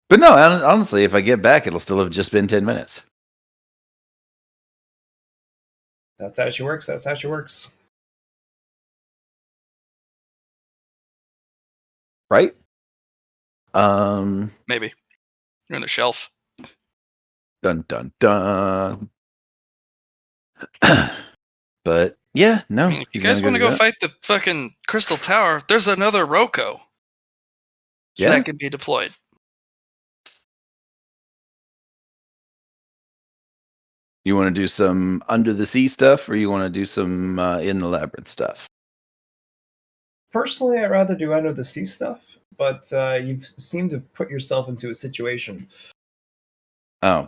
But no, honestly, if I get back, it'll still have just been 10 minutes. That's how she works. That's how she works. Right? Maybe. You're on the shelf. Dun dun dun. But yeah, no. I mean, if you he's guys gonna want to go do that. fight the fucking Crystal Tower, there's another Roko Yeah. that can be deployed. You want to do some under the sea stuff, or you want to do some in the labyrinth stuff? Personally, I'd rather do under the sea stuff, but you've seemed to put yourself into a situation. Oh,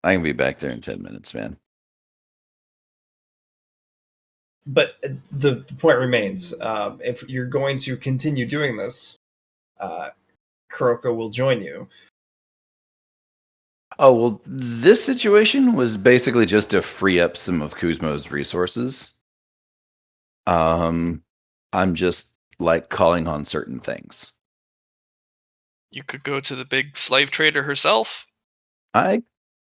I can be back there in 10 minutes, man. But the point remains: if you're going to continue doing this, Kuroko will join you. Oh, well, this situation was basically just to free up some of Kuzmo's resources. I'm just like calling on certain things. You could go to the big slave trader herself. I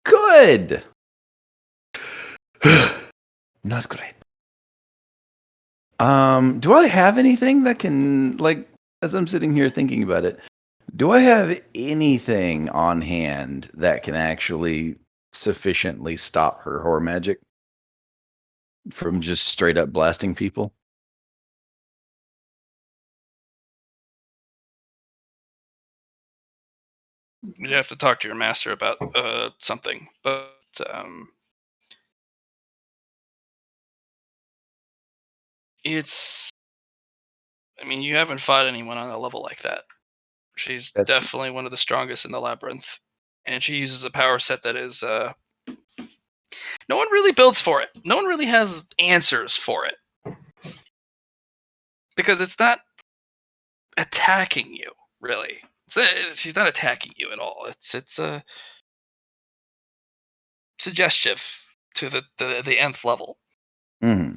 could. Not great. Do I have anything that can, like, as I'm sitting here thinking about it, do I have anything on hand that can actually sufficiently stop her horror magic from just straight up blasting people? You'd have to talk to your master about something, but it's. I mean, you haven't fought anyone on a level like that. She's That's definitely one of the strongest in the labyrinth, and she uses a power set that is. No one really builds for it. No one really has answers for it because it's not attacking you really. She's not attacking you at all. It's suggestive to the nth level. Mm-hmm.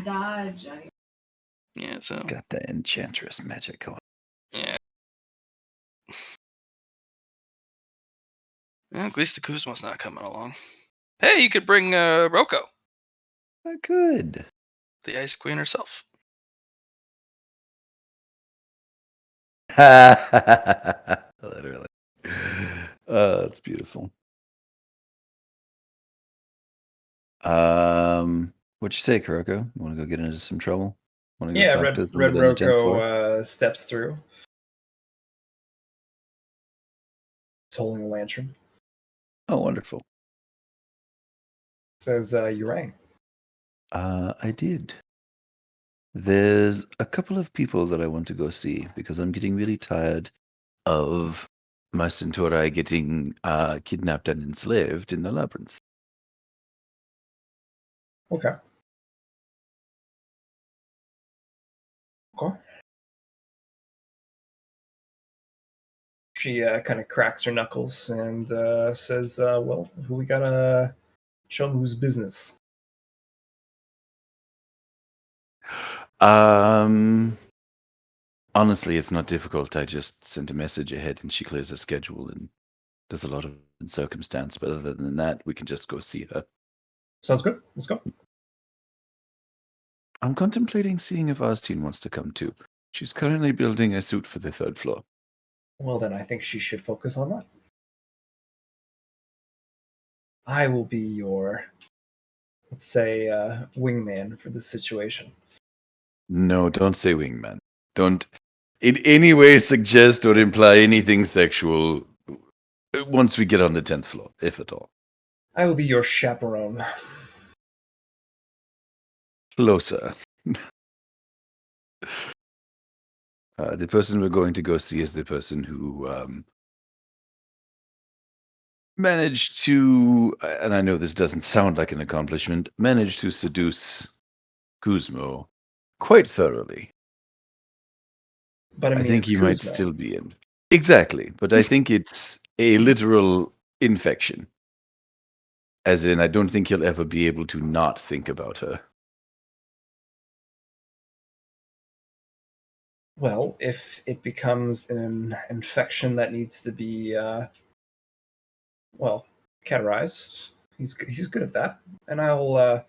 Dodge. Yeah, so Got the enchantress magic going. yeah. Well, at least the Kuzma's not coming along. Hey, you could bring Roko, I could. the Ice Queen herself. Literally. That's beautiful. What'd you say, Kuroko? You want to go get into some trouble? Want to go Yeah, talk Red to somebody on the 10th floor? Roko steps through. He's holding a lantern. Oh, wonderful. Says, you rang. I did. There's a couple of people that I want to go see because I'm getting really tired of my Centauri getting kidnapped and enslaved in the labyrinth. Okay. Okay. She kind of cracks her knuckles and says, well, we gotta show them whose business. Honestly, it's not difficult. I just sent a message ahead and she clears her schedule and does a lot of circumstance. But other than that, we can just go see her. Sounds good. Let's go. I'm contemplating seeing if Arsene wants to come too. She's currently building a suit for the 3rd floor. Well, then I think she should focus on that. I will be your, let's say, wingman for this situation. No, don't say wingman. Don't in any way suggest or imply anything sexual once we get on the 10th floor, if at all. I will be your chaperone. Closer. The person we're going to go see is the person who managed to, and I know this doesn't sound like an accomplishment, managed to seduce Kuzmo quite thoroughly. But I mean, think it's he might Kuzma. still be in. Exactly, but I think it's a literal infection. As in, I don't think he'll ever be able to not think about her. Well, if it becomes an infection that needs to be, cauterized, he's good at that, and I'll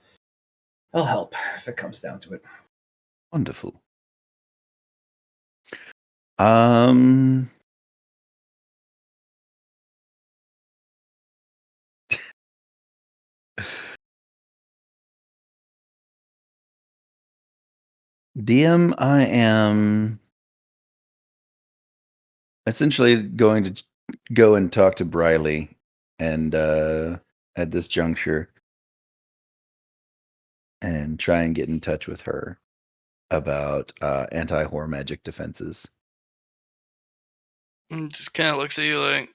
help if it comes down to it. Wonderful. Um, DM, I am essentially going to go and talk to Briley, and at this juncture, and try and get in touch with her about anti-horror magic defenses. And just kind of looks at you like,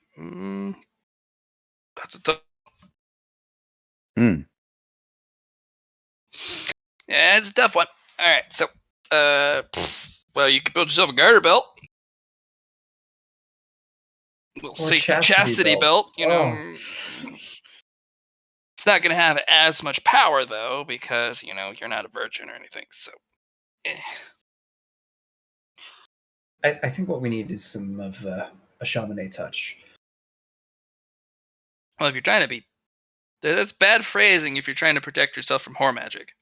that's a tough. Hmm. Yeah, it's a tough one. All right, so, well, you could build yourself a garter belt. We'll Or say chastity belt. You know, Oh. it's not gonna have as much power though because you're not a virgin or anything. So, eh. I think what we need is some of a Chamonix touch. Well, if you're trying to be, that's bad phrasing. If you're trying to protect yourself from horror magic,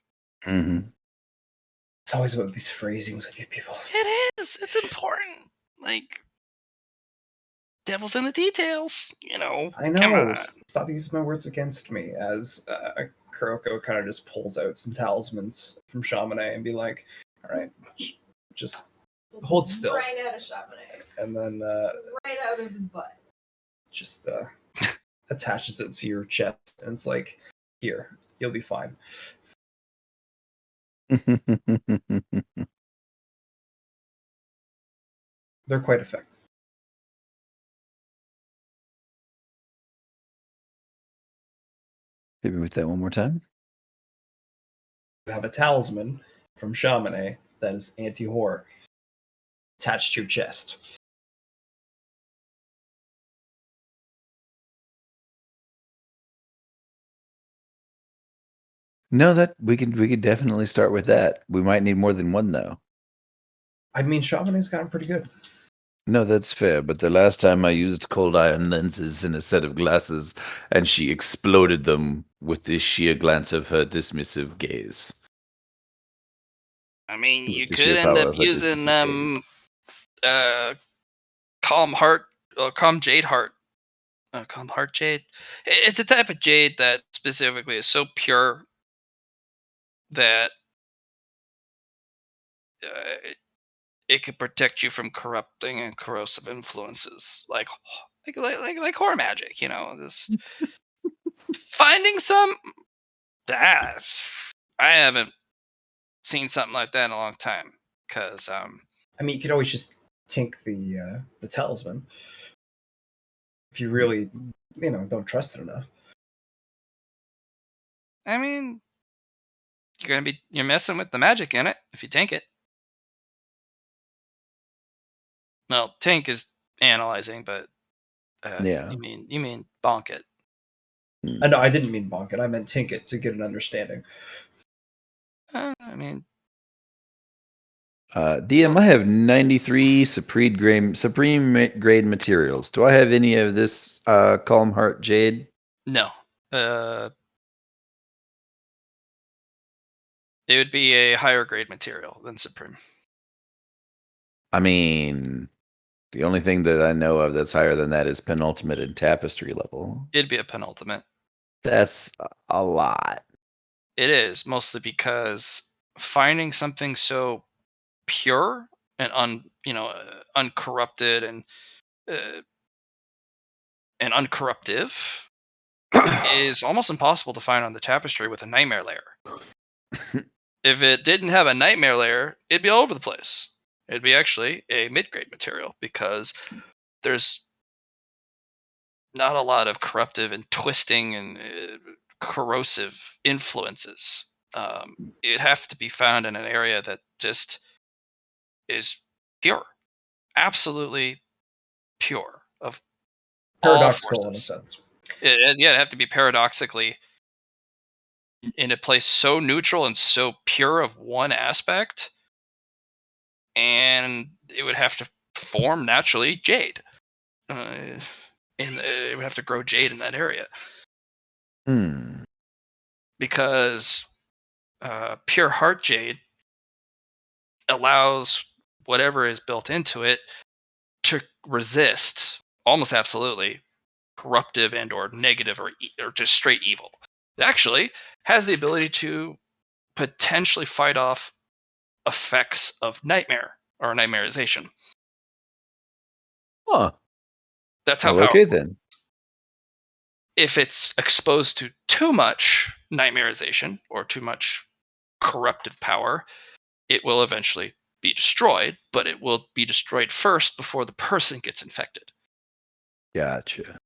Mm-hmm. It's always about these phrasings with you people. it is. It's important. Like, devil's in the details. I know. Come on. Stop using my words against me. As Kuroko kind of just pulls out some talismans from Chamonix and be like, "All right, just hold still." Right out of Chamonix. And then Right out of his butt. just attaches it to your chest, and it's like, "Here, you'll be fine." They're quite effective. Hit me with that one more time. You have a talisman from Chamonix that is anti-horror attached to your chest. No, that we could definitely start with that. We might need more than one though. I mean, Chamonix's gotten pretty good. No, that's fair, but the last time I used cold iron lenses in a set of glasses, and she exploded them with the sheer glance of her dismissive gaze. I mean, With you the could sheer end power up of her using dismissive gaze. calm jade heart. Calm heart jade. It's a type of jade that specifically is so pure that uh, it could protect you from corrupting and corrosive influences, like horror magic. This finding some that I haven't seen something like that in a long time. Because I mean, you could always just tink the talisman if you really, don't trust it enough. I mean, you're messing with the magic in it if you tank it. Well, tank is analyzing, but Yeah. you mean bonk it. No, I didn't mean bonk it. I meant tink it to get an understanding. I mean, DM, I have 93 supreme grade materials. Do I have any of this calm heart jade? no. It would be a higher grade material than supreme. I mean, the only thing that I know of that's higher than that is penultimate and tapestry level. It'd be a penultimate. That's a lot. It is mostly because finding something so pure and uncorrupted and uncorruptive is almost impossible to find on the tapestry with a nightmare layer. If it didn't have a nightmare layer, it'd be all over the place. It'd be actually a mid-grade material because there's not a lot of corruptive and twisting and corrosive influences. It'd have to be found in an area that just is pure, absolutely pure of all Paradoxical in a forces. sense. It'd have to be paradoxically in a place so neutral and so pure of one aspect, and it would have to form naturally jade. It would have to grow jade in that area because pure heart jade allows whatever is built into it to resist almost absolutely corruptive and or negative or just straight evil. It actually has the ability to potentially fight off effects of nightmare or nightmarization. Huh. That's how Well, powerful. okay then. If it's exposed to too much nightmarization or too much corruptive power, it will eventually be destroyed, but it will be destroyed first before the person gets infected. Gotcha.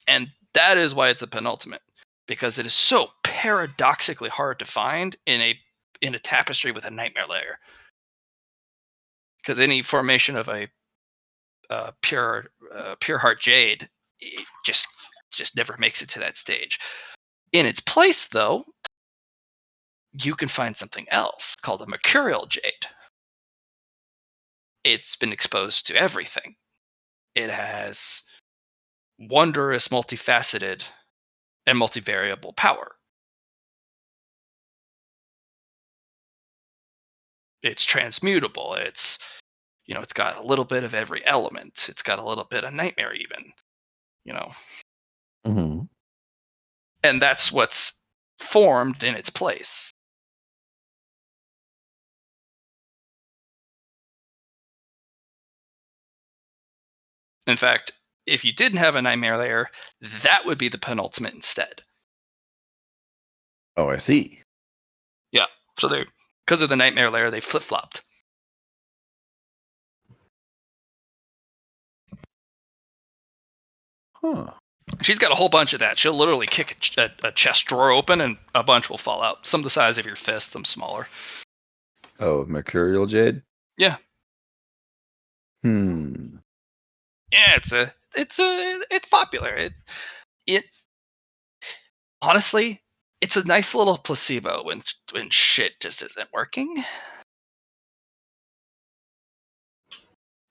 And that is why it's a penultimate, because it is so paradoxically hard to find in a tapestry with a nightmare layer. Because any formation of a pure heart jade, it just never makes it to that stage. In its place, though, you can find something else called a mercurial jade. It's been exposed to everything. It has wondrous, multifaceted, and multivariable power. It's transmutable. It's got a little bit of every element. It's got a little bit of nightmare even, you know. Mm-hmm. And that's what's formed in its place. In fact, if you didn't have a nightmare layer, that would be the penultimate instead. Oh, I see. Yeah. So they, because of the nightmare layer, they flip-flopped. Huh. She's got a whole bunch of that. She'll literally kick a chest drawer open and a bunch will fall out. Some the size of your fist, some smaller. Oh, mercurial jade? Yeah. Yeah, it's popular. It honestly, it's a nice little placebo when shit just isn't working.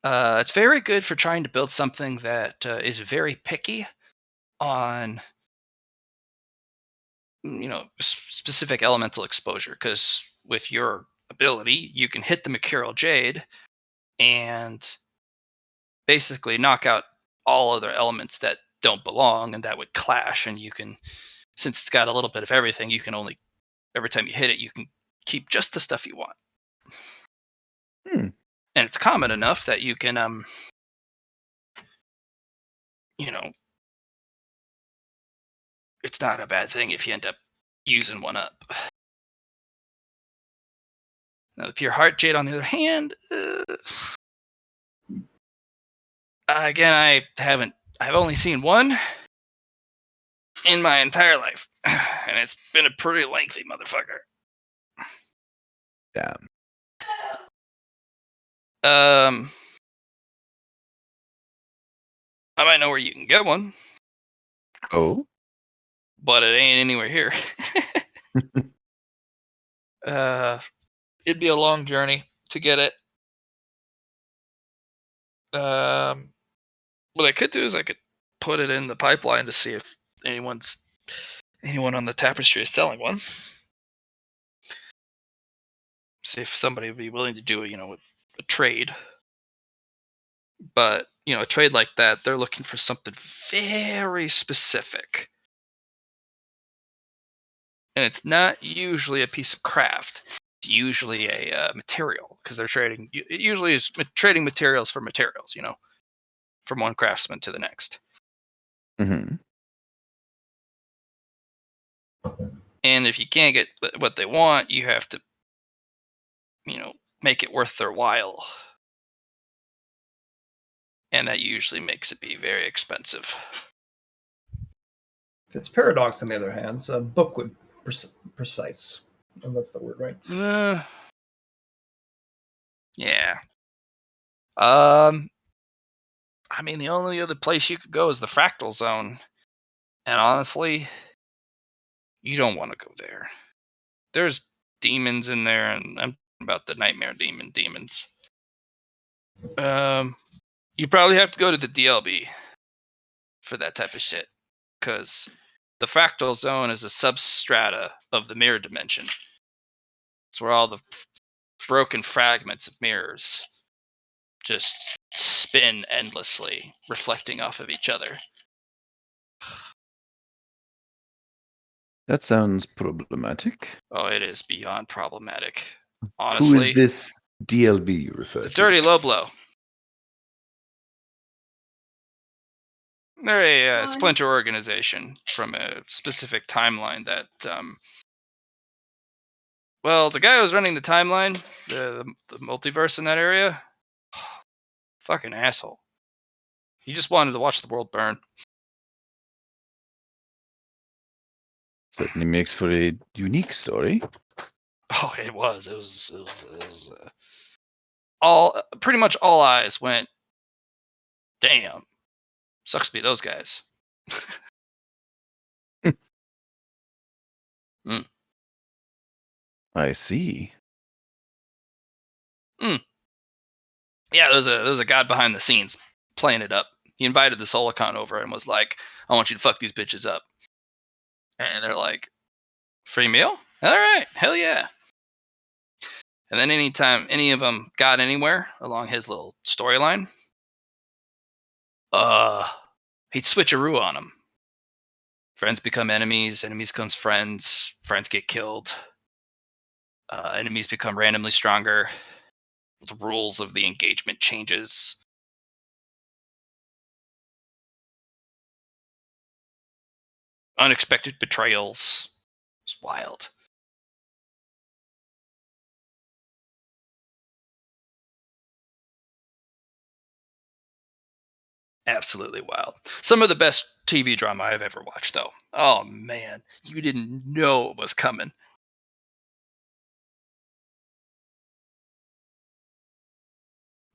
It's very good for trying to build something that is very picky on specific elemental exposure, because with your ability you can hit the mercurial jade and basically knock out all other elements that don't belong and that would clash, and you can, since it's got a little bit of everything, you can only, every time you hit it, you can keep just the stuff you want. And it's common enough that you can it's not a bad thing if you end up using one up. Now the pure heart jade, on the other hand, again, I've only seen one in my entire life, and it's been a pretty lengthy motherfucker. Damn. I might know where you can get one, Oh? but it ain't anywhere here. It'd be a long journey to get it. What I could do is I could put it in the pipeline to see if anyone on the tapestry is selling one. See if somebody would be willing to do a trade. But a trade like that, they're looking for something very specific, and it's not usually a piece of craft. It's usually a material, because they're trading. It usually is trading materials for materials. From one craftsman to the next. Mm-hmm. And if you can't get what they want, you have to, make it worth their while. And that usually makes it be very expensive. If it's paradox, on the other hand, a book would precise. Oh, that's the word, right? Yeah. I mean, the only other place you could go is the Fractal Zone. And honestly, you don't want to go there. There's demons in there, and I'm talking about the Nightmare demons. You probably have to go to the DLB for that type of shit, because the fractal zone is a substrata of the mirror dimension. It's where all the broken fragments of mirrors just spin endlessly, reflecting off of each other. That sounds problematic. Oh, it is beyond problematic. Who Honestly, is this DLB you refer the to? Dirty Low Blow. They're a Fun. splinter organization from a specific timeline that, well, the guy who was running the timeline, the multiverse in that area, fucking asshole. He just wanted to watch the world burn. Certainly makes for a unique story. Oh, it was. It was all pretty much all eyes went. Damn, sucks to be those guys. I see. Yeah, there was a guy behind the scenes playing it up. He invited the Solicon over and was like, "I want you to fuck these bitches up." And they're like, "Free meal? All right, hell yeah." And then anytime any of them got anywhere along his little storyline, he'd switcheroo on them. Friends become enemies, enemies becomes friends, friends get killed, enemies become randomly stronger. The rules of the engagement changes. Unexpected betrayals. It's wild. Absolutely wild. Some of the best TV drama I've ever watched, though. Oh man, you didn't know it was coming.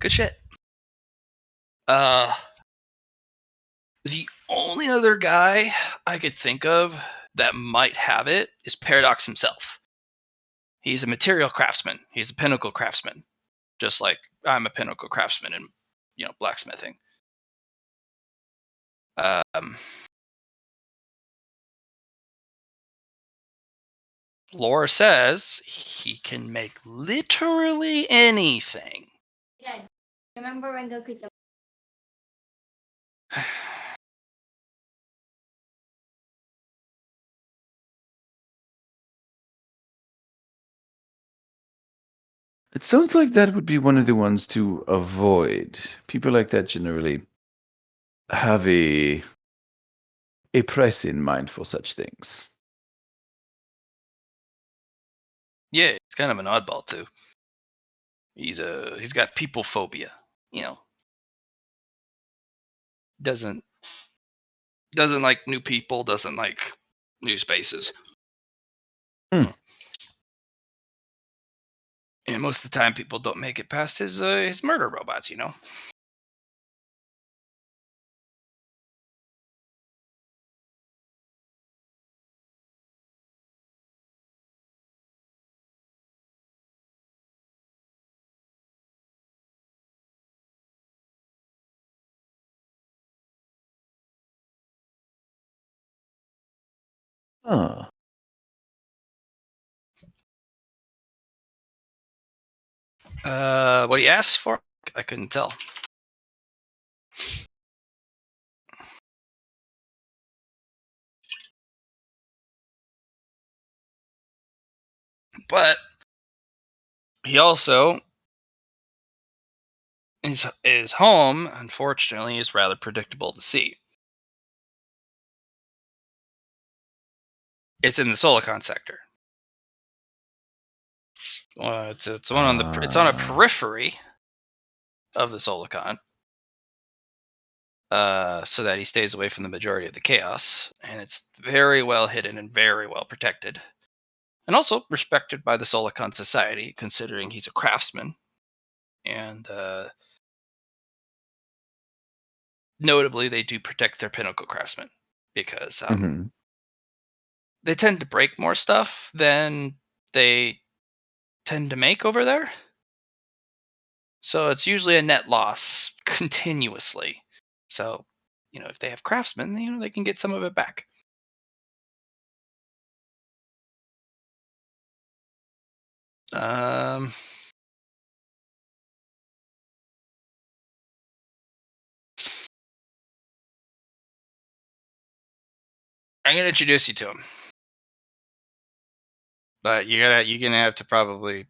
Good shit. The only other guy I could think of that might have it is Paradox himself. He's a material craftsman. He's a pinnacle craftsman, just like I'm a pinnacle craftsman in, blacksmithing. Lore says he can make literally anything. Yeah. Remember when Goku took It sounds like that would be one of the ones to avoid. People like that generally have a price in mind for such things. Yeah, he's kind of an oddball too. He's got people phobia. Doesn't like new people. Doesn't like new spaces. Hmm. And most of the time, people don't make it past his murder robots. Huh. What he asked for, I couldn't tell. But he also his home, unfortunately, is rather predictable to see. It's in the Solicon sector. It's one on the it's on a periphery of the Solicon, so that he stays away from the majority of the chaos, and it's very well hidden and very well protected, and also respected by the Solicon society, considering he's a craftsman, and notably they do protect their pinnacle craftsmen because Mhm. they tend to break more stuff than they tend to make over there. So it's usually a net loss continuously. So, if they have craftsmen, they can get some of it back. Um, I'm gonna introduce you to him, but you're gonna have to probably.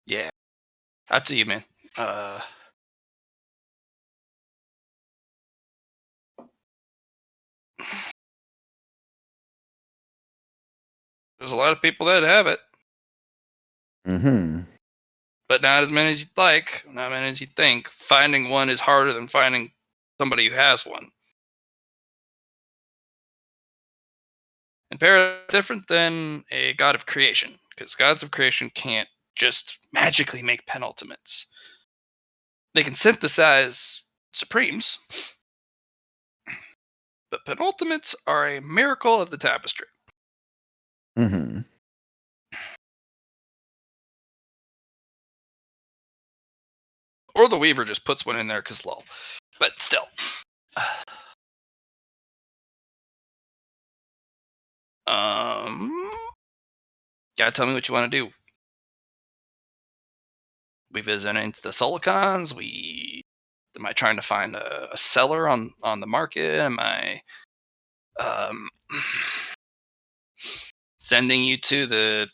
Yeah, up to you, man. There's a lot of people that have it, Mm-hmm. but not as many as you'd like, not many as you think. Finding one is harder than finding somebody who has one. And Para is different than a god of creation, because gods of creation can't just magically make penultimates. They can synthesize supremes, but penultimates are a miracle of the tapestry. Mm-hmm. Or the Weaver just puts one in there because lol. But still. Gotta tell me what you want to do. We visiting the Solicons. Am I trying to find a seller on the market? Am I sending you to the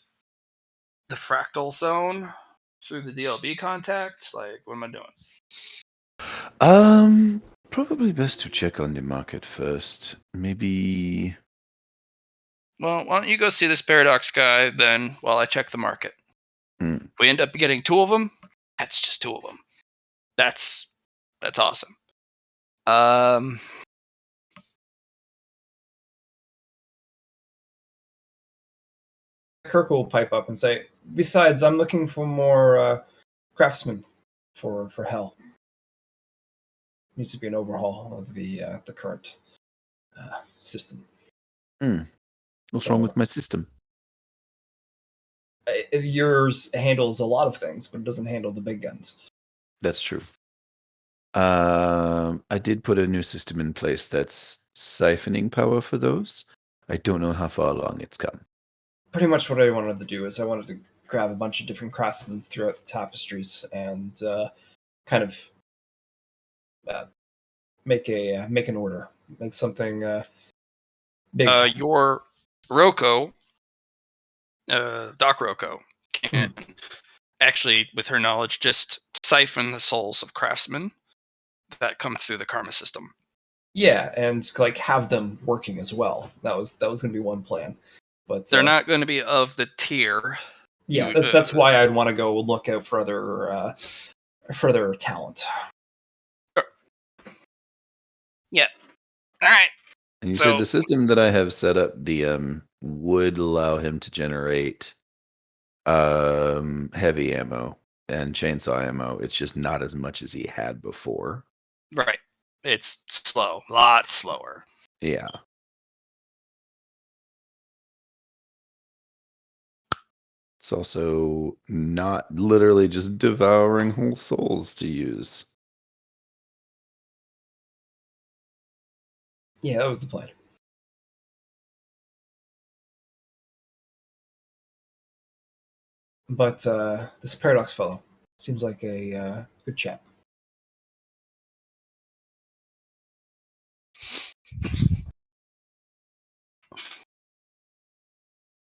fractal zone through the DLB contact? Like, what am I doing? Probably best to check on the market first. Maybe. Well, why don't you go see this Paradox guy then while I check the market? If we end up getting 2 of them, that's just 2 of them. That's awesome. Kirk will pipe up and say, "Besides, I'm looking for more craftsmen for Hell. Needs to be an overhaul of the current system." What's wrong with my system? Yours handles a lot of things, but it doesn't handle the big guns. That's true. I did put a new system in place that's siphoning power for those. I don't know how far along it's come. Pretty much what I wanted to do is I wanted to grab a bunch of different craftsmen throughout the tapestries and kind of make an order, make something big. Your Roko, Doc Roko, can actually, with her knowledge, just siphon the souls of craftsmen that come through the karma system. Yeah, and like have them working as well. That was going to be one plan, but they're not going to be of the tier. Yeah, that's why I'd want to go look out for other talent. Yeah. All right. And you said the system that I have set up, the would allow him to generate heavy ammo and chainsaw ammo. It's just not as much as he had before. Right. It's slow, a lot slower. Yeah. It's also not literally just devouring whole souls to use. Yeah, that was the plan. But this Paradox fellow seems like a good chap.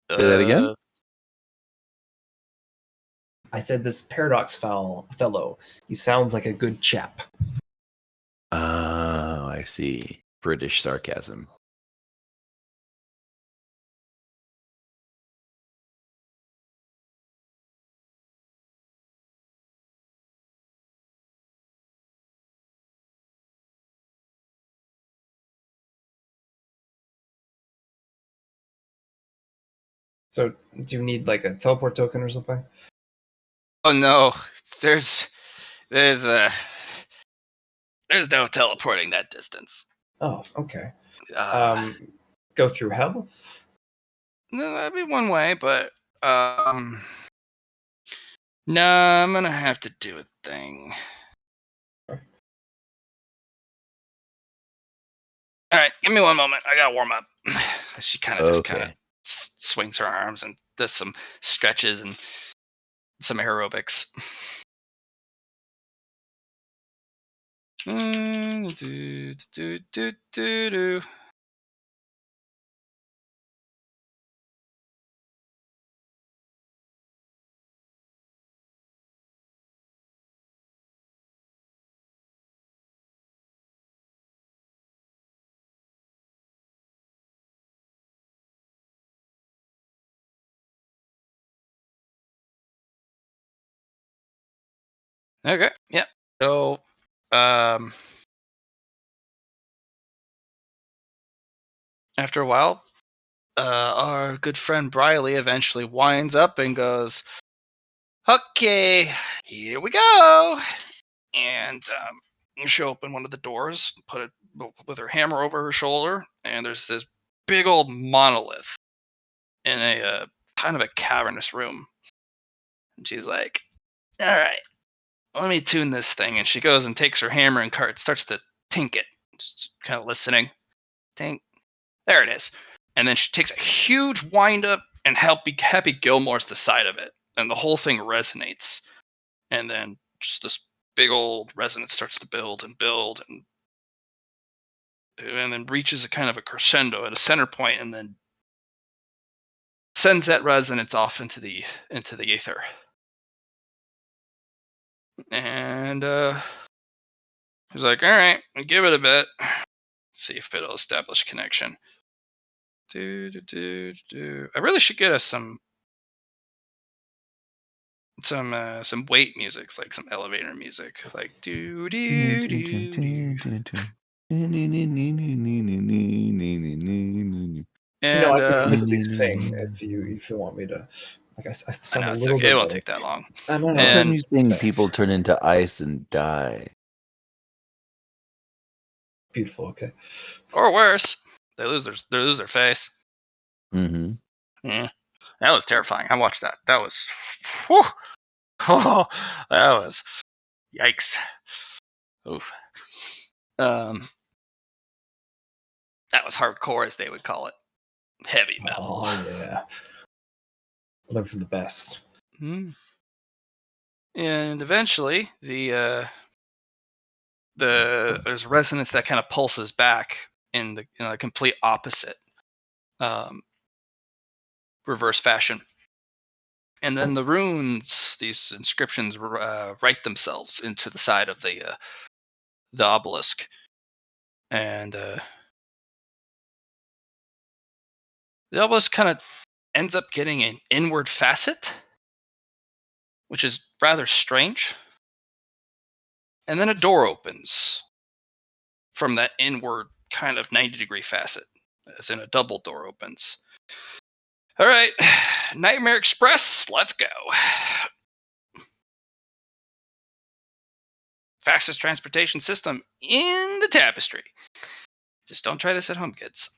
Say that again? I said this Paradox fellow, he sounds like a good chap. Oh, I see. British sarcasm. So, do you need like a teleport token or something? Oh no, there's no teleporting that distance. Oh, okay. go through hell? No, that'd be one way, but no, I'm gonna have to do a thing. All right, give me one moment. I gotta warm up. She kind of Okay. swings her arms and does some stretches and some aerobics. Do. Okay, yeah. So, after a while, our good friend Briley eventually winds up and goes, "Okay, here we go." And she'll open one of the doors, put it with her hammer over her shoulder, and there's this big old monolith in a kind of a cavernous room. And she's like, "All right, let me tune this thing." And she goes and takes her hammer and starts to tink it, just kind of listening. Tink. There it is. And then she takes a huge wind up, and Happy Gilmore's the side of it, and the whole thing resonates. And then just this big old resonance starts to build and build, and then reaches a kind of a crescendo at a center point, and then sends that resonance off into the ether. And he's like, "All right, give it a bit. See if it'll establish connection." I really should get us some weight music, like some elevator music, like do do do do. And I can literally sing if you want me to. Like I I sound know a it's little okay. bit It won't better. take that long. I don't Every know. time And you sing, people turn into ice and die. Beautiful. Okay. or worse, they lose their face. Mm-hmm. Yeah, that was terrifying. I watched that. That was, whew. Oh, that was yikes. Oof. That was hardcore, as they would call it, heavy metal. Oh yeah. Learn from the best. Hmm. And eventually, there's resonance that kind of pulses back in the complete opposite reverse fashion. And then the runes, these inscriptions, write themselves into the side of the obelisk, and the obelisk kind of ends up getting an inward facet, which is rather strange. And then a door opens from that inward kind of 90-degree facet, as in a double door opens. All right, Nightmare Express, let's go. Fastest transportation system in the Tapestry. Just don't try this at home, kids.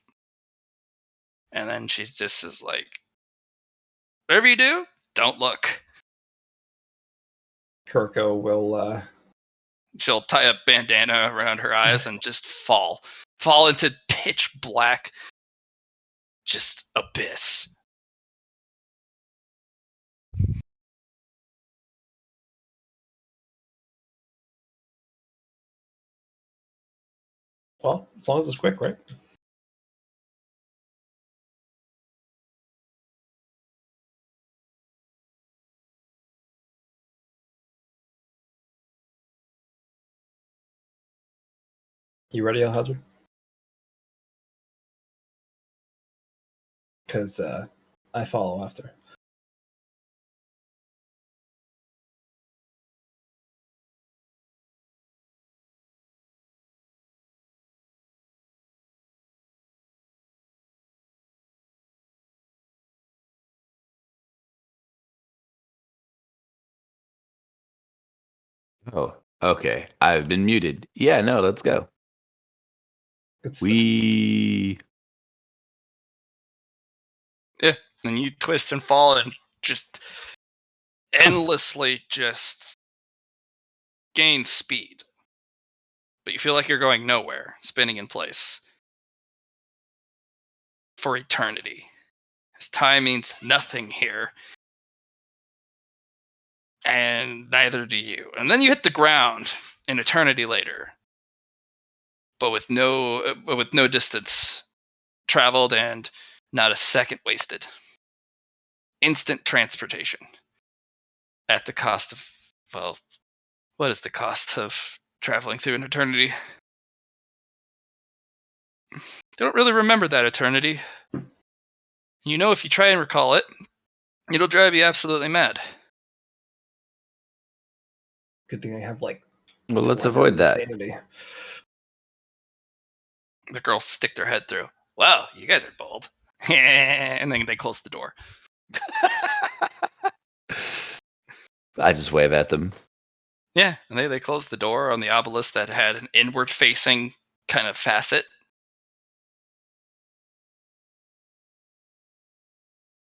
And then she just is like, whatever you do, don't look. Kirko will. She'll tie a bandana around her eyes and just fall into pitch black, just abyss. Well, as long as it's quick, right? You ready, Alhazard? Because I follow after. Oh, okay. I've been muted. Yeah, no, let's go. Good stuff. We Yeah, and you twist and fall and just endlessly just gain speed. But you feel like you're going nowhere, spinning in place for eternity. As time means nothing here, and neither do you. And then you hit the ground an eternity later, but with no distance traveled and not a second wasted. Instant transportation at the cost of, well, what is the cost of traveling through an eternity? Don't really remember that eternity. You know, if you try and recall it, it'll drive you absolutely mad. Good thing I have like. Well, let's 400 avoid that. insanity. The girls stick their head through. Wow, you guys are bold. And then they close the door. I just wave at them. Yeah, and they closed the door on the obelisk that had an inward facing kind of facet.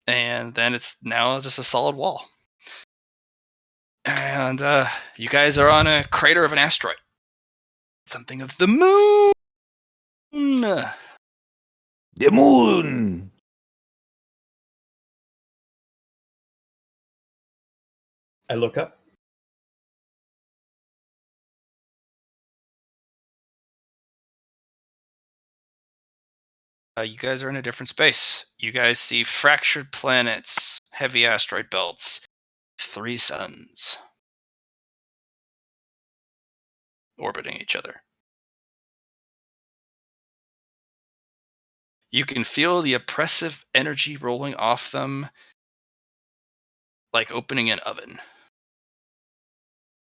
And then it's now just a solid wall. And you guys are on a crater of an asteroid. Something of the moon. The moon! I look up. You guys are in a different space. You guys see fractured planets, heavy asteroid belts, 3 suns orbiting each other. You can feel the oppressive energy rolling off them like opening an oven.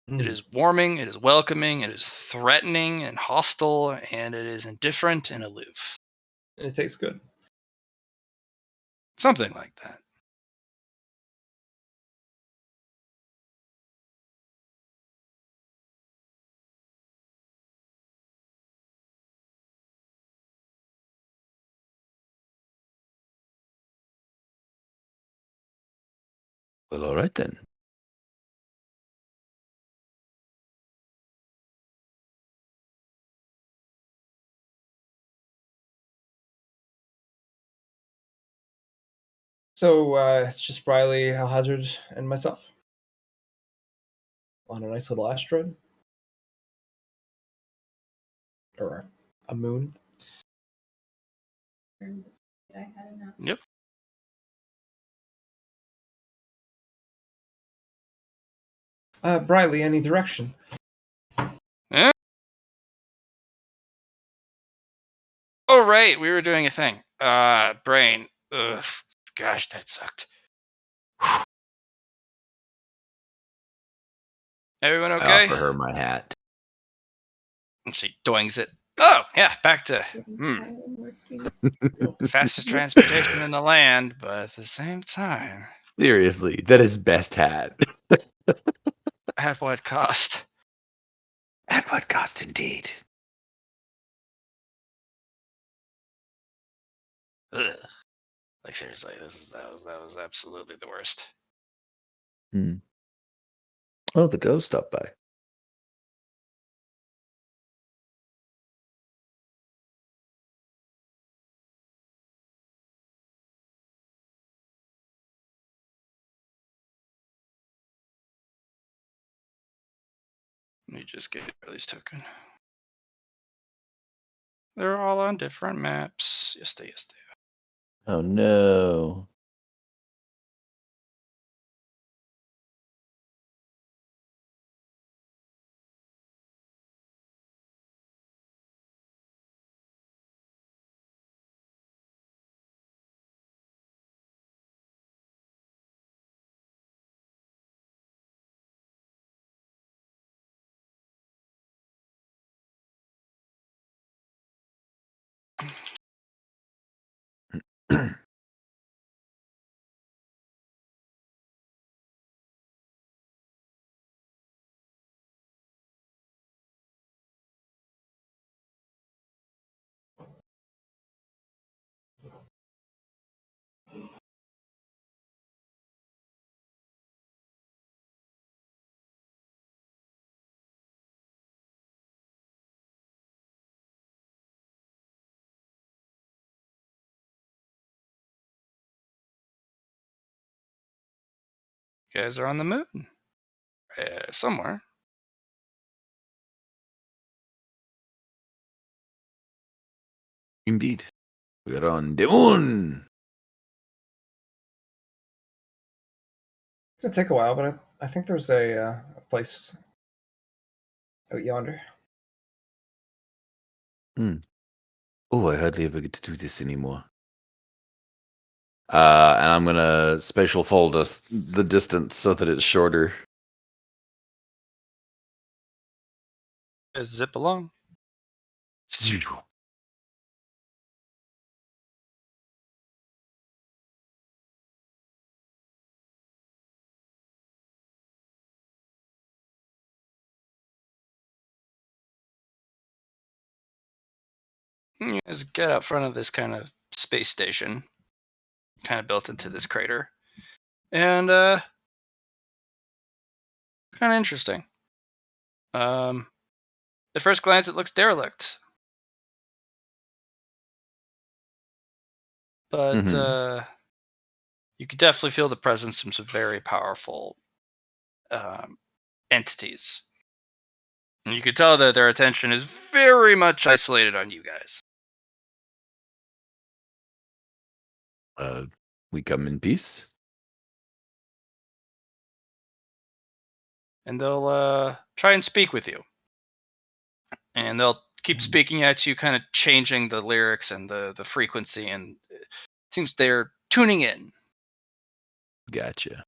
It is warming, it is welcoming, it is threatening and hostile, and it is indifferent and aloof. And it tastes good. Something like that. Well, all right then. So it's just Riley, Hazard, and myself on a nice little asteroid or a moon. Yep. Briley, any direction? Eh? Oh, right, we were doing a thing. Brain. Ugh, gosh, that sucked. Everyone I okay? offer her my hat. And she doings it. Oh, yeah, back to fastest transportation in the land, but at the same time, Seriously, that is best hat. at what cost? At what cost, indeed? Ugh. Like seriously, that was absolutely the worst. Oh, the ghost stopped by. Let me just get Riley's token. They're all on different maps. Yes, they. Oh no. You guys are on the moon. Somewhere. Indeed. We're on the moon. It's gonna take a while, but I think there's a place out yonder. Oh, I hardly ever get to do this anymore. And I'm gonna spatial fold us the distance so that it's shorter. Just zip along. You guys get out front of this kind of space station, kind of built into this crater, and kind of interesting. At first glance, it looks derelict, but you could definitely feel the presence of some very powerful entities. And you could tell that their attention is very much isolated on you guys. We come in peace. And they'll try and speak with you. And they'll keep speaking at you, kind of changing the lyrics and the frequency, and it seems they're tuning in. Gotcha.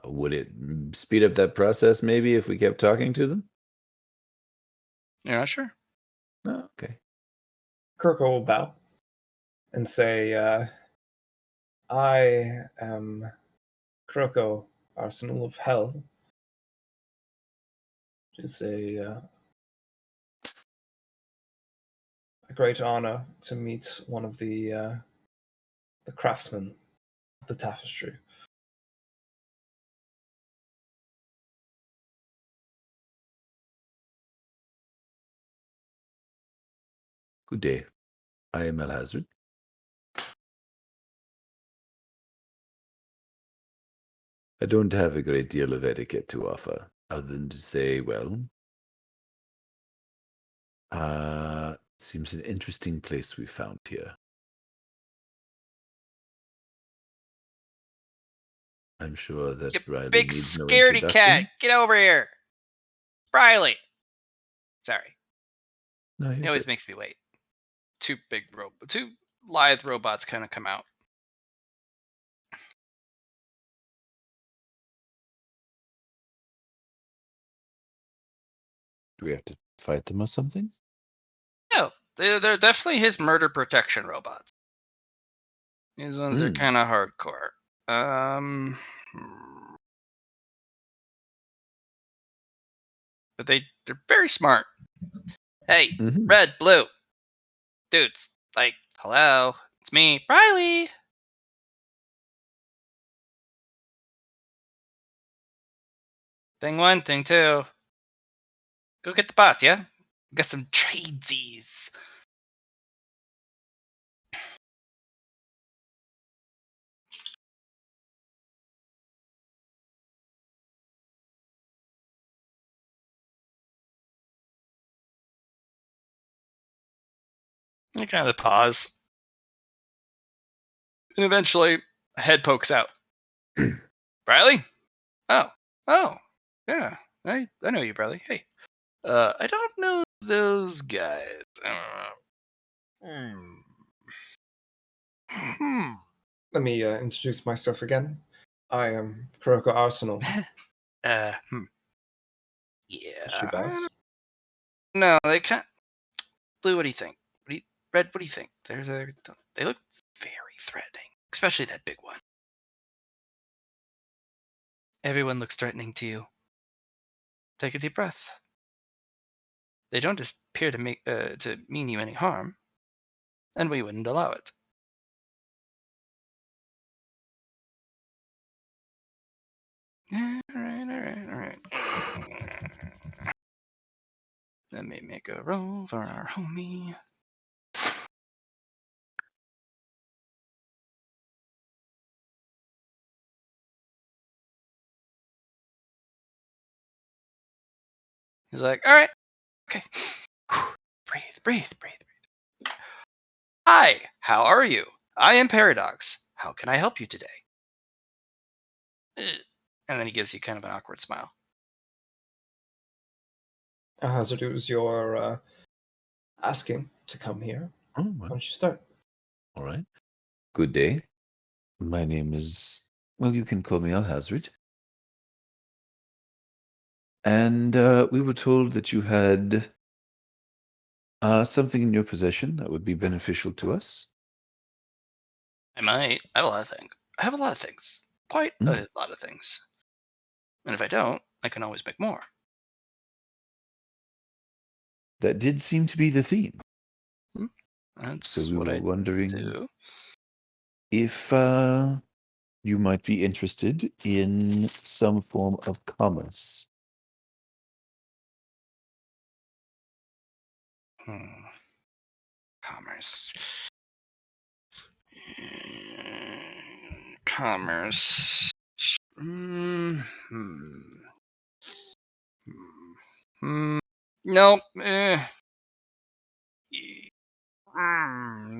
Would it speed up that process maybe if we kept talking to them? You're not sure? Oh, okay. Kirko will bow and say, I am Kroko, Arsenal of Hell. It is a great honor to meet one of the craftsmen of the tapestry. Good day. I am Alhazred. I don't have a great deal of etiquette to offer, other than to say, well, seems an interesting place we found here. I'm sure that You Riley big needs no scaredy introduction. cat! Get over here! Riley! Sorry. No, It you're always good. makes me wait. Two lithe robots kind of come out. Do we have to fight them or something? No, they're definitely his murder protection robots. These ones are kind of hardcore. But they're very smart. Hey, red, blue, dudes, like, hello, it's me, Riley. Thing one, thing two. Go get the boss, yeah? Got some tradesies. You kind of pause. And eventually, a head pokes out. Riley? Oh, yeah. I know you, Riley. Hey, I don't know those guys. Let me introduce myself again. I am Kroko Arsenal. Yeah. She bows. No, they can't. Blue, what do you think? Red, what do you think? They look very threatening, especially that big one. Everyone looks threatening to you. Take a deep breath. They don't appear to mean you any harm, and we wouldn't allow it. All right. Let me make a roll for our homie. He's like, all right, okay. Breathe. Hi, how are you? I am Paradox. How can I help you today? And then he gives you kind of an awkward smile. Hazard, it was your asking to come here. Oh, Why well, don't you start? all right. Good day. My name is, well, you can call me Alhazred. And we were told that you had something in your possession that would be beneficial to us. I might. I have a lot of things. I have a lot of things. Quite Mm. a lot of things. And if I don't, I can always make more. That did seem to be the theme. That's So we what were I wondering do. if you might be interested in some form of commerce. Commerce. Commerce. Hmm. Nope.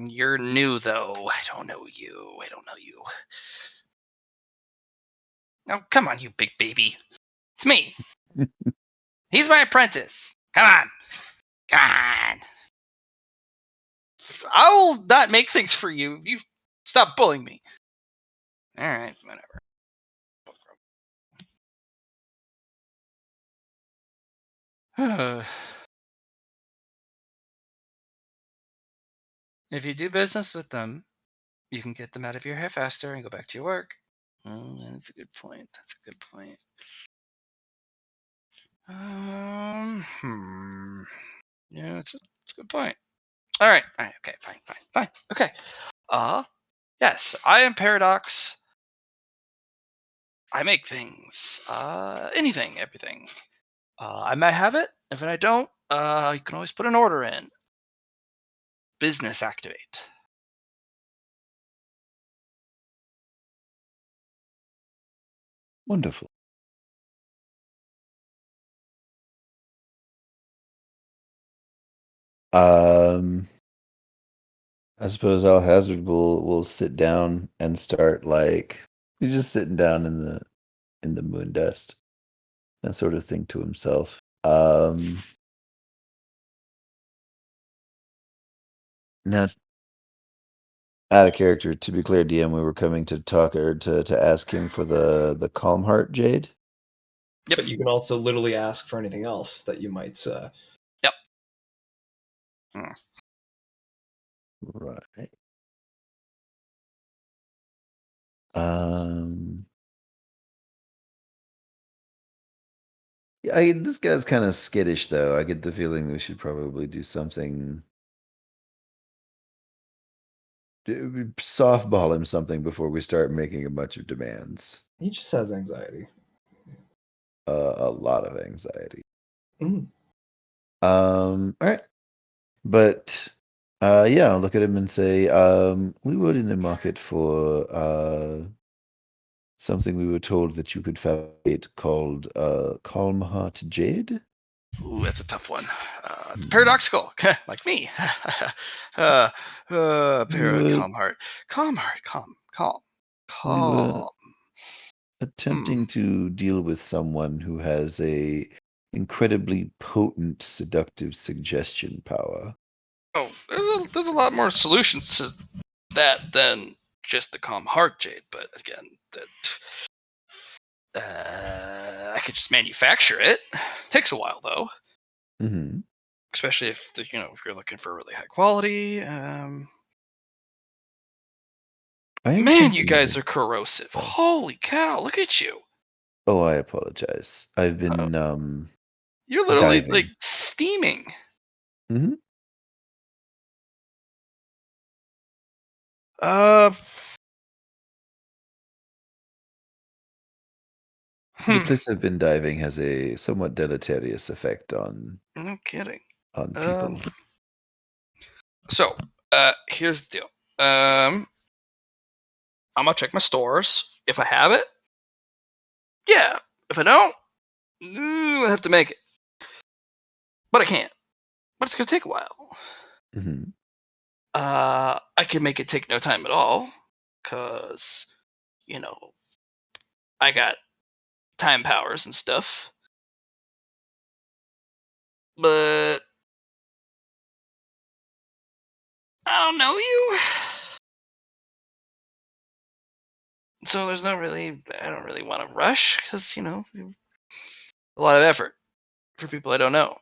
You're new though. I don't know you. Oh, come on, you big baby. It's me. He's my apprentice. Come on. I will not make things for you. You stop bullying me. All right, whatever. If you do business with them, you can get them out of your hair faster and go back to your work. That's a good point. Yeah, it's a good point. All right. Okay. Fine. Okay. Yes, I am Paradox. I make things. Anything, everything. I might have it. If I don't, you can always put an order in. Business activate. Wonderful. I suppose Alhazred will sit down and start like he's just sitting down in the moon dust, that sort of thing to himself. Now, out of character, to be clear, DM, we were coming to talk or to ask him for the Calm Heart Jade. Yep. But you can also literally ask for anything else that you might. Yep. Right. Um. Yeah, this guy's kind of skittish, though. I get the feeling we should probably do something. Softball him something before we start making a bunch of demands. He just has anxiety. A lot of anxiety. Mm. All right. But yeah, I'll look at him and say, we were in the market for something we were told that you could fabricate called Calm Heart Jade. Ooh, that's a tough one. Paradoxical, like me. Calm We heart. Calm. were Hmm. attempting to deal with someone who has a incredibly potent seductive suggestion power. Oh, there's a lot more solutions to that than just the calm heart jade. But again, I could just manufacture it. Takes a while though, Mm-hmm. especially if if you're looking for really high quality. I am Man, you thinking guys that. are corrosive. Oh, Holy cow! Look at you. oh, I apologize. I've Uh, been you're literally like diving. steaming. Mm-hmm. Uh, The place I've been diving has a somewhat deleterious effect on No kidding. people. So, here's the deal. I'm gonna check my stores. If I have it, yeah. If I don't, I have to make it. But I can't. But it's gonna take a while. hmm I can make it take no time at all, cause I got time powers and stuff. But I don't know you, so there's not really. I don't really want to rush, cause a lot of effort for people I don't know.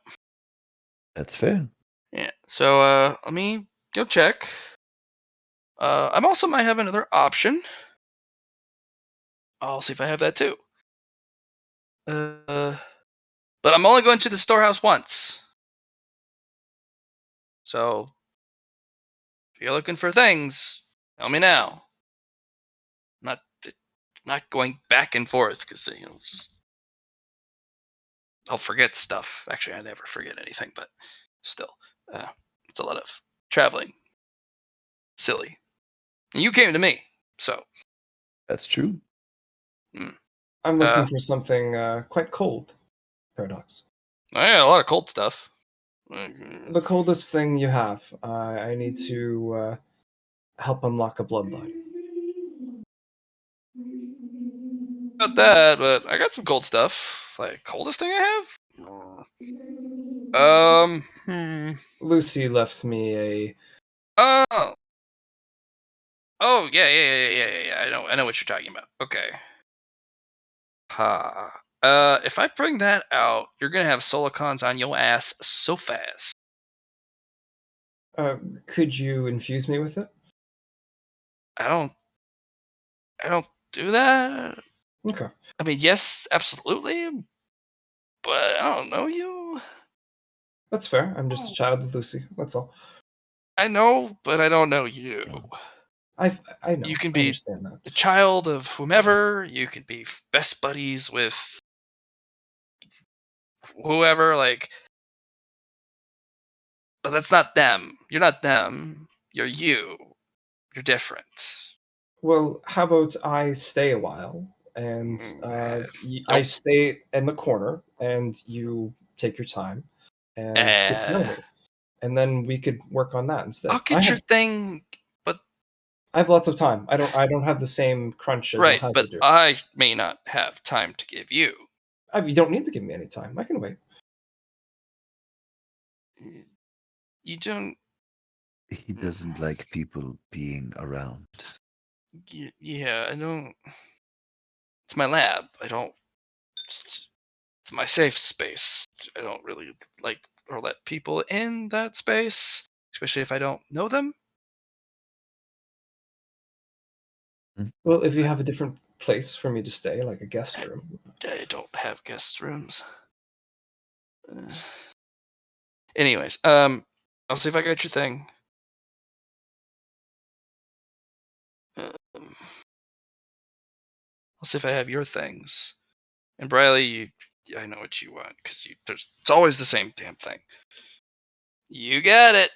That's fair. Yeah. So let me go check. I also might have another option. I'll see if I have that too. But I'm only going to the storehouse once. So if you're looking for things, tell me now. Not going back and forth because I'll forget stuff. Actually, I never forget anything, but still, it's a lot of traveling. Silly. And you came to me, so. That's true. I'm looking for something quite cold. Paradox. I got a lot of cold stuff. The coldest thing you have. I need to help unlock a bloodline. About that, but I got some cold stuff. Like coldest thing I have. Lucy left me a. Oh. Oh yeah. I know what you're talking about. Okay. Ha. If I bring that out, you're gonna have Solicons on your ass so fast. Could you infuse me with it? I don't do that. Okay. I mean, yes, absolutely, but I don't know you. That's fair. I'm just a child of Lucy. That's all. I know, but I don't know you. I know. You can I be understand that. the child of whomever. You can be best buddies with whoever. Like, but that's not them. You're not them. You're you. You're different. Well, how about I stay a while and I Nope. stay in the corner and you take your time and get to know me, and then we could work on that instead. I'll get your thing, but I have lots of time. I don't have the same crunch as right, Alhaza but do. I may not have time to give you. You don't need to give me any time. I can wait. You don't. He doesn't like people being around. Yeah, I don't. It's my lab. I don't. It's my safe space. I don't really like or let people in that space, especially if I don't know them. Well, if you have a different place for me to stay, like a guest room. I don't have guest rooms. Anyways, I'll see if I got your thing. I'll see if I have your things. And Briley, I know what you want because it's always the same damn thing. You got it.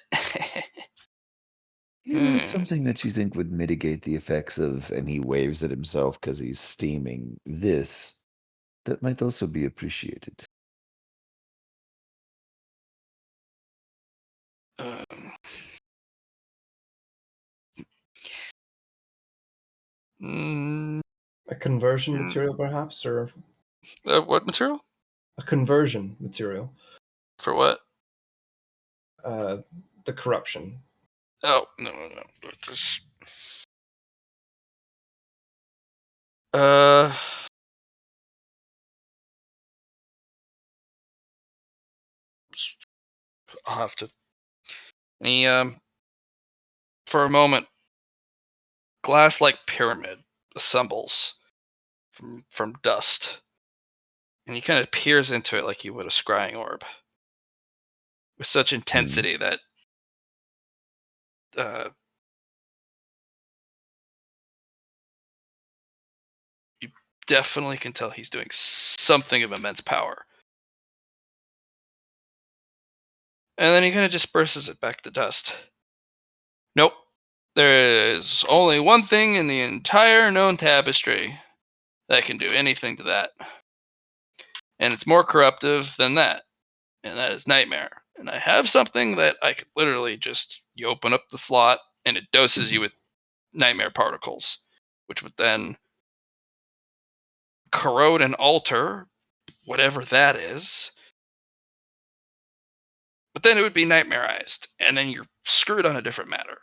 You know, it's something that you think would mitigate the effects of, and he waves at himself because he's steaming this, that might also be appreciated. A conversion material, perhaps, or What material? a conversion material. For what? The corruption. Oh no. Just I'll have to. He for a moment, glass-like pyramid assembles from dust, and he kind of peers into it like you would a scrying orb, with such intensity that you definitely can tell he's doing something of immense power. And then he kind of disperses it back to dust. Nope. There is only one thing in the entire known tapestry that can do anything to that. And it's more corruptive than that. And that is Nightmare. And I have something that I could literally just, you open up the slot and it doses you with Nightmare particles, which would then corrode and alter whatever that is. But then it would be nightmareized, and then you're screwed on a different matter.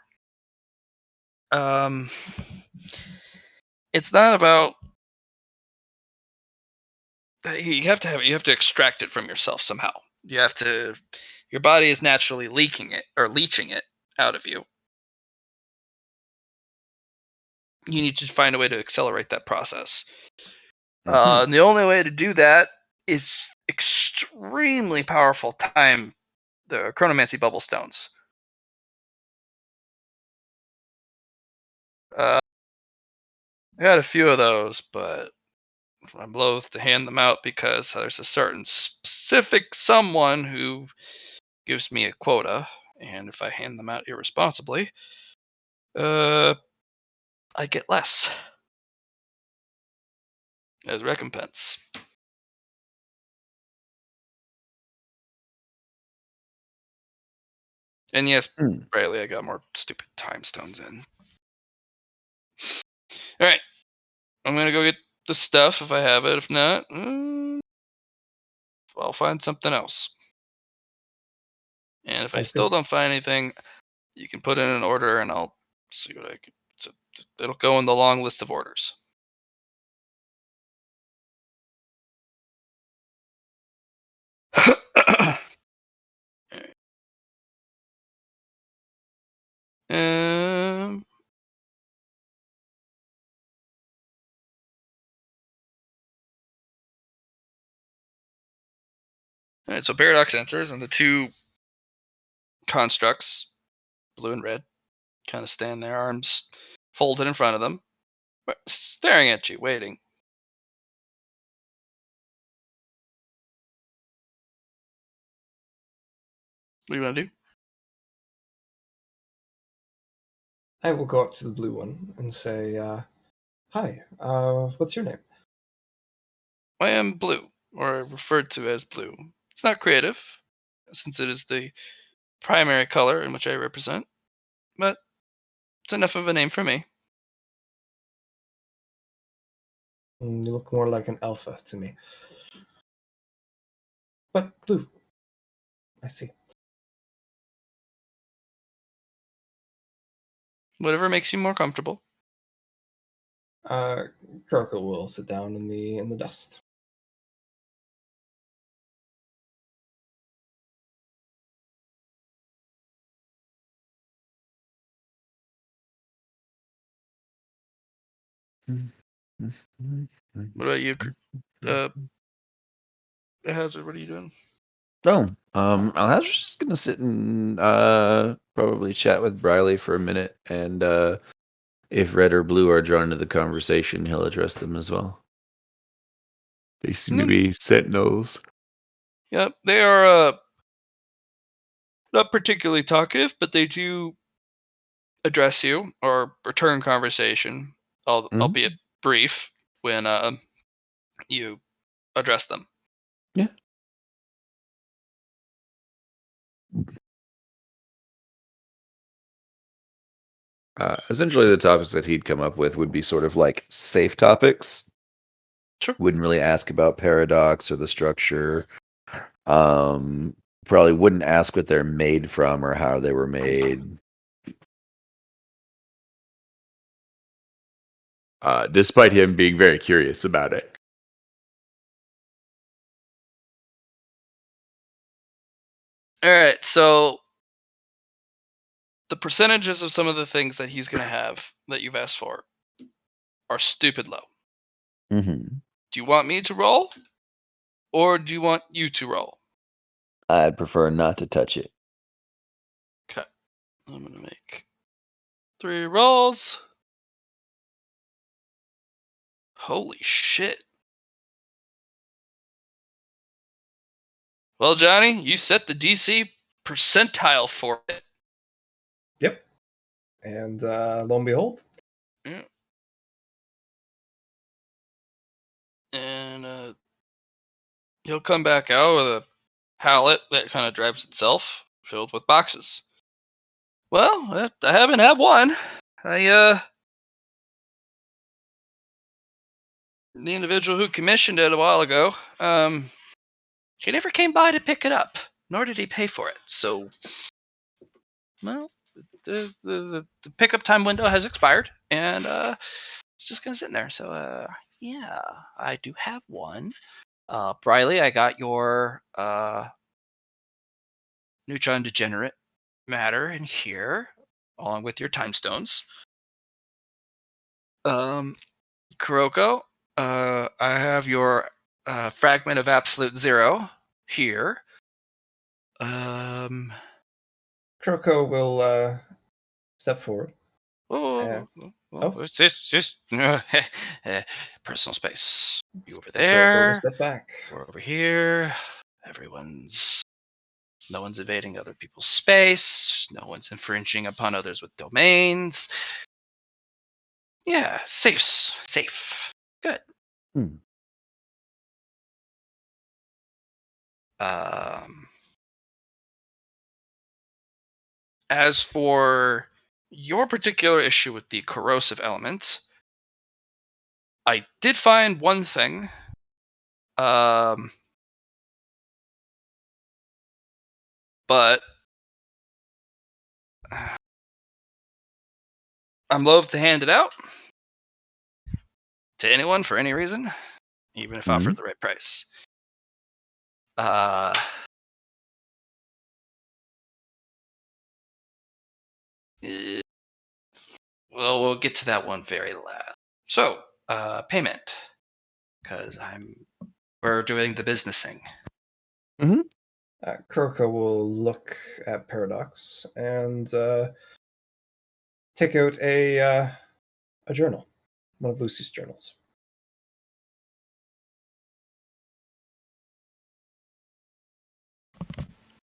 It's not about you have to extract it from yourself somehow. Your body is naturally leaching it out of you. You need to find a way to accelerate that process. And the only way to do that is extremely powerful the chronomancy bubble stones. I got a few of those, but I'm loath to hand them out because there's a certain specific someone who gives me a quota, and if I hand them out irresponsibly, I get less as recompense. And yes, Riley, I got more stupid time stones in. All right, I'm gonna go get the stuff if I have it. If not, I'll find something else. And if I still don't find anything, you can put in an order, and I'll see what I can. So it'll go in the long list of orders. Um, all right, so Paradox enters, and the two constructs, blue and red, kind of stand there, arms folded in front of them, staring at you, waiting. What do you want to do? I will go up to the blue one and say, "Hi, what's your name?" I am blue, or referred to as blue. It's not creative, since it is the primary color in which I represent, but it's enough of a name for me. You look more like an alpha to me. But blue. I see. Whatever makes you more comfortable. Kuroko will sit down in the dust. What about you, Hazard? What are you doing? Alhazard's just gonna sit and probably chat with Briley for a minute, and if red or blue are drawn into the conversation, he'll address them as well. They seem to be sentinels. Yep, they are not particularly talkative, but they do address you or return conversation, albeit brief, when you address them. Yeah. Essentially, the topics that he'd come up with would be sort of like safe topics. Sure. Wouldn't really ask about Paradox or the structure. Probably wouldn't ask what they're made from or how they were made. Despite him being very curious about it. All right, so the percentages of some of the things that he's going to have that you've asked for are stupid low. Mm-hmm. Do you want me to roll, or do you want you to roll? I'd prefer not to touch it. Okay, I'm going to make 3 rolls. Holy shit. Well, Johnny, you set the DC percentile for it. Yep. And lo and behold, Yeah. And he'll come back out with a pallet that kind of drives itself, filled with boxes. Well, I haven't had one. The individual who commissioned it a while ago, he never came by to pick it up, nor did he pay for it. So, well, the pickup time window has expired, and it's just gonna sit in there. So, yeah, I do have one. Briley, I got your neutron degenerate matter in here, along with your time stones. Kuroko, I have your fragment of absolute zero here. Kroko will step forward. It's just personal space. You over Kroko will there, step back. we're over here. No one's invading other people's space. No one's infringing upon others with domains. Yeah, safe. Good. As for your particular issue with the corrosive element, I did find one thing. But I'm loath to hand it out to anyone for any reason, even if offered the right price. Well, we'll get to that one very last. So, payment, because we're doing the businessing. Kroko will look at Paradox and take out a journal, one of Lucy's journals.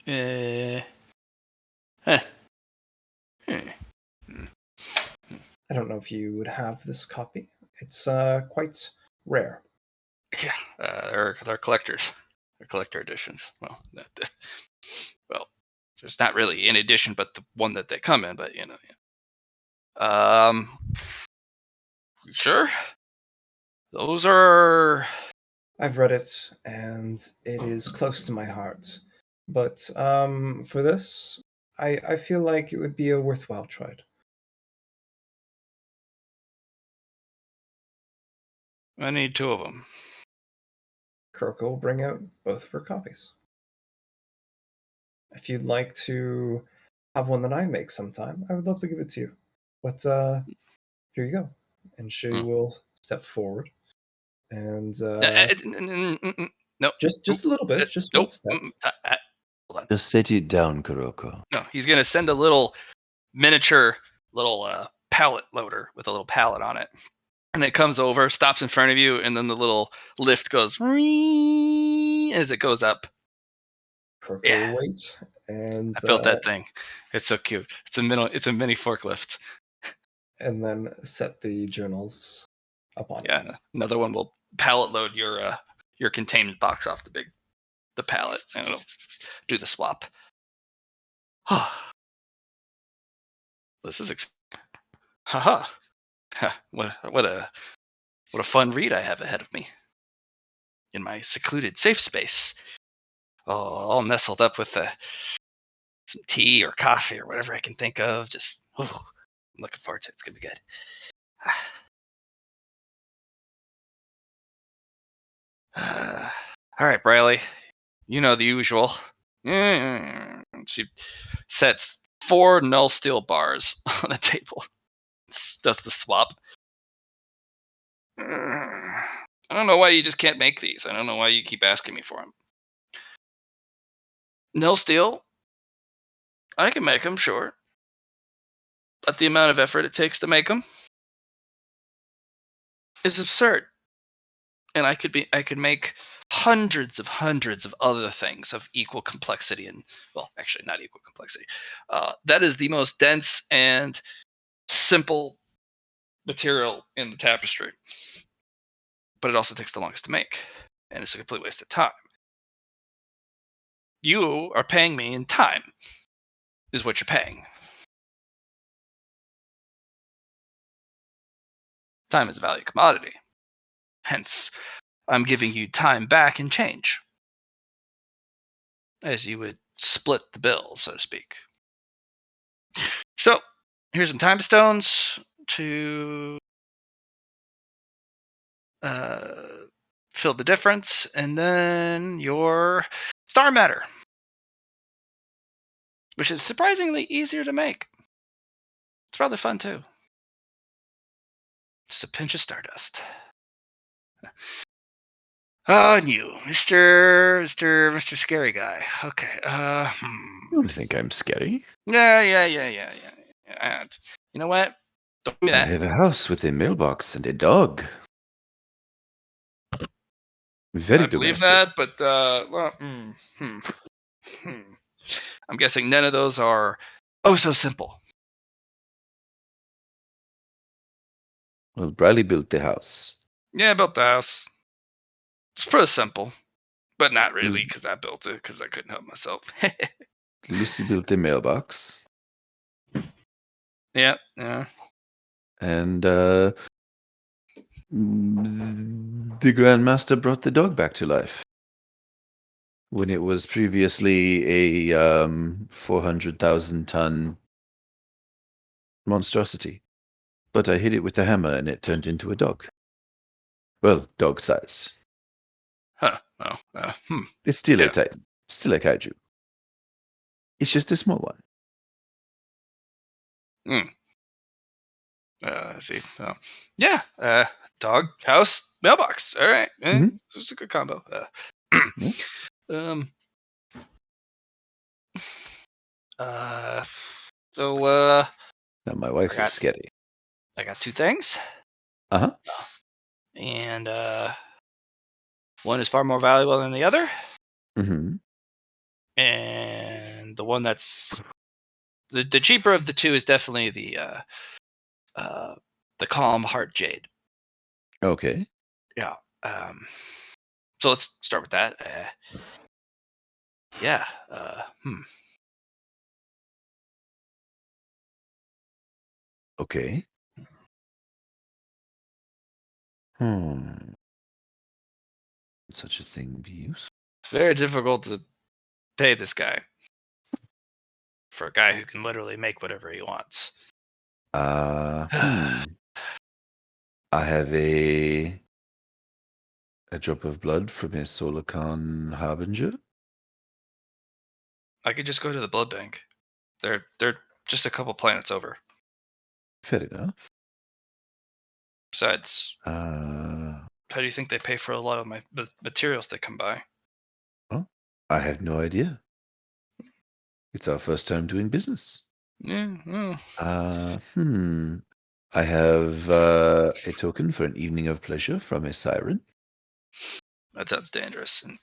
I don't know if you would have this copy. It's quite rare. Yeah, they're collectors. They're collector editions. Well, there's not really an edition, but the one that they come in. But sure. Those are. I've read it, and it is close to my heart. But for this, I feel like it would be a worthwhile trade. I need 2 of them. Kroko will bring out both of her copies. If you'd like to have one that I make sometime, I would love to give it to you. But here you go. And she will step forward and no, just a little bit, just one step. Hold on. Just set it down, Kuroko. No, he's gonna send a little miniature pallet loader with a little pallet on it, and it comes over, stops in front of you, and then the little lift goes as it goes up. Kroko Yeah. will wait, and I built that thing. It's so cute. It's a mini forklift. And then set the journals up on it. Yeah, another one will pallet load your containment box off the pallet, and it'll do the swap. This is haha. What a fun read I have ahead of me in my secluded safe space. Oh, all nestled up with some tea or coffee or whatever I can think of. Just I'm looking forward to it. It's gonna be good. All right, Briley. You know the usual. She sets 4 null steel bars on a table. Does the swap. I don't know why you just can't make these. I don't know why you keep asking me for them. Null steel, I can make them, sure. But the amount of effort it takes to make them is absurd. and I could make hundreds of other things of equal complexity, and well, actually not equal complexity. That is the most dense and simple material in the tapestry, but it also takes the longest to make, and it's a complete waste of time. You are paying me in time, is what you're paying. Time is a value commodity. Hence, I'm giving you time back in change, as you would split the bill, so to speak. So, here's some time stones to fill the difference, and then your star matter, which is surprisingly easier to make. It's rather fun too. Just a pinch of stardust. Oh, and you, Mr. Scary Guy. Okay. You don't think I'm scary? Yeah. You know what? Don't do I that. have a house with a mailbox and a dog. Very I believe domestic. that, but well, I'm guessing none of those are oh so simple. Well, Briley built the house. Yeah, I built the house. It's pretty simple, but not really because I built it because I couldn't help myself. Lucy built the mailbox. Yeah. And the Grandmaster brought the dog back to life. When it was previously a 400,000 ton monstrosity. But I hit it with a hammer and it turned into a dog. Well, dog size. Huh. Oh. It's still Yeah. a titan. Still a kaiju. It's just a small one. I see. Oh. Yeah. Dog, house, mailbox. All right. Mhm. This is a good combo. Yeah. So Now my wife Forgot. is scary. I got two things, Uh-huh. and one is far more valuable than the other, Mm-hmm. and the one that's the cheaper of the two is definitely the calm heart jade. Okay. Yeah. So let's start with that. Yeah. Okay. Such a thing be useful. It's very difficult to pay this guy for a guy who can literally make whatever he wants. I have a drop of blood from a Solarcon Harbinger. I could just go to the blood bank. They're just a couple planets over. Fair enough. Besides, Uh, how do you think they pay for a lot of my materials they come by? well, I have no idea. It's our first time doing business. Yeah. I have a token for an evening of pleasure from a siren. That sounds dangerous. And,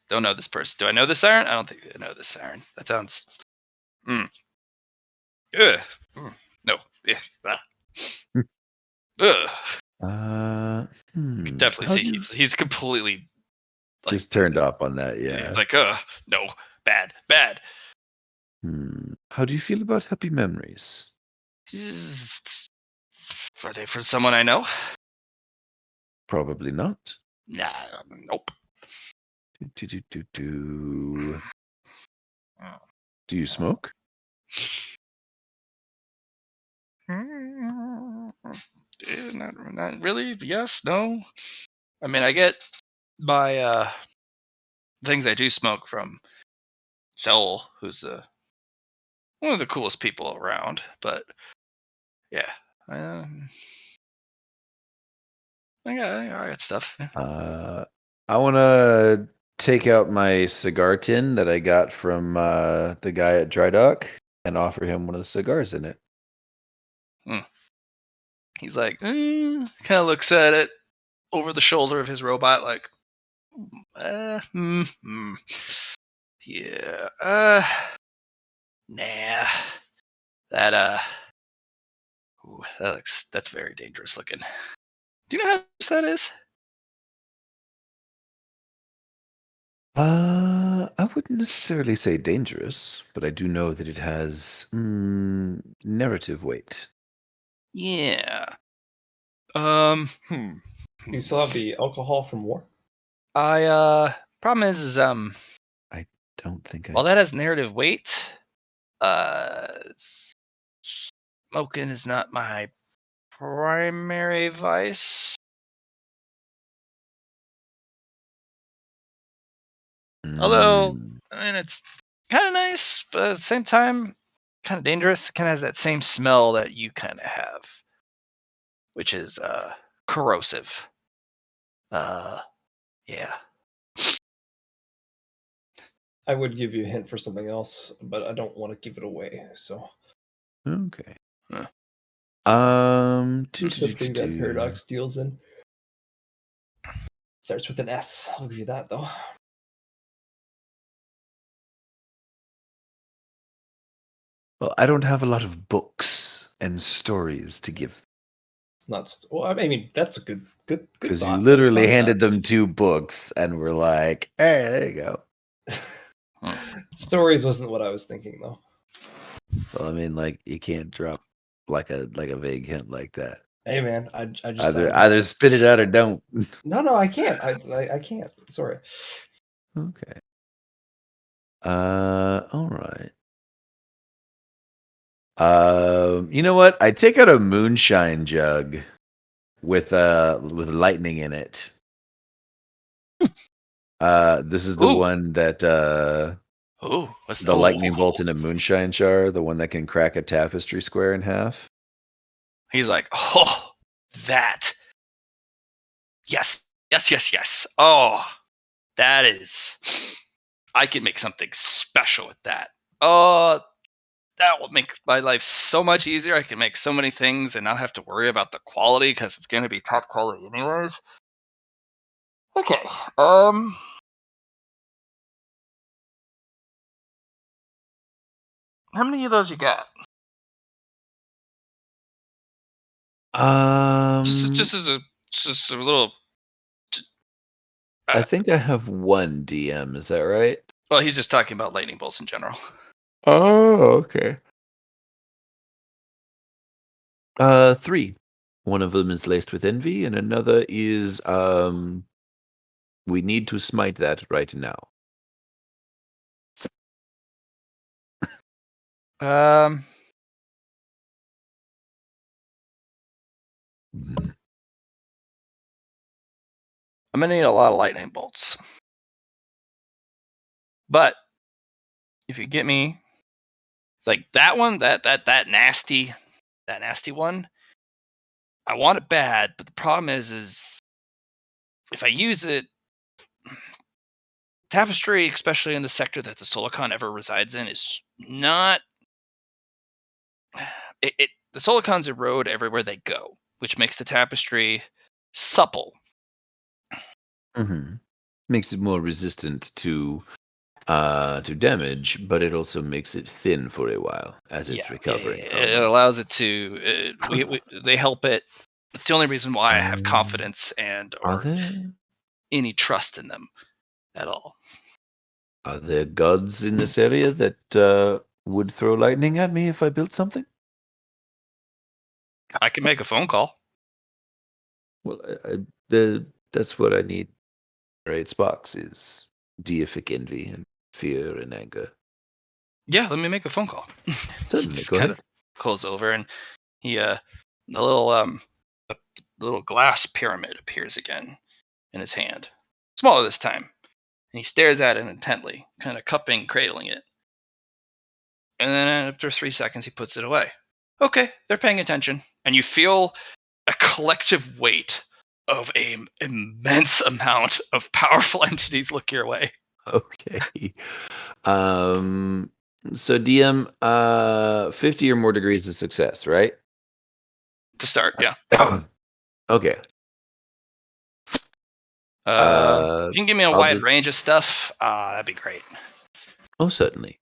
don't know this person. Do I know this siren? I don't think I know this siren. That sounds. No. Definitely How see do you- he's completely just turned off on that, yeah. He's like, no, bad. How do you feel about happy memories? Are they from someone I know? Probably not. Nah, nope. Do you smoke? Not really. Yes, no. I mean, I get my things I do smoke from Joel, who's one of the coolest people around. But yeah, I got stuff. Yeah. I want to take out my cigar tin that I got from the guy at Dry Dock and offer him one of the cigars in it. He's like, kind of looks at it, over the shoulder of his robot, like, yeah, nah, that ooh, that's very dangerous looking. Do you know how dangerous that is? I wouldn't necessarily say dangerous, but I do know that it has narrative weight. Yeah. Do you still have the alcohol from war? Problem is I don't think I. while that has narrative weight, uh, smoking is not my primary vice. Although, I mean, it's kind of nice, but at the same time, kind of dangerous. It kind of has that same smell that you kind of have, which is corrosive. Yeah. I would give you a hint for something else, but I don't want to give it away. So Okay. Huh. here's something that Paradox deals in. Starts with an S. I'll give you that though. Well, I don't have a lot of books and stories to give It's not. Well, I mean, that's a good because thought. you but it's literally not handed that. them 2 books and were like, "Hey, there you go." Stories wasn't what I was thinking though. Well, I mean, like you can't drop like a vague hint like that. Hey man, I just Either spit it out or don't. No, I can't. I can't. Sorry. Okay. All right. You know what? I take out a moonshine jug with lightning in it. This is the Ooh. one that Ooh, what's the lightning bolt in a moonshine jar, the one that can crack a tapestry square in half. He's like, oh, that. Yes. Oh, that is. I can make something special with that. Oh, that will make my life so much easier. I can make so many things and not have to worry about the quality because it's going to be top quality anyways. Okay. How many of those you got? Just as a little. I think I have 1 DM. Is that right? Well, he's just talking about lightning bolts in general. Oh, okay. 3. One of them is laced with envy, and another is we need to smite that right now. Um, I'm gonna need a lot of lightning bolts. But if you get me, it's like that one, that nasty one. I want it bad, but the problem is if I use it, tapestry, especially in the sector that the Solicon ever resides in, is not. The Solicons erode everywhere they go, which makes the tapestry supple. Mm-hmm. Makes it more resistant to damage, but it also makes it thin for a while as it's recovering from It allows it to. They help it. That's the only reason why I have confidence and or any trust in them at all. Are there gods in this area that would throw lightning at me if I built something? I can make a phone call. Well, that's what I need. Right, box is deific envy and fear and anger. Yeah, let me make a phone call. Certainly, Just go kind ahead. of calls over, and he the little glass pyramid appears again in his hand, smaller this time, and he stares at it intently, kind of cupping, cradling it. And then after 3 seconds, he puts it away. Okay, they're paying attention, and you feel a collective weight of an immense amount of powerful entities look your way. Okay. So DM, 50 or more degrees of success, right? To start, yeah. Okay. If you can give me a I'll wide just- range of stuff, that'd be great. Oh, certainly.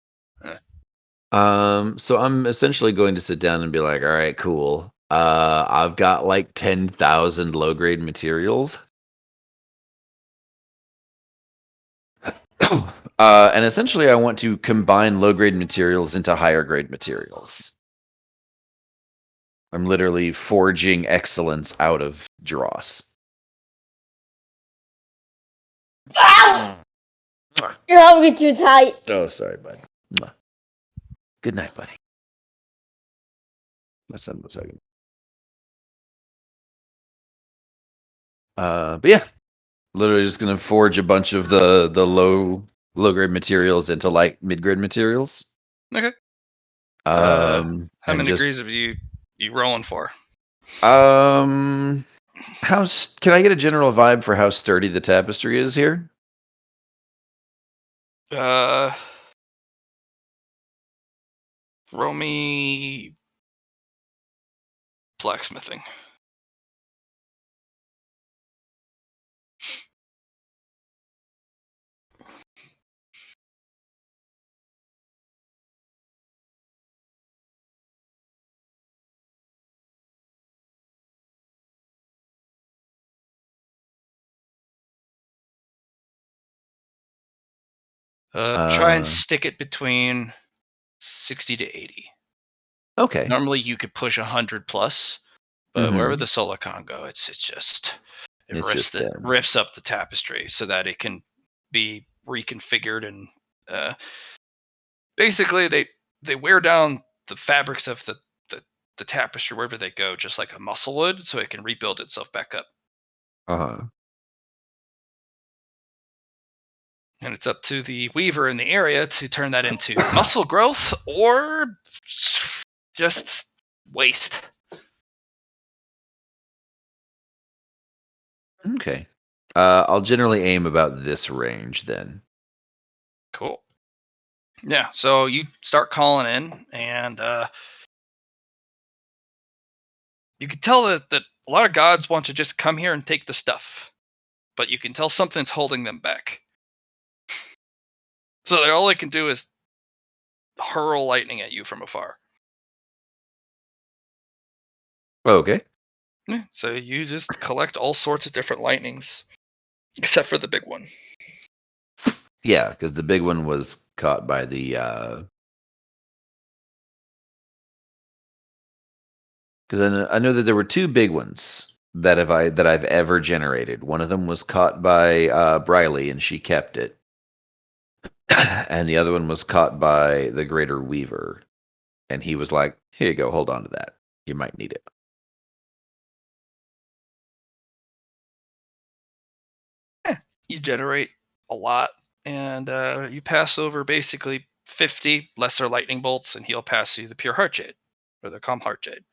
Uh. So I'm essentially going to sit down and be like, all right, cool. I've got like 10,000 low grade materials. And essentially I want to combine low grade materials into higher grade materials. I'm literally forging excellence out of dross. Ow! You're hungry too tight. Oh, sorry, bud. Mwah. Good night, buddy. My son was hugging. But yeah, literally just gonna forge a bunch of the low grade materials into like mid grade materials. Okay. How How many degrees of you rolling for? Can I get a general vibe for how sturdy the tapestry is here? Roll me blacksmithing. Try and stick it between 60 to 80. Okay. Normally you could push 100 plus, but wherever Mhm. the Solicon go, it It's just them. riffs up the tapestry so that it can be reconfigured, and basically they wear down the fabrics of the tapestry wherever they go, just like a muscle would, so it can rebuild itself back up. Uh-huh. And it's up to the weaver in the area to turn that into muscle growth or just waste. Okay. I'll generally aim about this range then. Cool. Yeah, so you start calling in, and you can tell that a lot of gods want to just come here and take the stuff, but you can tell something's holding them back. So all they can do is hurl lightning at you from afar. Okay. Yeah, so you just collect all sorts of different lightnings, except for the big one. Yeah, because the big one was caught by the because I know that there were two big ones that I've ever generated. One of them was caught by Briley, and she kept it, and the other one was caught by the Greater Weaver, and he was like, "Here you go, hold on to that. You might need it." You generate a lot, and you pass over basically 50 lesser lightning bolts, and he'll pass you the pure heart jade, or the calm heart jade.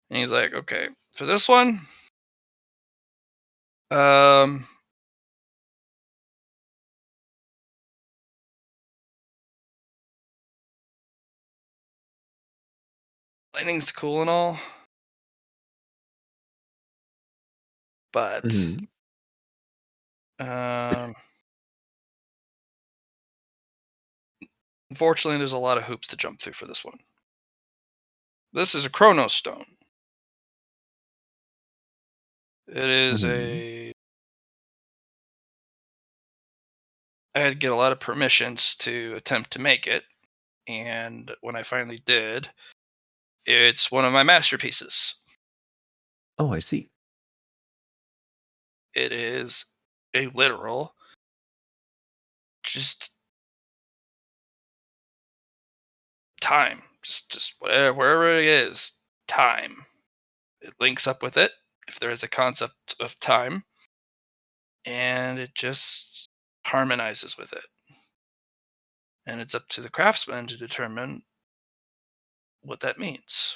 And he's like, okay, for this one, lightning's cool and all, but Mhm. unfortunately, there's a lot of hoops to jump through for this one. This is a Chronos Stone. It is Mhm. I had to get a lot of permissions to attempt to make it, and when I finally did, it's one of my masterpieces. Oh, I see. It is a literal, just time, just whatever, wherever it is, time. It links up with it if there is a concept of time, and it just harmonizes with it. And it's up to the craftsman to determine what that means.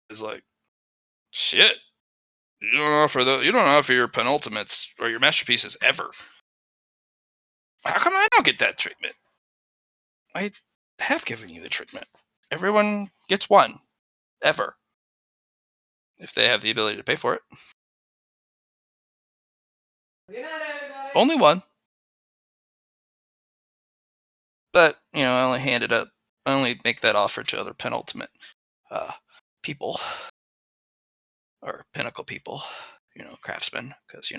It's like, shit. You don't offer your penultimates or your masterpieces ever. How come I don't get that treatment? I have given you the treatment. Everyone gets one. Ever. If they have the ability to pay for it. Only one. But, I only I only make that offer to other penultimate people. Or pinnacle people. Craftsmen. Because,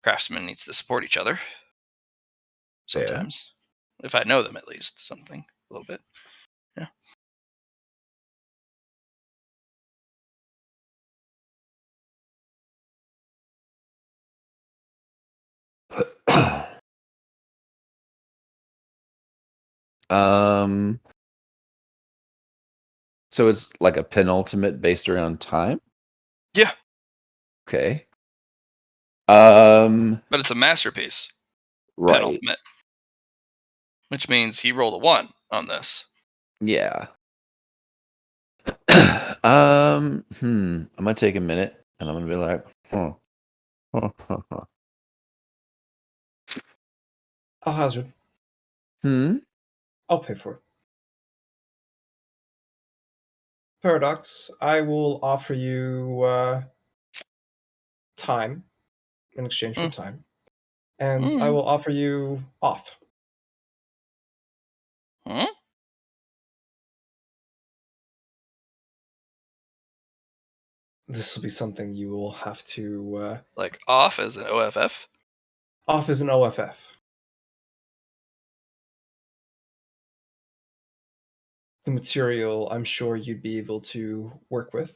craftsmen needs to support each other. Sometimes. If I know them at least. Something. A little bit. Yeah. So it's like a penultimate based around time? Yeah. Okay. But it's a masterpiece. Right. Penultimate. Which means he rolled a 1 on this. Yeah. I'm gonna take a minute and I'm gonna be like, I'll hazard. I'll pay for it. Paradox, I will offer you time in exchange for time. And I will offer you off. Hmm? This will be something you will have to Like off as an OFF? off as an OFF. The material I'm sure you'd be able to work with.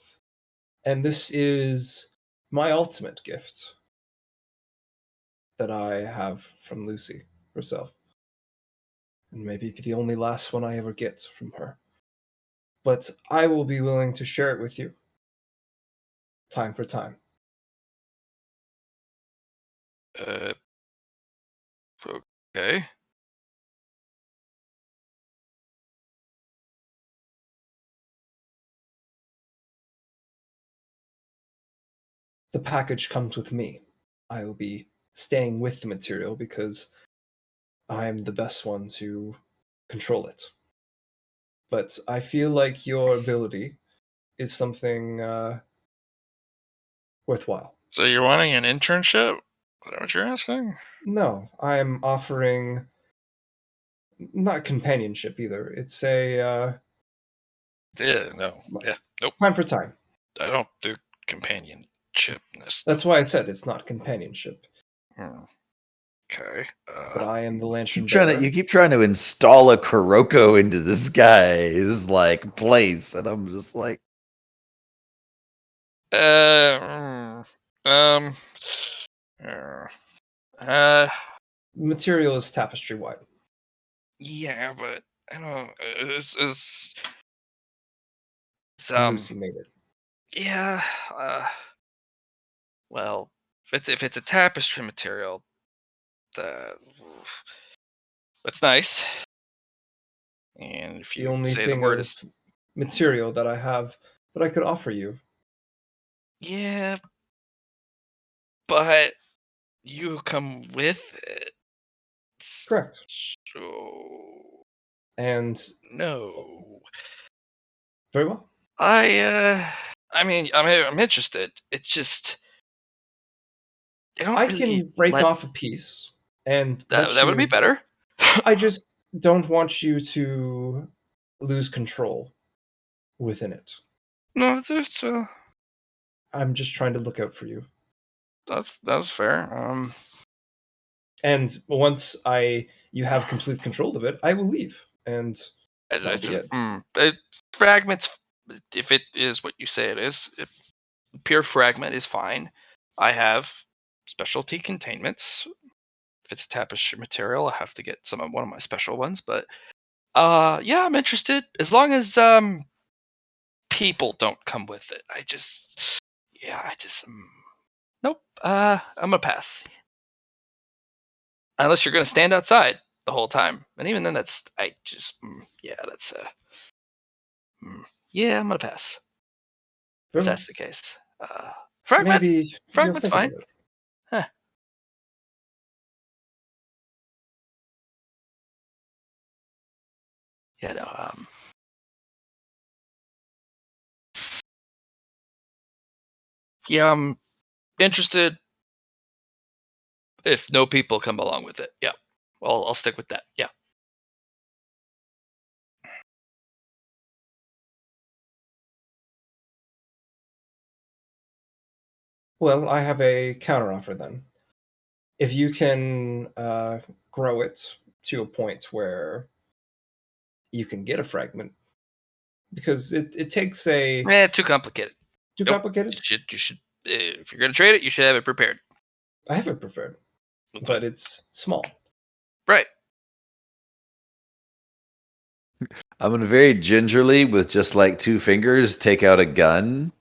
And this is my ultimate gift that I have from Lucy herself. And maybe the only last one I ever get from her. But I will be willing to share it with you. Time for time. Okay. The package comes with me. I will be staying with the material because I'm the best one to control it. But I feel like your ability is something worthwhile. So you're wanting an internship? Is that what you're asking? No, I'm offering not companionship either. It's a Yeah, no. Yeah, nope. time for time. I don't do companionship. That's why I said it's not companionship. Okay. But I am the lantern you keep trying to install a Kuroko into this guy's like place, and I'm just like, material is tapestry wide. Yeah, but I don't. It's Lucy made it. Yeah. Well, if it's a tapestry material, that's nice. And if The you only say thing the word of is material that I have that I could offer you. yeah, but you come with it. Correct. So And no. very well. I mean, I'm interested. It's just they don't I really can break off a piece and that would be better. I just don't want you to lose control within it. No, there's I'm just trying to look out for you. that's fair. And once you have complete control of it, I will leave, and that'll be it. Fragments, if it is what you say it is, pure fragment is fine. I have specialty containments. If it's a tapestry material, I have to get one of my special ones. But yeah, I'm interested as long as people don't come with it. Nope. I'm gonna pass. Unless you're gonna stand outside the whole time, and even then, yeah, I'm gonna pass. If that's the case. Maybe Fragment's fine. about it. Huh. Yeah, no, yeah, I'm interested if no people come along with it. Yeah. Well, I'll stick with that. Yeah. Well, I have a counteroffer then. If you can grow it to a point where you can get a fragment, because it takes a Too complicated. too Nope. complicated. You should. If you're gonna trade it, you should have it prepared. I have it prepared, but it's small. Right. I'm gonna very gingerly, with just like 2 fingers, take out a gun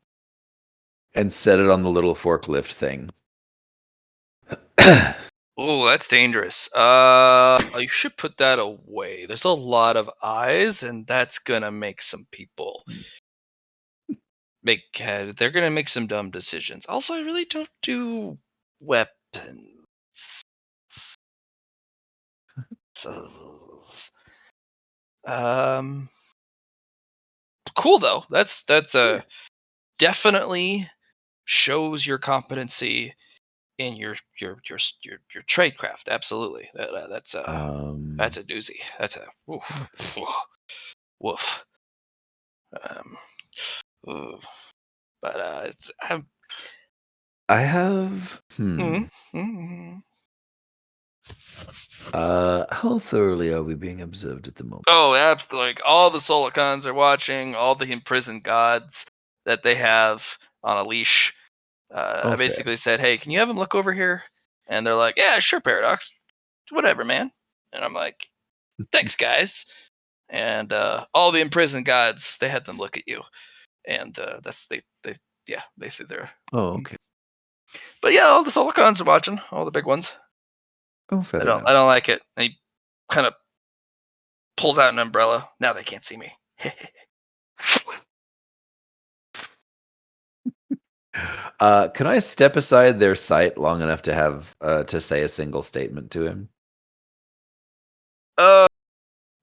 and set it on the little forklift thing. Oh, that's dangerous. You should put that away. There's a lot of eyes, and that's gonna make some people they're gonna make some dumb decisions. Also, I really don't do weapons. Um, cool though. That's definitely shows your competency in your tradecraft. Absolutely. That's a doozy. That's a woof. Um, ooh. But I have. mm. How thoroughly are we being observed at the moment? Oh, absolutely. Like all the Solicons are watching, all the imprisoned gods that they have on a leash. I fair. basically said, "Hey, can you have them look over here?" And they're like, "Yeah, sure, Paradox, whatever, man." And I'm like, "Thanks, guys." And all the imprisoned gods, they had them look at you, and that's they think they're. Oh, okay. But yeah, all the Solicons are watching, all the big ones. Oh, fair I enough. don't like it. And he kind of pulls out an umbrella. Now they can't see me. Can I step aside their sight long enough to have to say a single statement to him?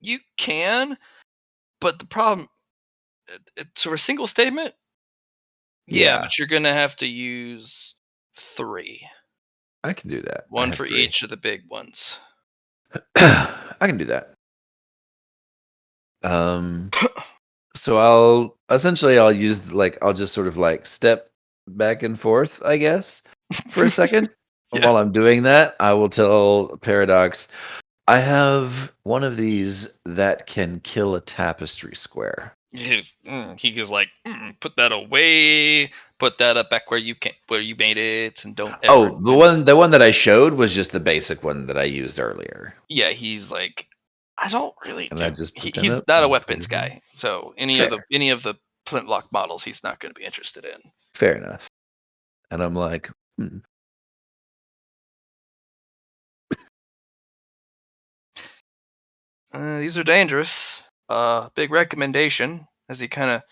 You can, but the problem, for a single statement, yeah, Yeah. but you're gonna have to use 3. I can do that. I One have for 3. each of the big ones. I can do that. So I'll use I'll just sort of like step back and forth, I guess, for a second. And Yeah. while I'm doing that, I will tell Paradox, I have one of these that can kill a tapestry square. He goes like, put that away, put that up back where you made it, and don't ever. Oh, the one that I showed was just the basic one that I used earlier. Yeah, he's like, I don't really And do. I just put that He's up not a and weapons put it in. guy, so any Fair. of the flintlock models, he's not going to be interested in. Fair enough. And I'm like, These are dangerous. Big recommendation as he kind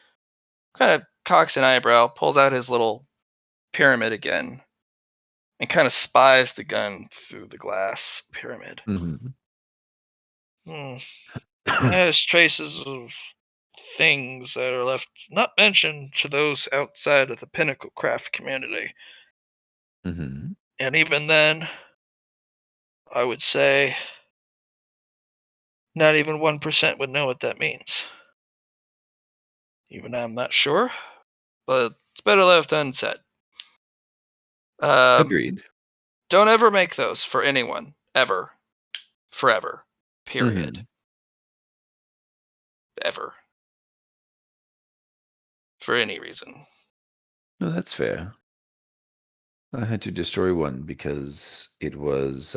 of cocks an eyebrow, pulls out his little pyramid again, and kind of spies the gun through the glass pyramid. Has traces of things that are left not mentioned to those outside of the Pinnacle Craft community. And even then, I would say not even 1% would know what that means. Even I'm not sure, but it's better left unsaid. Agreed. Don't ever make those for anyone, ever, forever, period. Ever. For any reason. No, that's fair. I had to destroy one because it was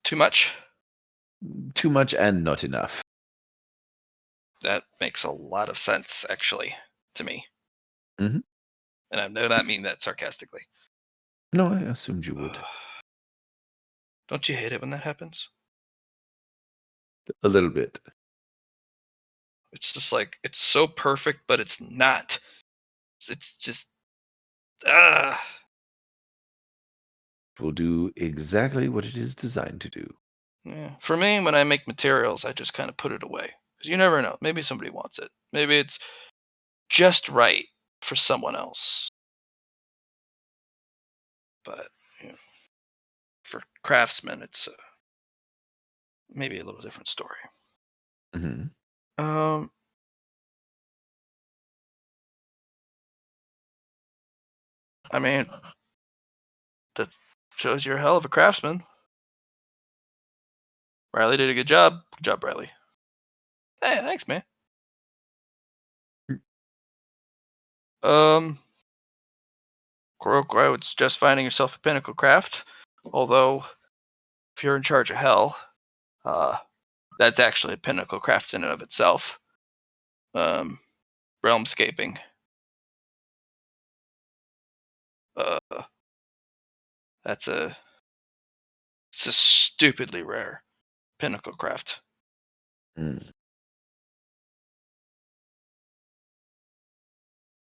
Too much? too much and not enough. That makes a lot of sense, actually, to me. Mhm. And I do not mean that sarcastically. No, I assumed you would. Don't you hate it when that happens? A little bit. It's just like, it's so perfect, but it's not. It's just, It will do exactly what it is designed to do. Yeah. For me, when I make materials, I just kind of put it away because you never know. Maybe somebody wants it. Maybe it's just right for someone else. But you know, for craftsmen, it's maybe a little different story. Mhm. Um, I mean, that shows you're a hell of a craftsman. Riley did a good job. Good job, Riley. Hey, thanks, man. Um, Kuroko, I would suggest finding yourself a pinnacle craft. Although, if you're in charge of hell, that's actually a pinnacle craft in and of itself. Realmscaping. Uh, that's it's a stupidly rare pinnacle craft. Mm.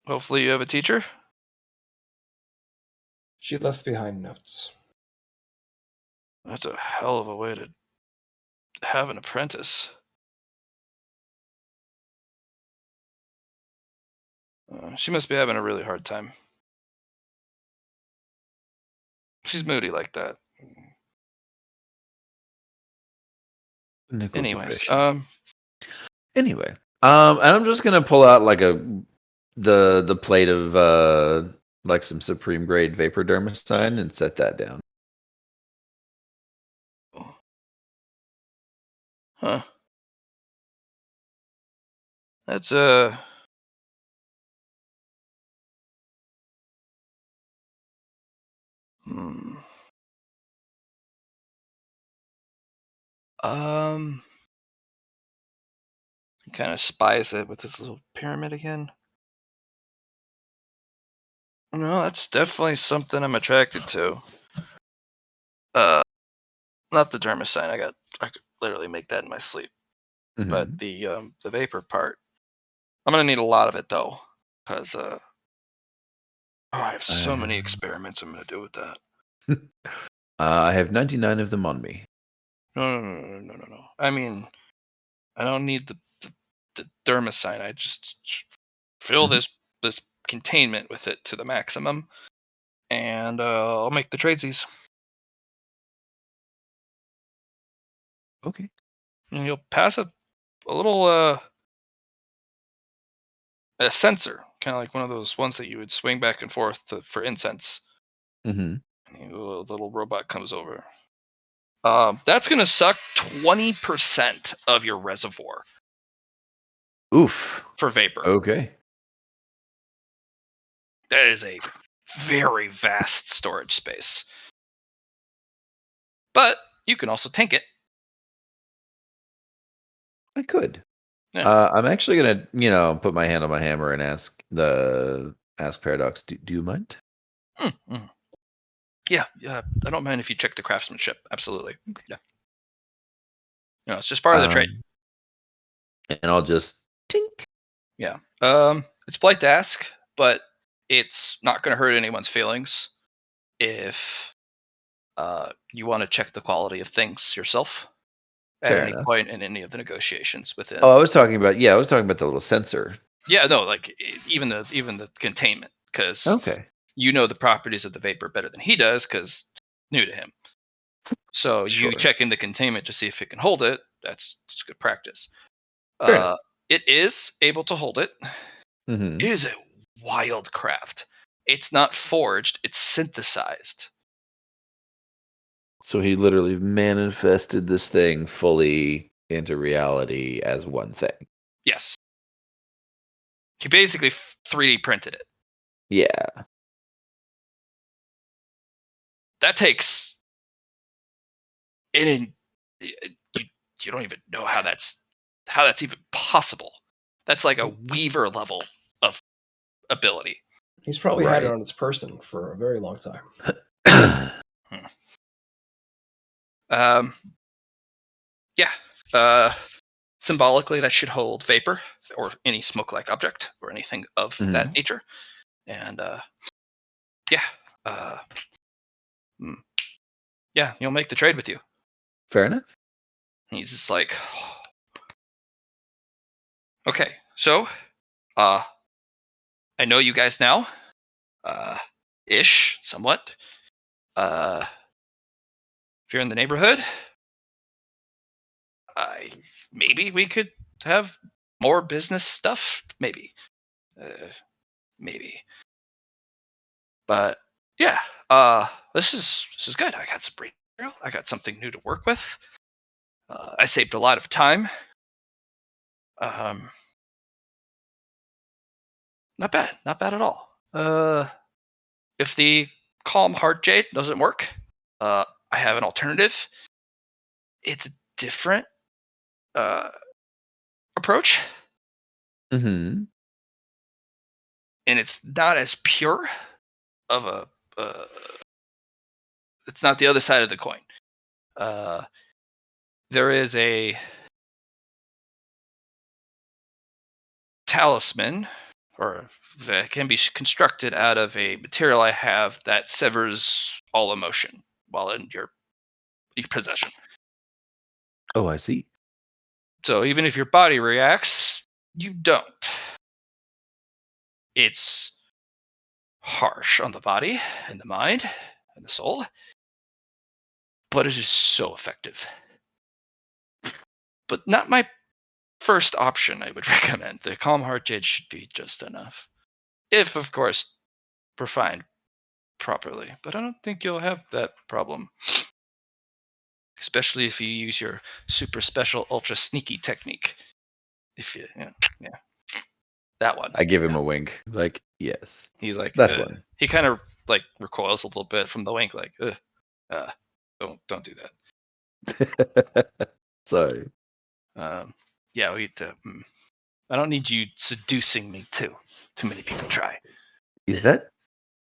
Hopefully, you have a teacher. She left behind notes. That's a hell of a way to have an apprentice. She must be having a really hard time. She's moody like that. Nickel Anyways, depression. Anyway, and I'm just gonna pull out like the plate of like some supreme grade vapor dermicide and set that down. huh? That's hmm. Kind of spies it with this little pyramid again. No, that's definitely something I'm attracted to. Not the dermicide. I could literally make that in my sleep. But Mhm. the vapor part, I'm gonna need a lot of it though, because I have so many experiments I'm gonna do with that. I have 99 of them on me. No. I mean, I don't need the dermicide. I just fill Mhm. this containment with it to the maximum, and I'll make the tradesies. Okay. And you'll pass a little a sensor, kind of like one of those ones that you would swing back and forth for incense. Mhm. And a little robot comes over. That's gonna suck 20% of your reservoir Oof. for vapor. Okay. That is a very vast storage space. But you can also tank it. I could. Yeah. I'm actually gonna, put my hand on my hammer and ask Paradox. Do you mind? Mm. Yeah. I don't mind if you check the craftsmanship. Absolutely. Yeah. It's just part of the trade. And I'll just tink. Yeah. It's polite to ask, but it's not going to hurt anyone's feelings if you want to check the quality of things yourself at Fair any enough. point in any of the negotiations within. Oh, I was talking about the little sensor. Yeah, no, like even the containment, because Okay. you know the properties of the vapor better than he does, because new to him. So you Sure. checking the containment to see if it can hold it. That's good practice. Fair enough. It is able to hold it. Mm-hmm. It is a wild craft. It's not forged; it's synthesized. So he literally manifested this thing fully into reality as one thing. Yes, he basically 3D printed it. Yeah. That takes it. You don't even know how that's even possible. That's like a Weaver level of ability. He's probably had it Right. on his person for a very long time. Um, yeah. Symbolically, that should hold vapor or any smoke-like object or anything of that Mhm. nature. And yeah, yeah, he'll make the trade with you. Fair enough. He's just like, okay, so, I know you guys now, ish, somewhat. If you're in the neighborhood, maybe we could have more business stuff. Maybe, maybe. But yeah, this is good. I got some brain material. I got something new to work with. I saved a lot of time. Not bad, not bad at all. If the calm heart jade doesn't work, I have an alternative. It's a different approach, Mm-hmm. and it's not as pure of a. It's not the other side of the coin. There is a talisman, or that can be constructed out of a material I have that severs all emotion while in your possession. Oh, I see. So even if your body reacts, you don't. It's harsh on the body and the mind and the soul, but it is so effective. But not my first option, I would recommend. The Calm Heart Jade should be just enough. If, of course, refined properly. But I don't think you'll have that problem. Especially if you use your super special ultra sneaky technique. If you, yeah. That one. I give him a wink. Like, yes. He's like, That one. He kind of like recoils a little bit from the wink, like, don't do that. Sorry. Yeah, I don't need you seducing me too. Too many people try. Is that?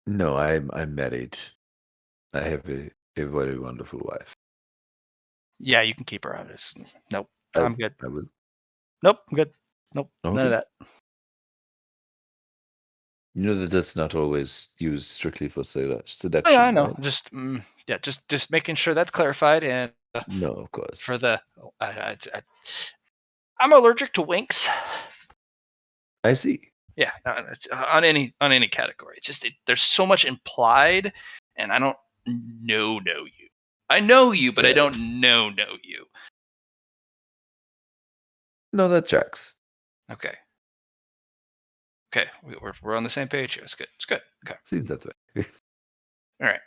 No, I'm married. I have a very wonderful wife. Yeah, you can keep her out. Nope, I- I'm good. I will. Nope, I'm good. Nope, none Okay. of that. You know that that's not always used strictly for Oh, seduction, yeah, I know. right? Just making sure that's clarified. And No, of course. for the, I'm allergic to winks. I see. Yeah, it's on any category. It's just there's so much implied, and I don't know you. I know you, but I Right. don't know you. No, that tracks. Okay. Okay, we're on the same page here. It's good. It's good. Okay. Seems that way. All right.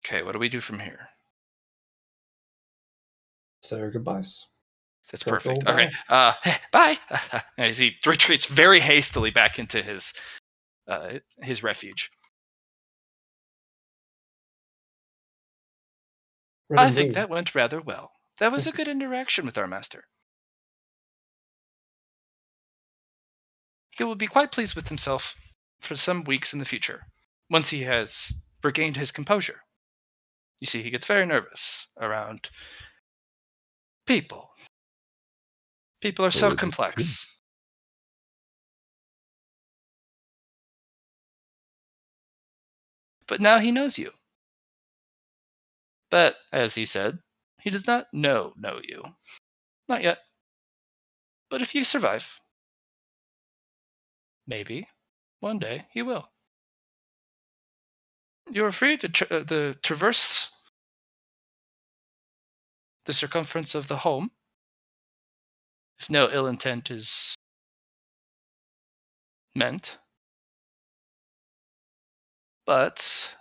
Okay, what do we do from here? Say our goodbyes. That's Go, perfect. go, Okay. Bye. As he retreats very hastily back into his refuge. Right I think indeed. that went rather well. That was a Thank good interaction with our master. He will be quite pleased with himself for some weeks in the future, once he has regained his composure. You see, he gets very nervous around people. People are so Oh, that's true. complex. But now he knows you. But, as he said, he does not know you. Not yet. But if you survive, maybe one day he will. You are free to traverse the circumference of the home, if no ill intent is meant. But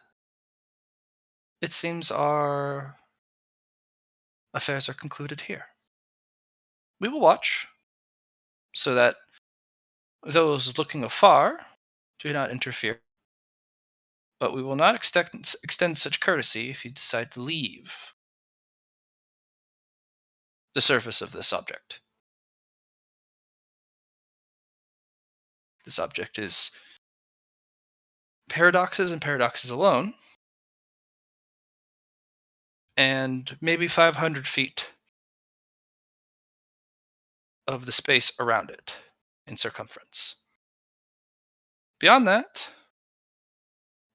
it seems our affairs are concluded here. We will watch, so that those looking afar do not interfere. But we will not extend such courtesy if you decide to leave the surface of this object. This object is paradoxes and paradoxes alone, and maybe 500 feet of the space around it in circumference. Beyond that,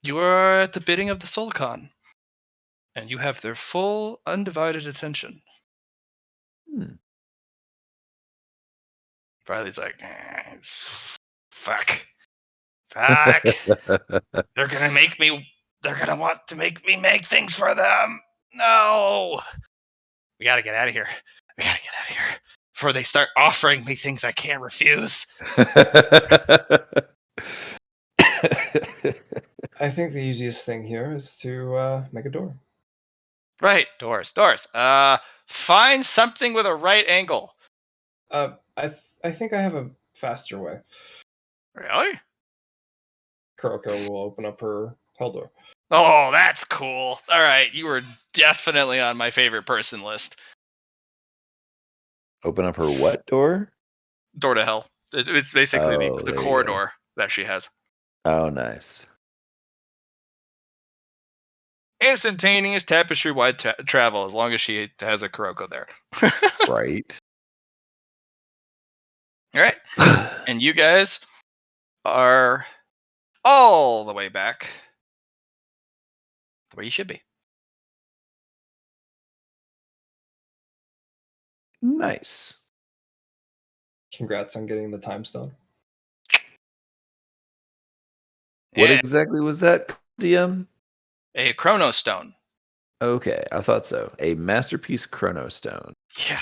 You are at the bidding of the Solicon, and you have their full, undivided attention. Hmm. Riley's like, fuck. They're gonna make me. They're gonna want to make me make things for them. No. We gotta get out of here. We gotta get out of here before they start offering me things I can't refuse. I think the easiest thing here is to make a door. Right, doors. Find something with a right angle. I think I have a faster way. Really? Kuroko will open up her hell door. Oh, that's cool. All right, you were definitely on my favorite person list. Open up her what door? Door to hell. It's basically Oh, the there you go. corridor that she has. Oh, nice. Instantaneous tapestry-wide travel as long as she has a Kuroko there. Right. All right, and you guys are all the way back where you should be. Nice. Congrats on getting the time stone. What Yeah, exactly was that, DM? a Chronostone. Okay, I thought so. A masterpiece chronostone. Yeah.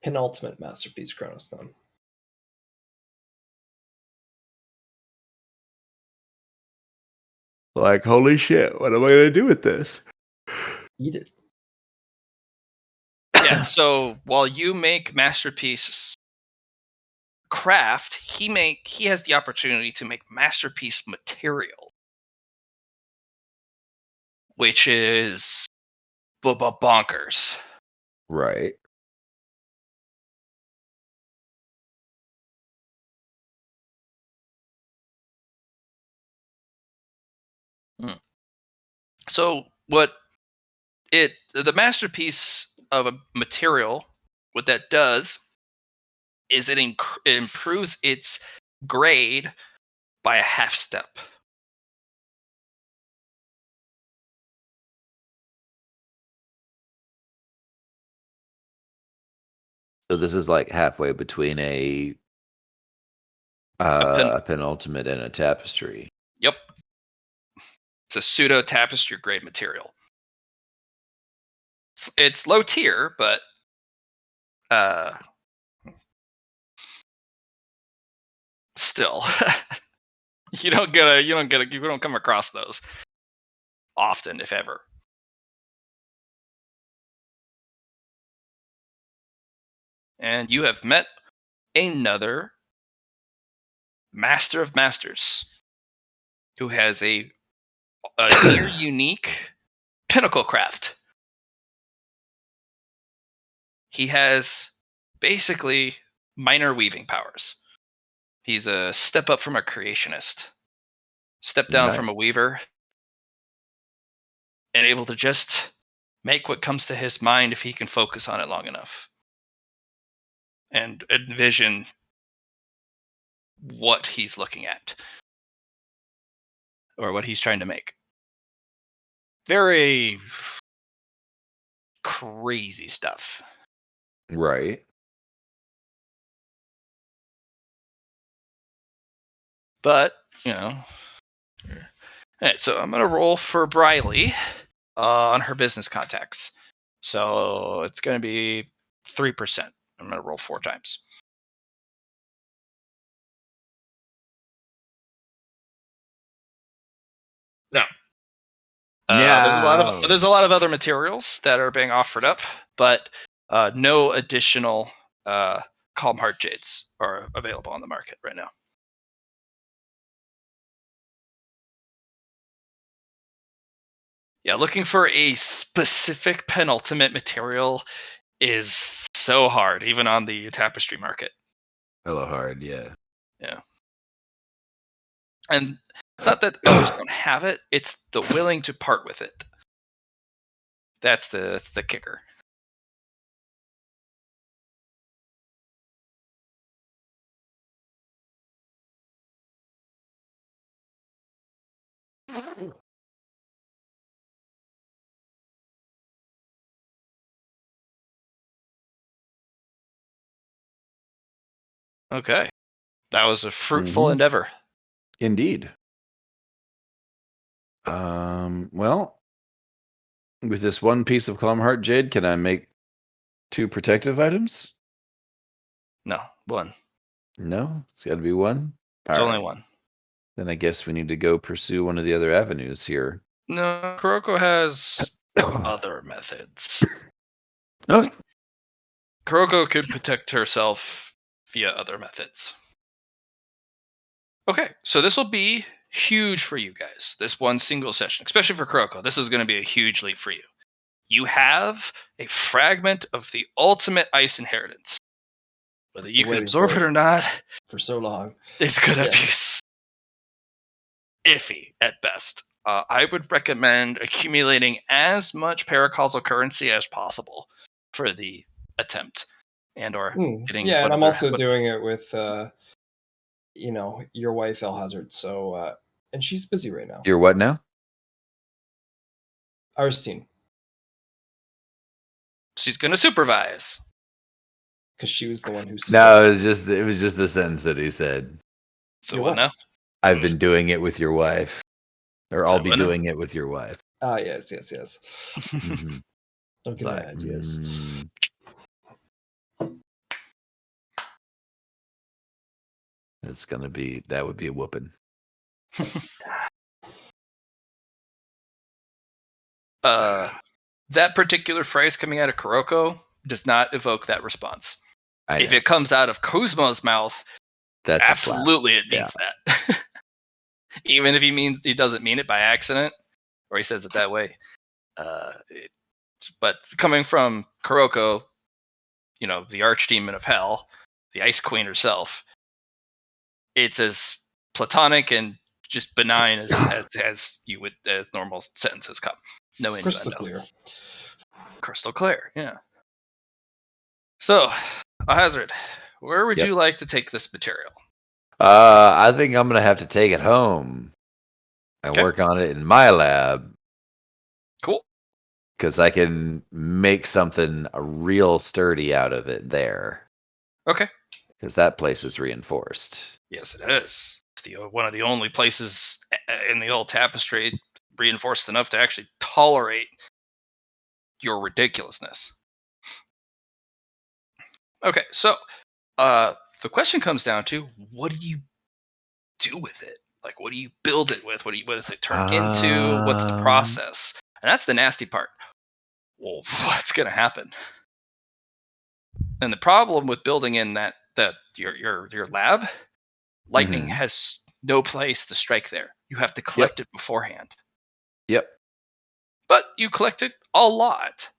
Penultimate masterpiece chronostone. Like, holy shit, what am I gonna do with this? Eat it. Yeah, so while you make masterpiece craft, he has the opportunity to make masterpiece material, which is bonkers. Right. So the masterpiece of a material, what that does is it improves its grade by a half step. So this is like halfway between a penultimate and a tapestry. Yep. It's a pseudo tapestry grade material. It's low tier, but still, you don't come across those often, if ever. And you have met another Master of Masters who has a near unique pinnacle craft. He has basically minor weaving powers. He's a step up from a creationist, step down from a Nice. weaver, and able to just make what comes to his mind if he can focus on it long enough and envision what he's looking at or what he's trying to make. Very crazy stuff. Right. But, All right, so I'm going to roll for Briley on her business contacts. So it's going to be 3%. I'm going to roll 4 times. No. There's a lot of other materials that are being offered up, but no additional Calm Heart Jades are available on the market right now. Yeah, looking for a specific penultimate material is so hard, even on the tapestry market. Hella hard, yeah. Yeah. And it's not that others don't have it, it's the willing to part with it. That's the kicker. Okay. That was a fruitful Mhm. endeavor. Indeed. Well, with this one piece of Calm Heart Jade, can I make 2 protective items? No, one. No? It's got to be one? There's only Alright. one. Then I guess we need to go pursue one of the other avenues here. No, Kuroko has other methods. Okay. Kuroko could protect herself via other methods. Okay, so this will be huge for you guys. This one single session, especially for Kuroko, this is going to be a huge leap for you. You have a fragment of the ultimate ice inheritance. Whether you Been can waiting absorb for it or not, for so long. it's going to Yeah. be iffy at best. I would recommend accumulating as much paracausal currency as possible for the attempt, and or getting Yeah, and I'm whatever. also doing it with your wife El Hazard. So and she's busy right now. You're what now? Aristine, She's going to supervise. because she was the one who No, suggested it was just the sentence that he said. So your what now? wife. I've been doing it with your wife. Or So I'll be what now? doing it with your wife. Ah, yes. Mhm. Don't get Like, mad. Yes. It's gonna be that would be a whooping. That particular phrase coming out of Kuroko does not evoke that response. I If know. it comes out of Kuzma's mouth, That's a slap. absolutely it means that. Even if he doesn't mean it by accident, or he says it that way. But coming from Kuroko, the archdemon of hell, the Ice Queen herself, it's as platonic and just benign as you would as normal sentences come. No Crystal innuendo. clear. Crystal clear, yeah. So, Hazard, where would Yep. you like to take this material? I think I'm gonna have to take it home and Okay. work on it in my lab Cool. because I can make something real sturdy out of it there. Okay. Because that place is reinforced. Yes, it is. It's one of the only places in the old tapestry reinforced enough to actually tolerate your ridiculousness. Okay, so the question comes down to, what do you do with it? Like, what do you build it with? What does it turn into? What's the process? And that's the nasty part. Well, what's going to happen? And the problem with building in that your lab, lightning has no place to strike there. You have to collect it beforehand. Yep. But you collected a lot.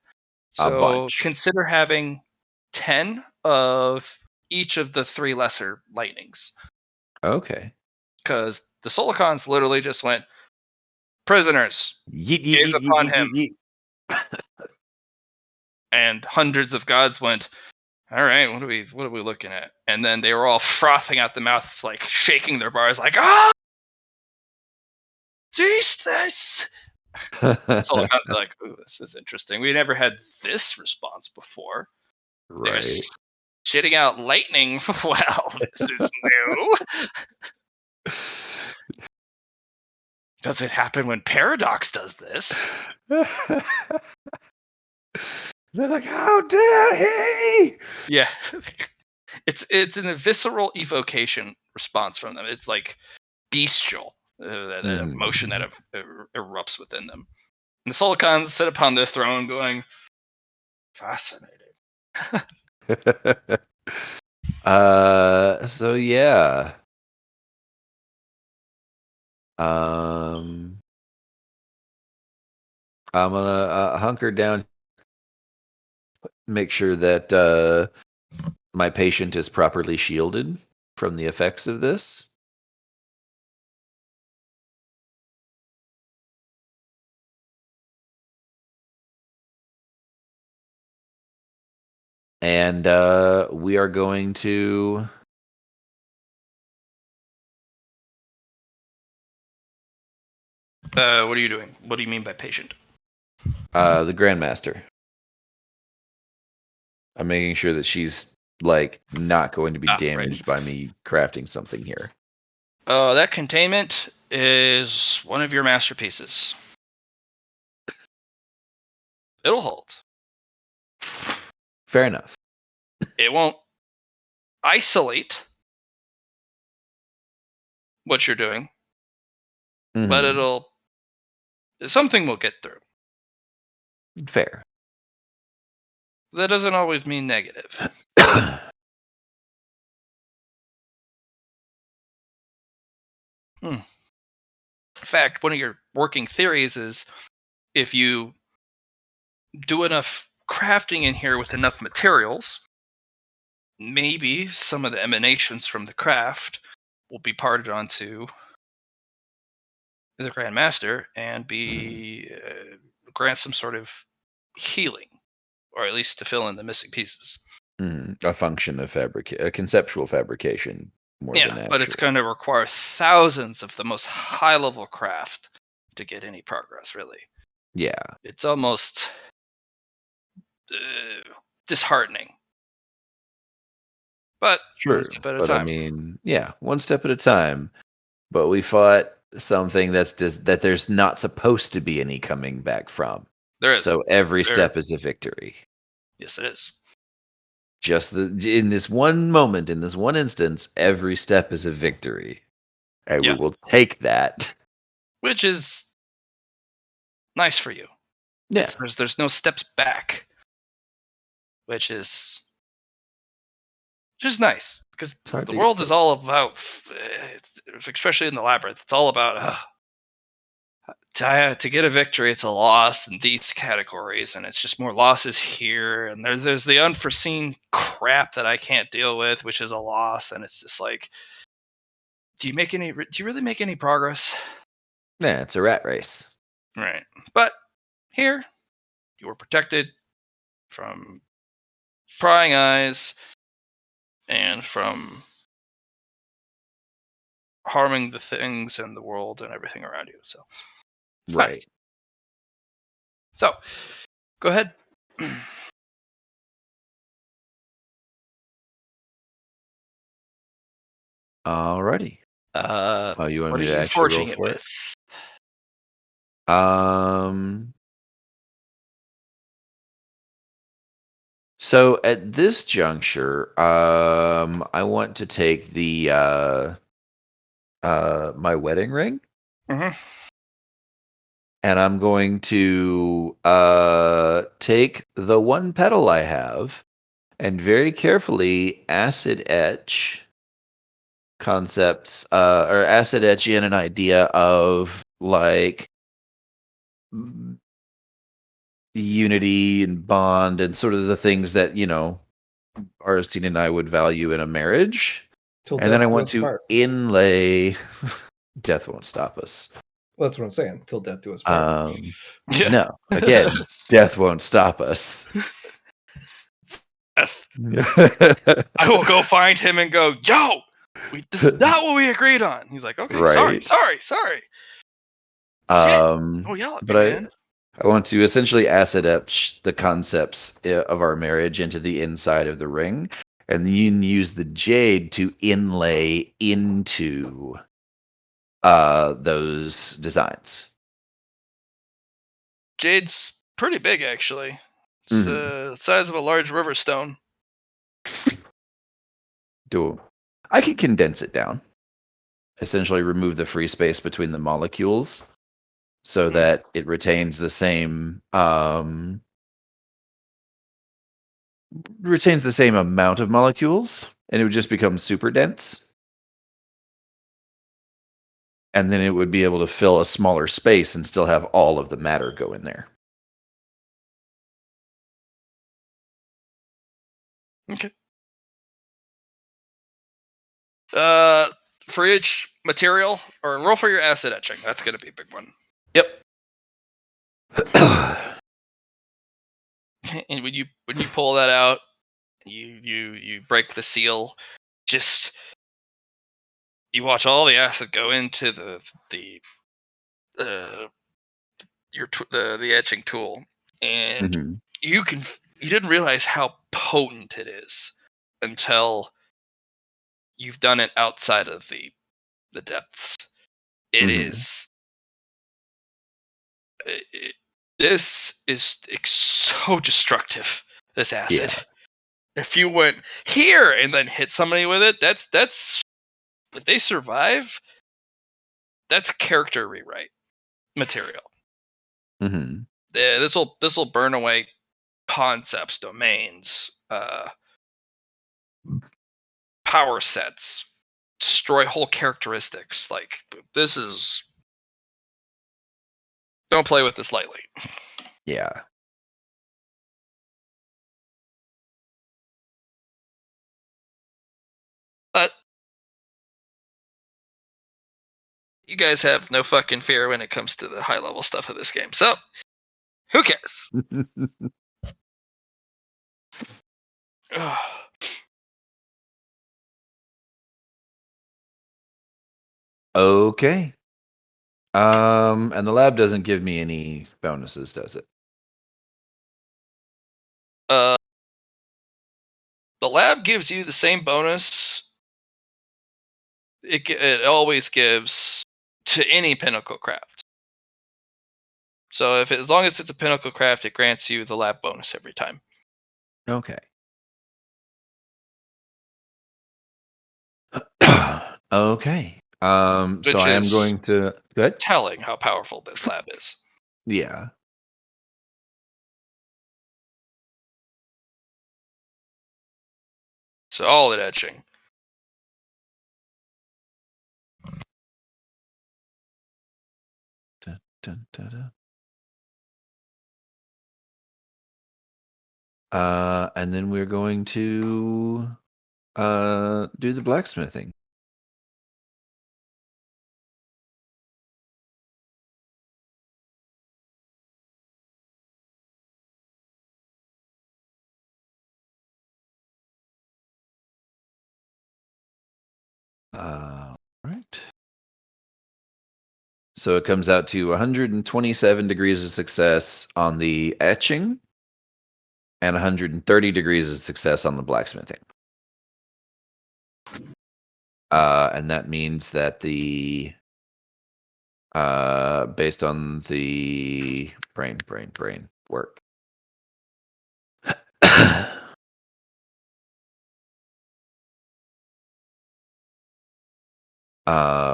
So bunch. consider having 10 of each of the 3 lesser lightnings. Okay. Because the Solicons literally just went, prisoners, Yeet, gaze yeet, yeet, upon yeet, him. yeet, And hundreds of gods went, all right, what are we looking at? And then they were all frothing at the mouth, like shaking their bars, like, ah, Jesus! Solicons are like, ooh, this is interesting. We never had this response before. They're Right. shitting out lightning. Well, this is new. Does it happen when Paradox does this? They're like, how dare he? Yeah. It's an visceral evocation response from them. It's like bestial, that emotion that erupts within them. And the Solicons sit upon their throne going, fascinating. So yeah. I'm gonna hunker down, make sure that my patient is properly shielded from the effects of this. And we are going to What are you doing? What do you mean by patient? The Grandmaster. I'm making sure that she's like not going to be damaged by me crafting something here. That containment is one of your masterpieces. It'll hold. Fair enough. It won't isolate what you're doing, but Mhm. something will get through. Fair. That doesn't always mean negative. In fact, one of your working theories is if you do enough crafting in here with enough materials, maybe some of the emanations from the craft will be parted onto the Grandmaster and be grant some sort of healing, or at least to fill in the missing pieces. A function of a conceptual fabrication more than Yeah, but it's actual. going to require thousands of the most high-level craft to get any progress, really. Yeah. It's almost disheartening. But Sure. one step at a But I time. mean, yeah, one step at a time. But we fought something that there's not supposed to be any coming back from. There is. So every step is a victory. Yes, it is. Just in this one moment, in this one instance, every step is a victory. And Yeah. we will take that. Which is nice for you. Yeah. There's no steps back, which is just nice because the world is all about, especially in the labyrinth. It's all about to get a victory. It's a loss in these categories, and it's just more losses here. And there's the unforeseen crap that I can't deal with, which is a loss. And it's just like, do you really make any progress? Yeah, it's a rat race. Right. But here, you were protected from prying eyes and from harming the things and the world and everything around you. So it's Right. nice. So go ahead. Alrighty. Oh, you want What me are to you actually forging roll it for with? it? So at this juncture, I want to take the my wedding ring, Mm-hmm. and I'm going to take the one petal I have and very carefully acid etch concepts, or acid etch in an idea of like unity and bond and sort of the things that Arsene and I would value in a marriage. Till And then I death do want us to part. inlay death won't stop us. Well, that's what I'm saying. Till death do us part. Yeah. No, again, death won't stop us. I will go find him and go, yo, this is not what we agreed on. He's like, okay, sorry. Shit. Oh, yell at me, But man. I want to essentially acid etch the concepts of our marriage into the inside of the ring, and then you can use the jade to inlay into those designs. Jade's pretty big, actually. It's the size of a large river stone. I could condense it down. Essentially remove the free space between the molecules so that it retains the same amount of molecules, and it would just become super dense. And then it would be able to fill a smaller space and still have all of the matter go in there. Okay. For each material, or roll for your acid etching. That's gonna be a big one. Yep. And when you pull that out, you break the seal. Just you watch all the acid go into the the the etching tool, and Mhm. you didn't realize how potent it is until you've done it outside of the depths. It Mhm. is. This is so destructive. This acid. Yeah. If you went here and then hit somebody with it, that's if they survive, that's character rewrite material. Mhm. This will burn away concepts, domains, power sets, destroy whole characteristics. Like this is don't play with this lightly. Yeah. But you guys have no fucking fear when it comes to the high level stuff of this game. So who cares? Okay. And the lab doesn't give me any bonuses, does it? The lab gives you the same bonus it always gives to any pinnacle craft. So as long as it's a pinnacle craft, it grants you the lab bonus every time. Okay. Okay. So Which I am is going to good. telling how powerful this lab is. Yeah. Solid etching. Dun, dun, dun, dun. And then we're going to do the blacksmithing. Right. So it comes out to 127 degrees of success on the etching and 130 degrees of success on the blacksmithing. And that means that the based on the brain work.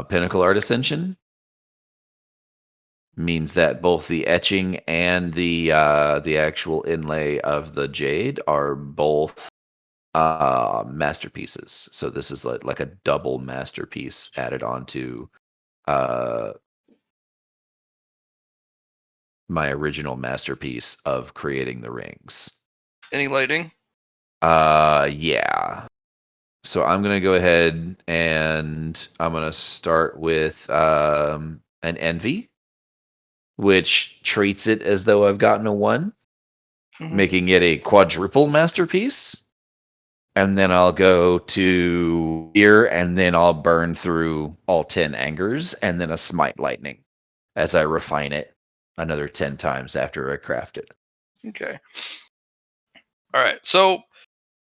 Pinnacle Art Ascension means that both the etching and the actual inlay of the jade are both masterpieces. So this is like a double masterpiece added onto my original masterpiece of creating the rings. Any lighting? Yeah. So I'm gonna go ahead and I'm gonna start with an envy, which treats it as though I've gotten a 1, making it a quadruple masterpiece. And then I'll go to here, and then I'll burn through all 10 angers, and then a smite lightning as I refine it another 10 times after I craft it. Okay. All right. So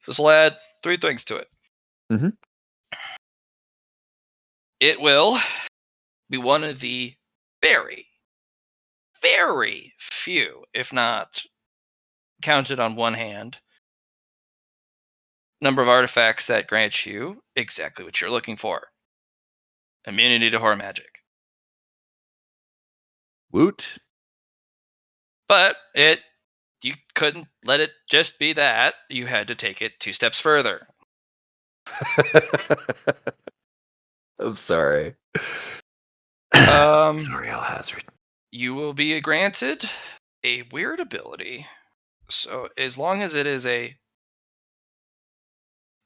this will add 3 things to it. Mhm. It will be one of the very, very few, if not counted on one hand, number of artifacts that grant you exactly what you're looking for: immunity to horror magic. Woot. But you couldn't let it just be that. You had to take it 2 steps further. I'm sorry. Um, Sorry, Alhazard. You will be granted a weird ability. So as long as it is a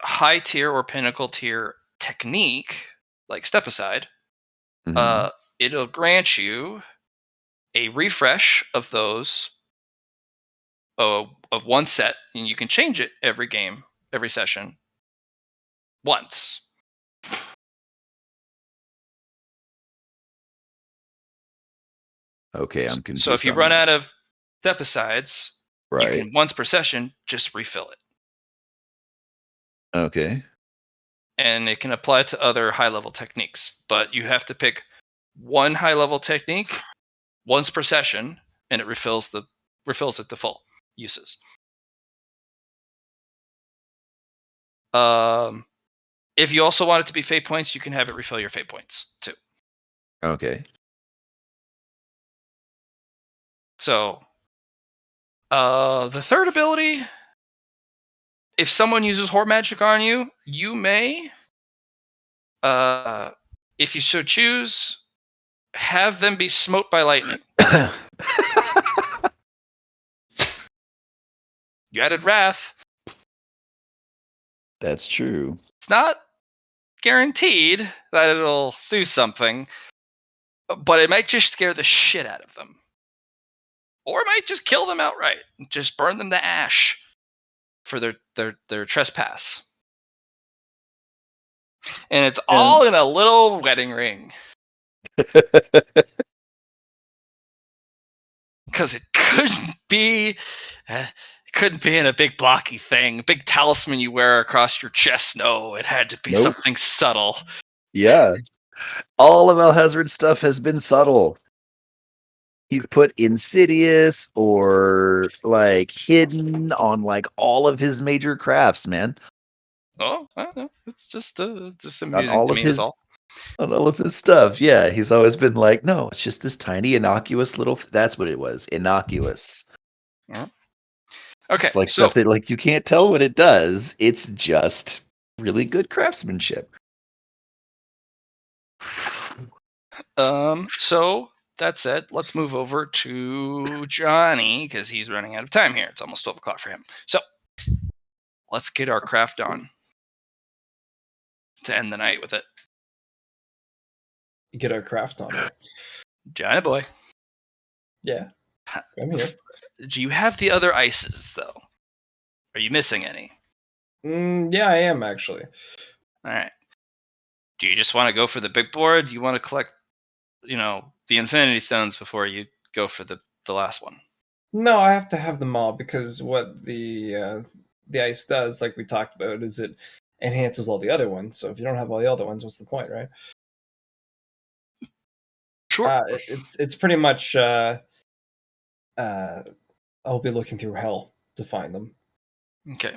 high tier or pinnacle tier technique, like Step Aside, Mhm. it'll grant you a refresh of those of one set, and you can change it every game, every session, once. Okay, I'm confused. So if you on run that. out of stepicides, you Right. can once per session just refill it. Okay. And it can apply to other high level techniques, but you have to pick one high level technique once per session, and it refills it to full uses. If you also want it to be fate points, you can have it refill your fate points too. Okay. So the third ability, if someone uses Horde Magic on you, you may, if you so choose, have them be smote by lightning. You added Wrath. That's true. It's not guaranteed that it'll do something, but it might just scare the shit out of them. Or it might just kill them outright. Just burn them to ash for their trespass. And it's all in a little wedding ring. Because it couldn't be in a big blocky thing, big talisman you wear across your chest. No, it had to be Nope. something subtle. Yeah. All of Alhazard's stuff has been subtle. He's put insidious or like hidden on like all of his major crafts, man. Oh, I don't know. It's just On amusing all to of me. Is his all. on all of his stuff. Yeah, he's always been like, no, it's just this tiny innocuous little that's what it was. Innocuous. Okay, It's like so stuff that like you can't tell what it does. It's just really good craftsmanship. so that said, let's move over to Johnny because he's running out of time here. It's almost 12 o'clock for him. So let's get our craft on to end the night with it. Get our craft on. Johnny boy, Yeah, I'm here. do you have the other ices though? Are you missing any? Yeah, I am actually. All right. Do you just want to go for the big board? Do you want to collect, the Infinity Stones before you go for the last one? No, I have to have them all because what the ice does, like we talked about, is it enhances all the other ones. So if you don't have all the other ones, what's the point, right? Sure. It's pretty much. I'll be looking through hell to find them. Okay.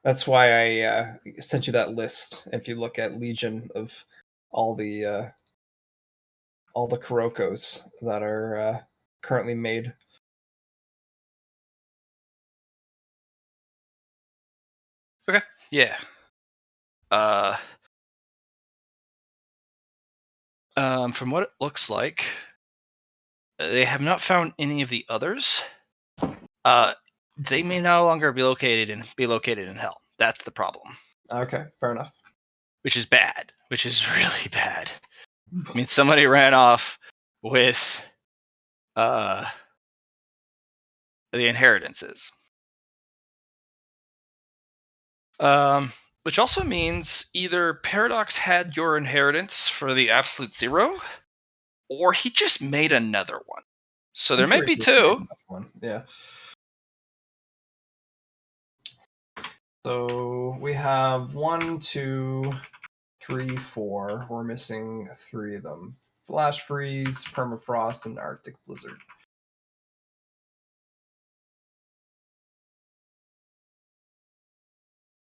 That's why I sent you that list. If you look at Legion of all the Kurokos that are currently made. Okay. Yeah. From what it looks like, they have not found any of the others. They may no longer be located in hell. That's the problem. Okay, fair enough. Which is bad. Which is really bad. I mean, somebody ran off with the inheritances. Which also means either Paradox had your inheritance for the Absolute Zero, or he just made another one. So there may be two. One. Yeah. So we have 1, 2, 3, 4. We're missing 3 of them: Flash Freeze, Permafrost, and Arctic Blizzard.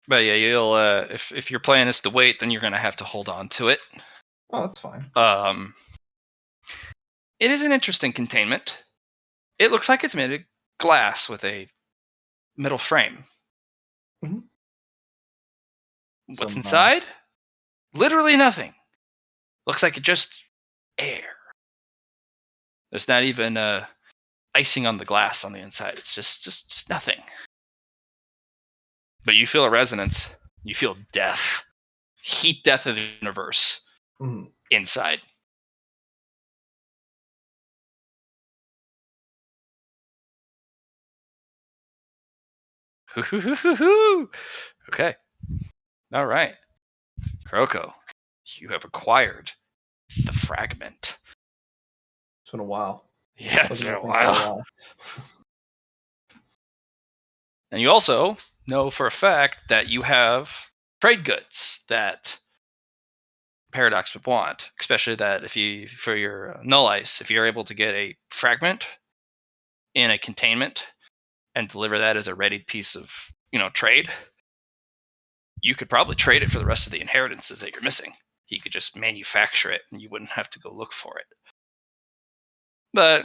But yeah, you'll if your plan is to wait, then you're gonna have to hold on to it. Oh, that's fine. It is an interesting containment. It looks like it's made of glass with a metal frame. Mm-hmm. What's inside? Literally nothing. Looks like it just air. There's not even icing on the glass on the inside. It's just nothing. But you feel a resonance. You feel death. Heat death of the universe inside. Okay. All right. Kroko, you have acquired the fragment. It's been a while. Yeah, it's Looking been a at that thing for while. And you also know for a fact that you have trade goods that Paradox would want, especially that if you, for your null ice, if you're able to get a fragment in a containment and deliver that as a ready piece of, trade, you could probably trade it for the rest of the inheritances that you're missing. He could just manufacture it and you wouldn't have to go look for it. But,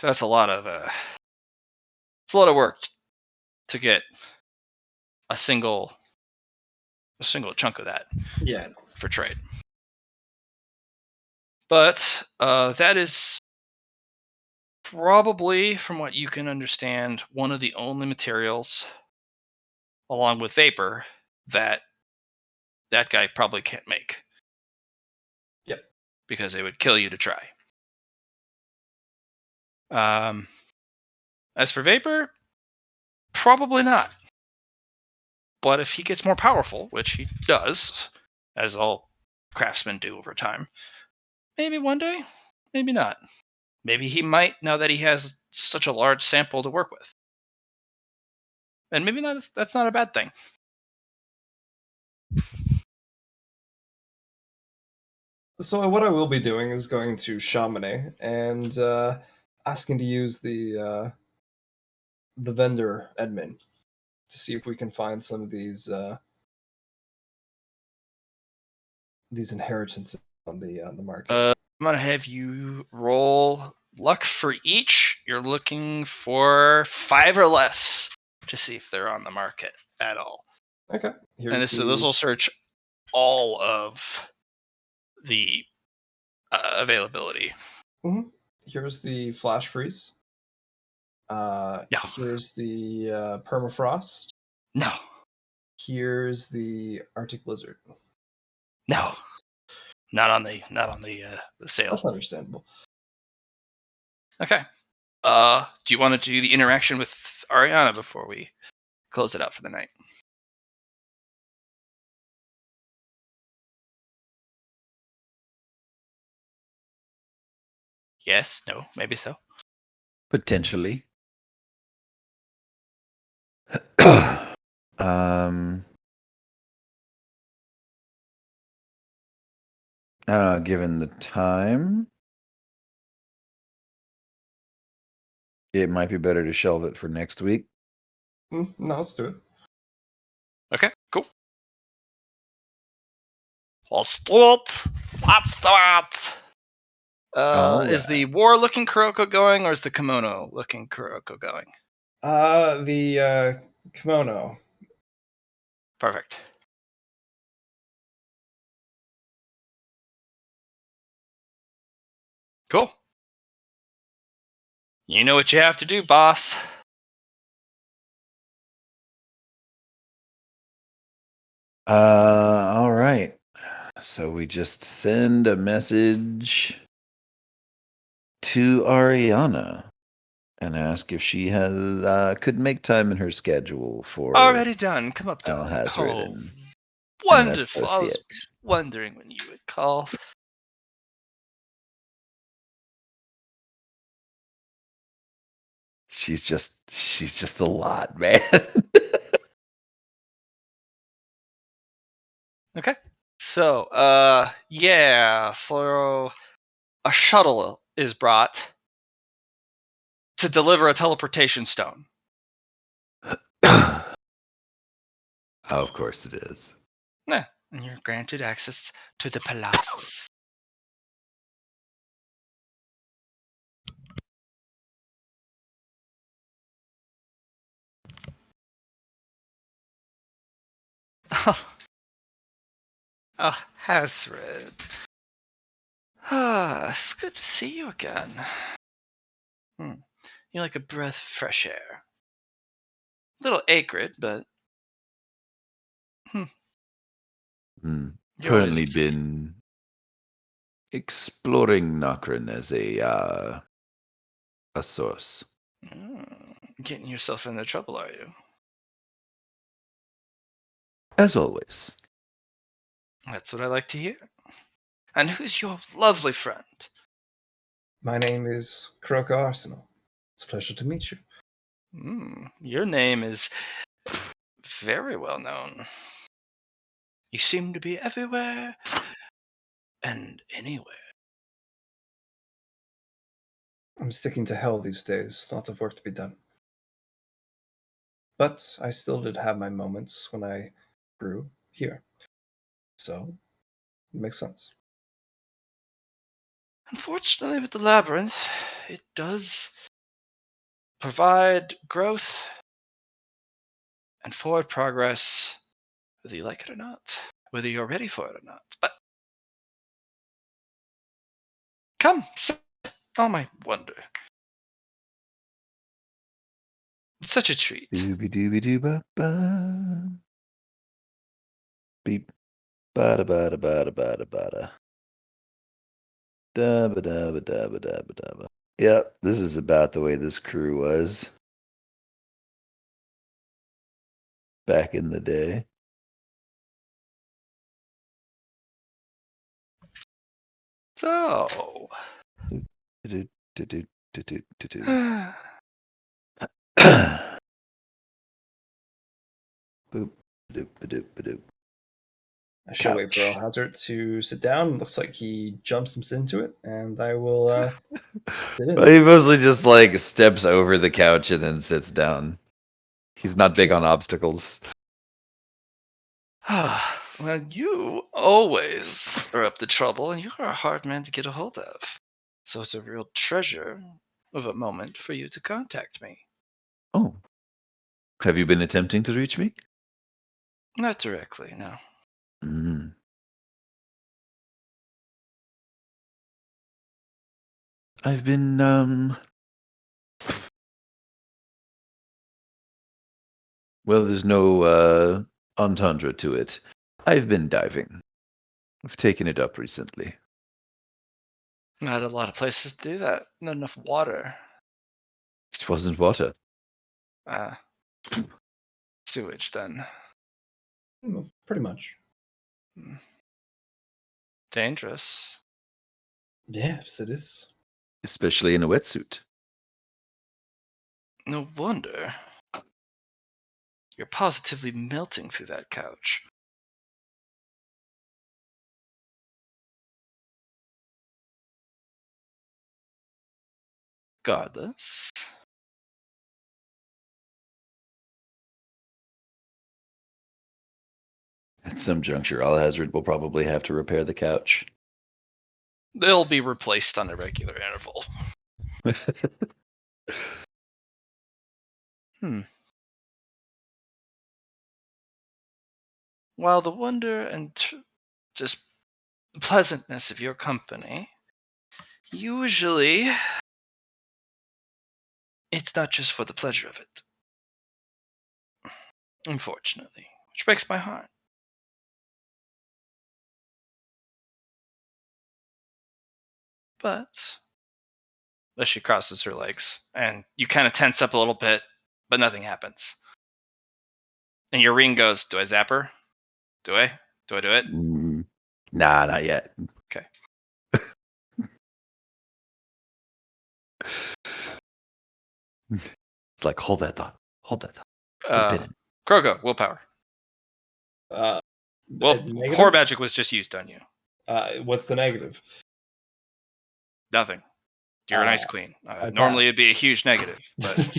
that's a lot of it's a lot of work to get a single chunk of that Yeah. for trade. But that is probably, from what you can understand, one of the only materials, along with vapor, that guy probably can't make. Yep. Because it would kill you to try. As for vapor, probably not. But if he gets more powerful, which he does, as all craftsmen do over time, maybe one day, maybe not. Maybe he might, now that he has such a large sample to work with. And maybe that's not a bad thing. So what I will be doing is going to Chamonix and asking to use the vendor admin to see if we can find some of these inheritances on the market. I'm gonna have you roll luck for each. You're looking for 5 or less to see if they're on the market at all. Okay. And this will search all of the availability. Here's the flash freeze. No. Here's the permafrost. No. Here's the Arctic blizzard. No. Not on the sale. That's understandable. Okay. Do you want to do the interaction with Ariana before we close it out for the night? Yes, no, maybe so. Potentially. I don't know, given the time, it might be better to shelve it for next week. No, let's do it. Okay, cool. Let's do it. Let's do it. Is the war looking Kuroko going, or is the kimono looking Kuroko going? The kimono. Perfect. Cool. You know what you have to do, boss. All right. So we just send a message to Ariana and ask if she has could make time in her schedule for Already done. Come up, darling. Alhazred Oh, and wonderful. I was associate. wondering when you would call. She's just a lot, man. Okay. So, so a shuttle is brought to deliver a teleportation stone. Of course it is. Yeah, and you're granted access to the palace. Oh, Hazred. It's good to see you again. You're like a breath of fresh air. A little acrid, but Currently been exploring Nokrin as a source. Getting yourself into trouble, are you? As always. That's what I like to hear. And who's your lovely friend? My name is Kroka Arsenal. It's a pleasure to meet you. Your name is very well known. You seem to be everywhere and anywhere. I'm sticking to hell these days. Lots of work to be done. But I still did have my moments when I grew here. So, it makes sense. Unfortunately, with the labyrinth, it does provide growth and forward progress, whether you like it or not, whether you're ready for it or not. But come, sit on my wonder. Such a treat. Dooby dooby doo ba ba. Beep. Bada bada bada bada bada. Da ba da ba da ba da ba da ba. Yep, this is about the way this crew was back in the day. So, Do, do, do, do, do, do, do. Boop, doop, doop, doop. I shall wait for Couch. Alhazard to sit down. Looks like he jumps into it, and I will sit in. Well, he mostly just like steps over the couch and then sits down. He's not big on obstacles. well, you always are up to trouble, and you're a hard man to get a hold of. So it's a real treasure of a moment for you to contact me. Oh. Have you been attempting to reach me? Not directly, no. Mm. I've been, well, there's no, entendre to it. I've been diving. I've taken it up recently. Not a lot of places to do that. Not enough water. It wasn't water. Sewage, then. Pretty much. Dangerous. Yes, it is. Especially in a wetsuit. No wonder. You're positively melting through that couch. Regardless. At some juncture, Alhazard will probably have to repair the couch. They'll be replaced on a regular interval. While the wonder and just pleasantness of your company, usually it's not just for the pleasure of it. Unfortunately, which breaks my heart. But as she crosses her legs, and you kind of tense up a little bit, but nothing happens. And your ring goes, do I zap her? Do I? Do I do it? Nah, not yet. Okay. It's like, hold that thought. Hold that thought. Put a pin in. Krogo, willpower. Well, Negative? horror magic was just used on you. What's the negative? Nothing. You're an ice queen. I Normally passed. it'd be a huge negative, but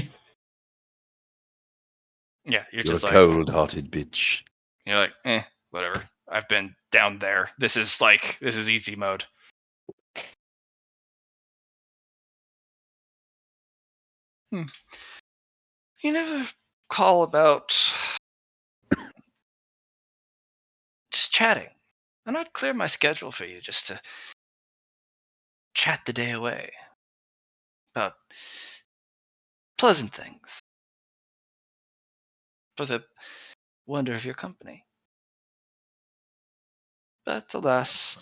yeah, you're You're just a like cold-hearted bitch. you're like, whatever. I've been down there. This is easy mode. You never call about just chatting. And I'd clear my schedule for you just to chat the day away about pleasant things for the wonder of your company. But alas,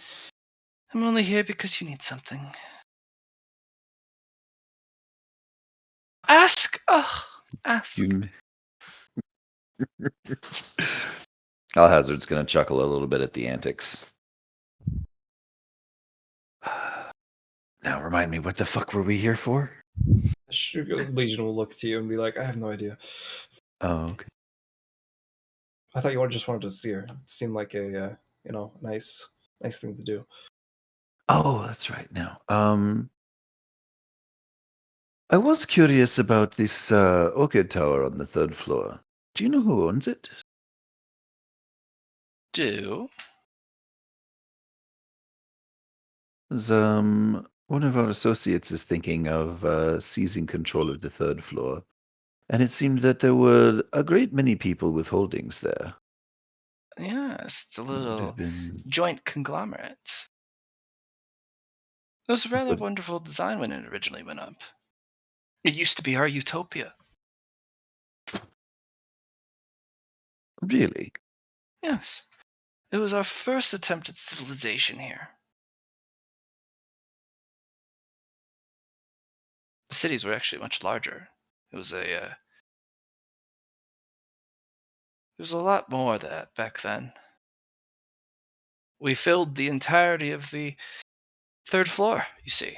I'm only here because you need something. Ask! Ask. Alhazard's gonna chuckle a little bit at the antics. Now remind me, what the fuck were we here for? Legion will look to you and be like, I have no idea. Oh, okay. I thought you just wanted to see her. It seemed like a nice thing to do. Oh, that's right. Now, I was curious about this orchid tower on the 3rd floor. Do you know who owns it? Do. 'Cause, one of our associates is thinking of seizing control of the 3rd floor, and it seemed that there were a great many people with holdings there. Yes, it's a Would little have been. joint conglomerate. It was a rather But wonderful design when it originally went up. It used to be our utopia. really, Yes. It was our first attempt at civilization here. The cities were actually much larger. It was a lot more of that back then. We filled the entirety of the 3rd floor, you see,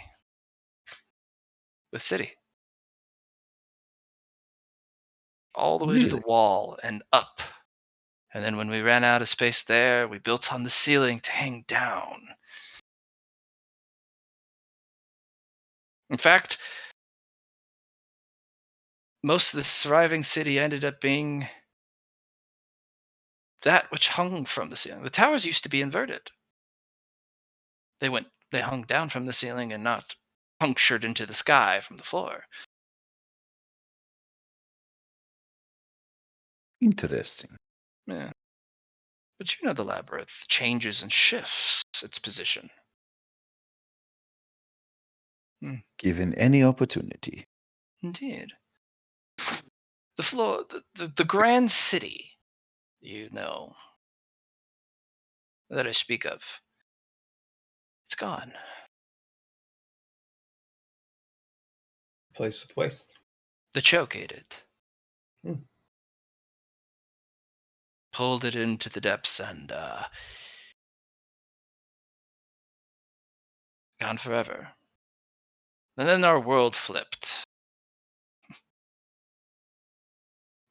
with city. All the way to the really, wall and up. And then when we ran out of space there, we built on the ceiling to hang down. In fact, most of the surviving city ended up being that which hung from the ceiling. The towers used to be inverted. They hung down from the ceiling and not punctured into the sky from the floor. interesting. Yeah. But you know the labyrinth changes and shifts its position. Given any opportunity. Indeed. The grand city, that I speak of, it's gone. Place with waste. The choke ate it. Hmm. Pulled it into the depths and gone forever. And then our world flipped.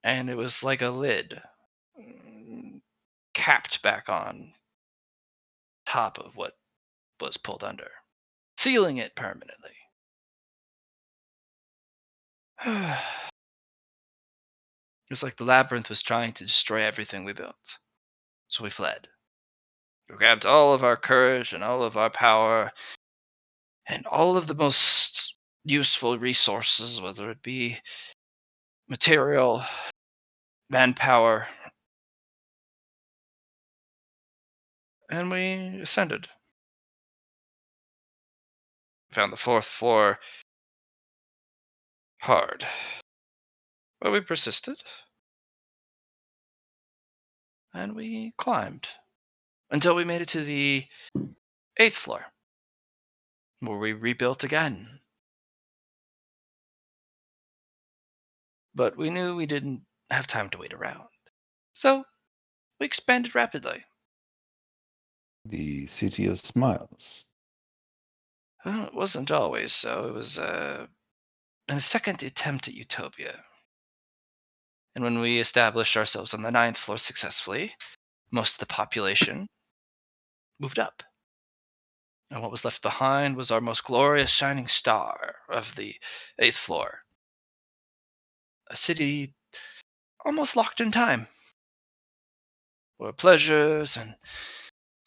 And it was like a lid capped back on top of what was pulled under, sealing it permanently. It was like the labyrinth was trying to destroy everything we built. So we fled. We grabbed all of our courage and all of our power and all of the most useful resources, whether it be material, manpower, and we ascended. Found the 4th floor hard. But we persisted, and we climbed until we made it to the 8th floor, where we rebuilt again. But we knew we didn't have time to wait around. So we expanded rapidly. The City of Smiles. It wasn't always so. It was a second attempt at utopia. And when we established ourselves on the 9th floor successfully, most of the population moved up. And what was left behind was our most glorious shining star of the 8th floor. A city almost locked in time, where pleasures and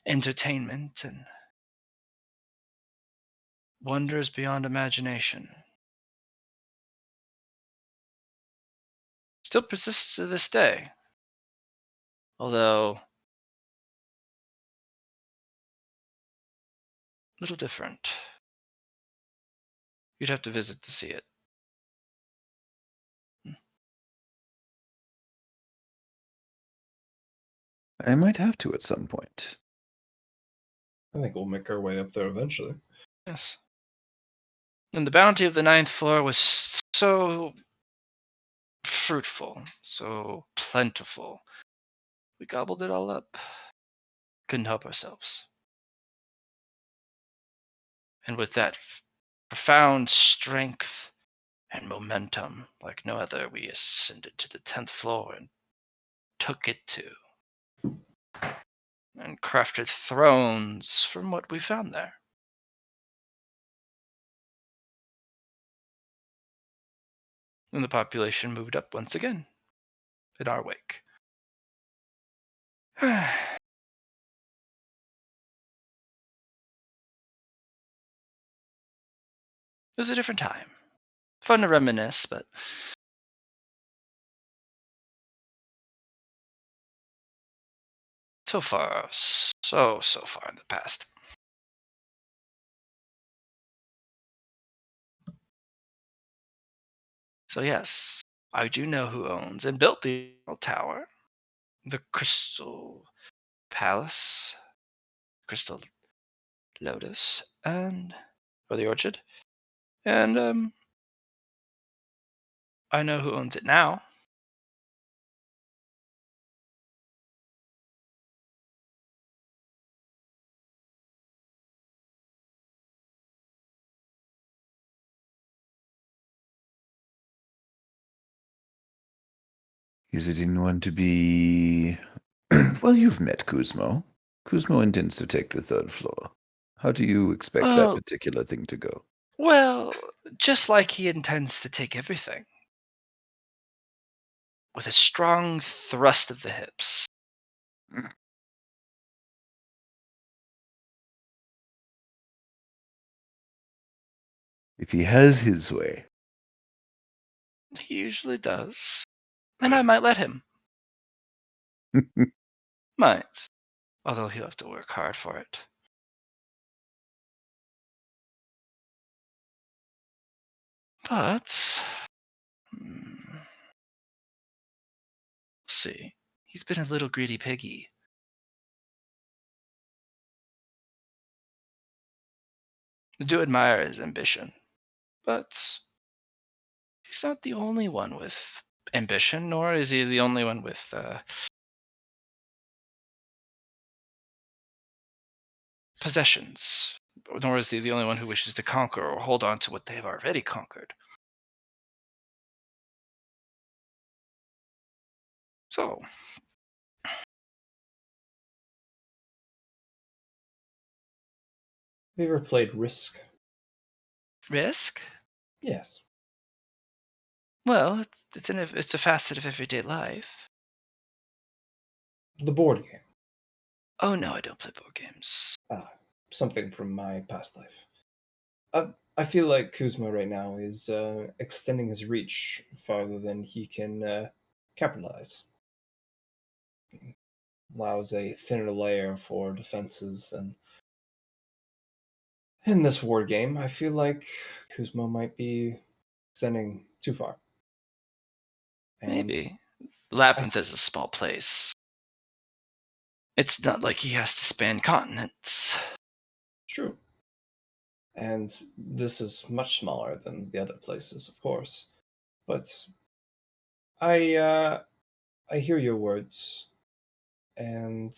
entertainment and wonders beyond imagination still persists to this day. Although a little different. You'd have to visit to see it. I might have to at some point. I think we'll make our way up there eventually. Yes. And the bounty of the 9th floor was so fruitful, so plentiful. We gobbled it all up. Couldn't help ourselves. And with that profound strength and momentum like no other, we ascended to the 10th floor and took it to, and crafted thrones from what we found there. And the population moved up once again in our wake. It was a different time. Fun to reminisce, but so far, so far in the past. So yes, I do know who owns and built the tower, the Crystal Palace, Crystal Lotus, or the Orchard, and I know who owns it now. Is it anyone to be... Well, you've met Kuzmo. Kuzmo intends to take the 3rd floor. How do you expect that Well, particular thing to go? well, just like he intends to take everything, with a strong thrust of the hips. If he has his way. He usually does. And I might let him. Might. Although he'll have to work hard for it. But see. He's been a little greedy piggy. I do admire his ambition. But he's not the only one with ambition, nor is he the only one with possessions. Nor is he the only one who wishes to conquer or hold on to what they have already conquered. So, Have you ever played Risk? Risk? Yes. Well, it's a facet of everyday life. The board game. Oh no, I don't play board games. Something from my past life. I feel like Kuzma right now is extending his reach farther than he can capitalize. Allows a thinner layer for defenses, and in this war game, I feel like Kuzma might be extending too far. And Maybe. Labyrinth is a small place. It's not like he has to span continents. true. And this is much smaller than the other places, of course. But I hear your words, and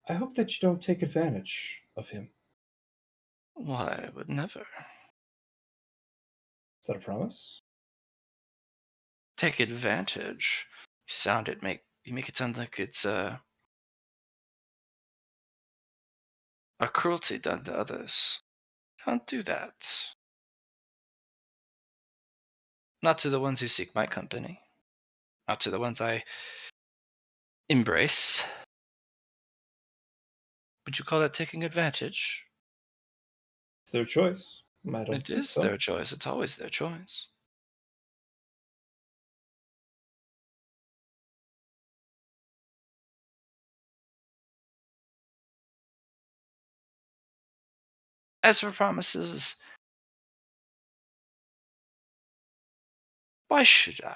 I hope that you don't take advantage of him. Why, I would never. Is that a promise? Take advantage. You make it sound like it's a cruelty done to others. Don't do that. Not to the ones who seek my company. Not to the ones I embrace. Would you call that taking advantage? It's their choice. I don't It think is so. their choice. It's always their choice. As for promises, why should I?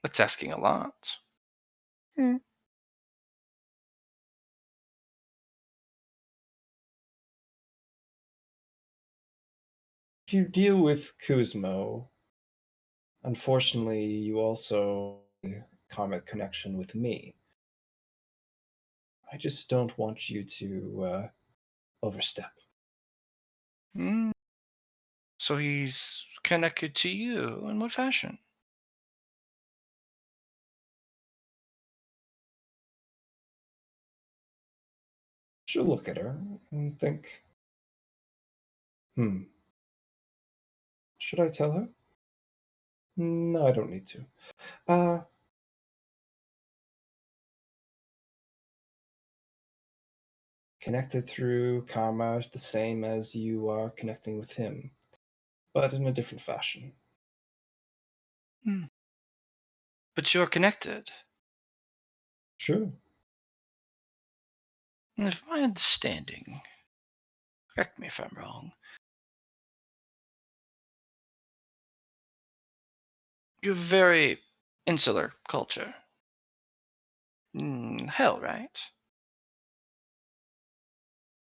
That's asking a lot. If you deal with Kuzmo, unfortunately, you also have a karmic connection with me. I just don't want you to overstep. Hmm. So he's connected to you. In what fashion? She'll look at her and think, hmm, should I tell her? No, I don't need to. Uh, Connected through karma, the same as you are connecting with him, but in a different fashion. Hmm. But you're connected. True. And if my understanding, correct me if I'm wrong, you're very insular culture. Hell, right?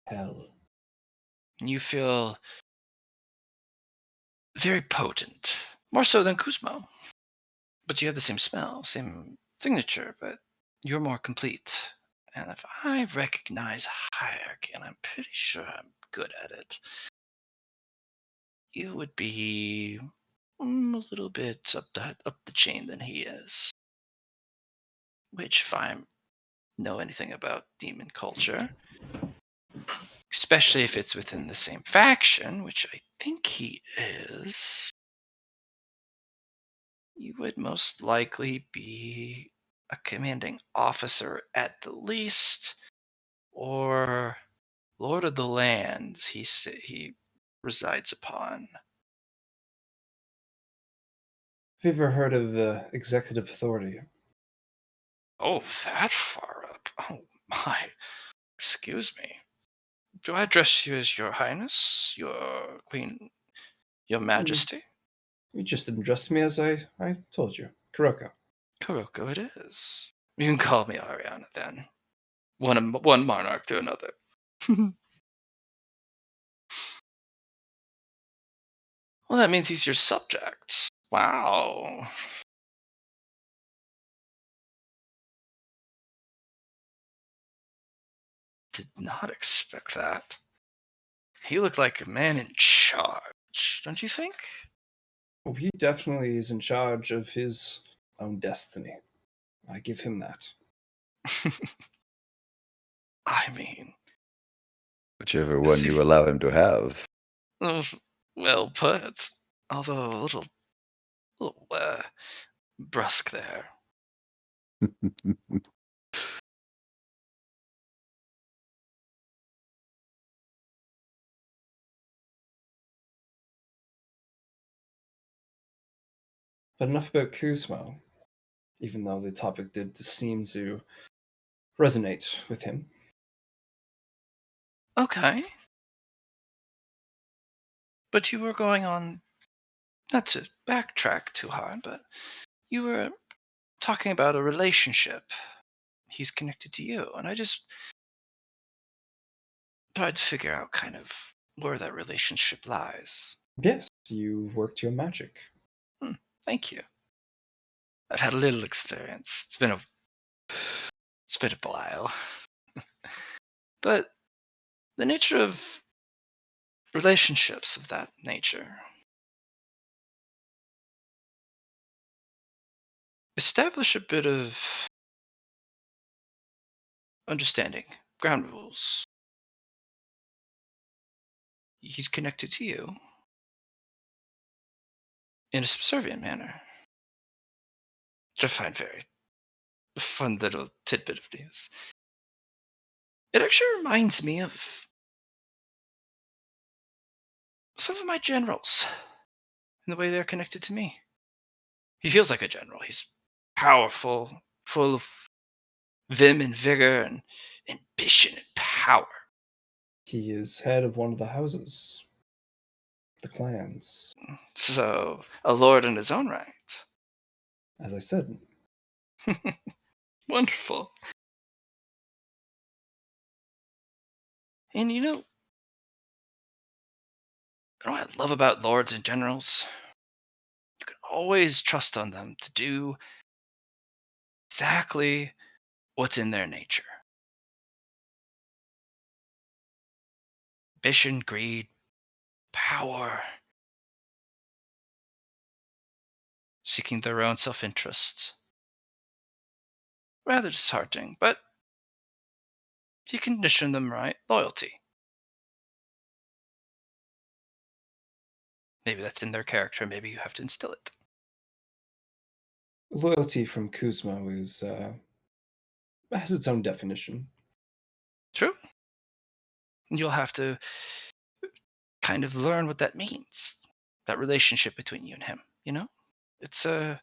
Hell. You feel very potent, more so than Kuzmo. But you have the same smell, same signature, but you're more complete. And if I recognize hierarchy, and I'm pretty sure I'm good at it, you would be a little bit up the chain than he is. Which, if I know anything about demon culture, especially if it's within the same faction, which I think he is, you would most likely be a commanding officer at the least, or Lord of the lands he resides upon. Have you ever heard of executive authority? Oh, that far up. Oh my. Excuse me. Do I address you as Your Highness, Your Queen, Your Hmm, Majesty? you just addressed me as I told you. Kuroko. Kuroko it is. You can call me Ariana then. One monarch to another. Well, that means he's your subject. Wow. Did not expect that. He looked like a man in charge, don't you think? Oh, he definitely is in charge of his own destiny. I give him that. I mean, Whichever is one he you allow him to have. uh, well put, although a little brusque there. But enough about Kuzmo, even though the topic did seem to resonate with him. Okay, but you were going on, not to backtrack too hard, but you were talking about a relationship. He's connected to you, and I just tried to figure out kind of where that relationship lies. Yes, you worked your magic. Hmm, thank you. I've had a little experience. It's been a while, but the nature of relationships of that nature establish a bit of understanding, ground rules. He's connected to you in a subservient manner, which I find very fun little tidbit of news. It actually reminds me of some of my generals and the way they're connected to me. He feels like a general. He's powerful, full of vim and vigor and ambition and power. He is head of one of the houses, the clans. So, a lord in his own right. As I said, Wonderful. And what I love about lords and generals? You can always trust on them to do exactly what's in their nature. ambition, greed, power, seeking their own self-interest. Rather disheartening, but if you condition them right, loyalty. Maybe that's in their character, maybe you have to instill it. Loyalty from Kuzma is has its own definition. True. And you'll have to kind of learn what that means. That relationship between you and him, you know? It's an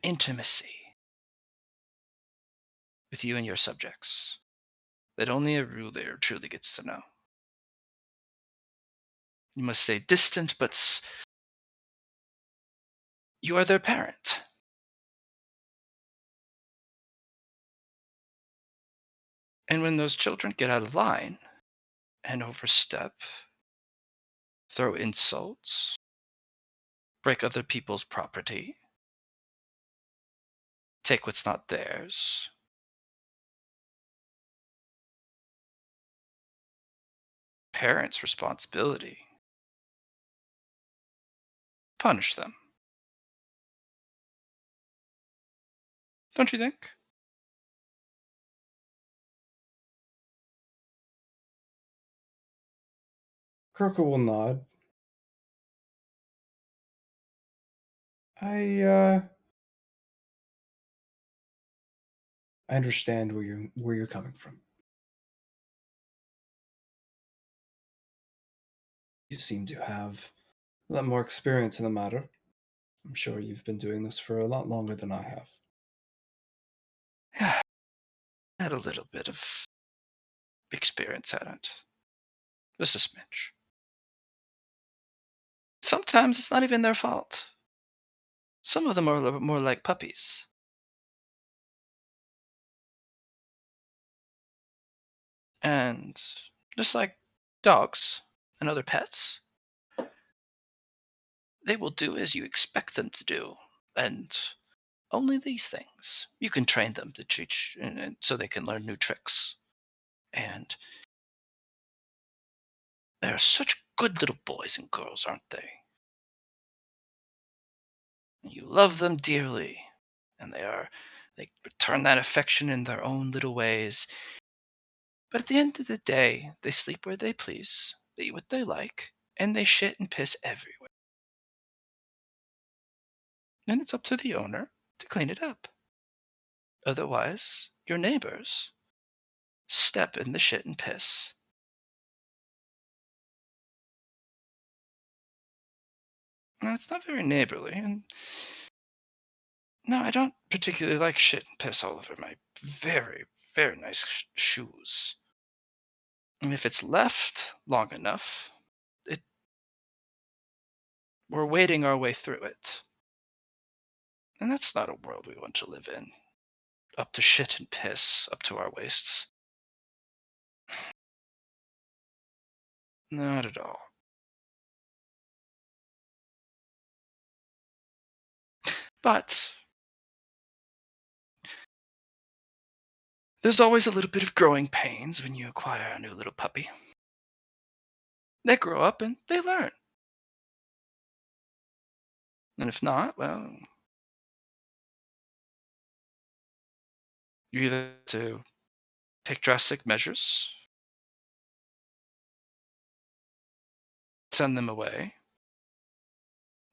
intimacy with you and your subjects that only a ruler truly gets to know. You must stay distant, but you are their parent. And when those children get out of line and overstep, throw insults, break other people's property, take what's not theirs, parents' responsibility, punish them. Don't you think? Kirko will nod. I understand where you're coming from. You seem to have a lot more experience in the matter. I'm sure you've been doing this for a lot longer than I have. Yeah, had a little bit of experience at it. Just a smidge. Sometimes it's not even their fault. Some of them are a little bit more like puppies. And just like dogs and other pets, they will do as you expect them to do. And only these things. You can train them to teach, and so they can learn new tricks. And they're such good little boys and girls, aren't they? You love them dearly, and they return that affection in their own little ways. But at the end of the day, they sleep where they please, they eat what they like, and they shit and piss everywhere. And it's up to the owner to clean it up. Otherwise, your neighbors step in the shit and piss. Now, it's not very neighborly, and no, I don't particularly like shit and piss all over my very, very nice shoes. And if it's left long enough, it we're wading our way through it. And that's not a world we want to live in. Up to shit and piss, up to our waists. Not at all. But there's always a little bit of growing pains when you acquire a new little puppy. They grow up and they learn. And if not, well, you either have to take drastic measures, send them away,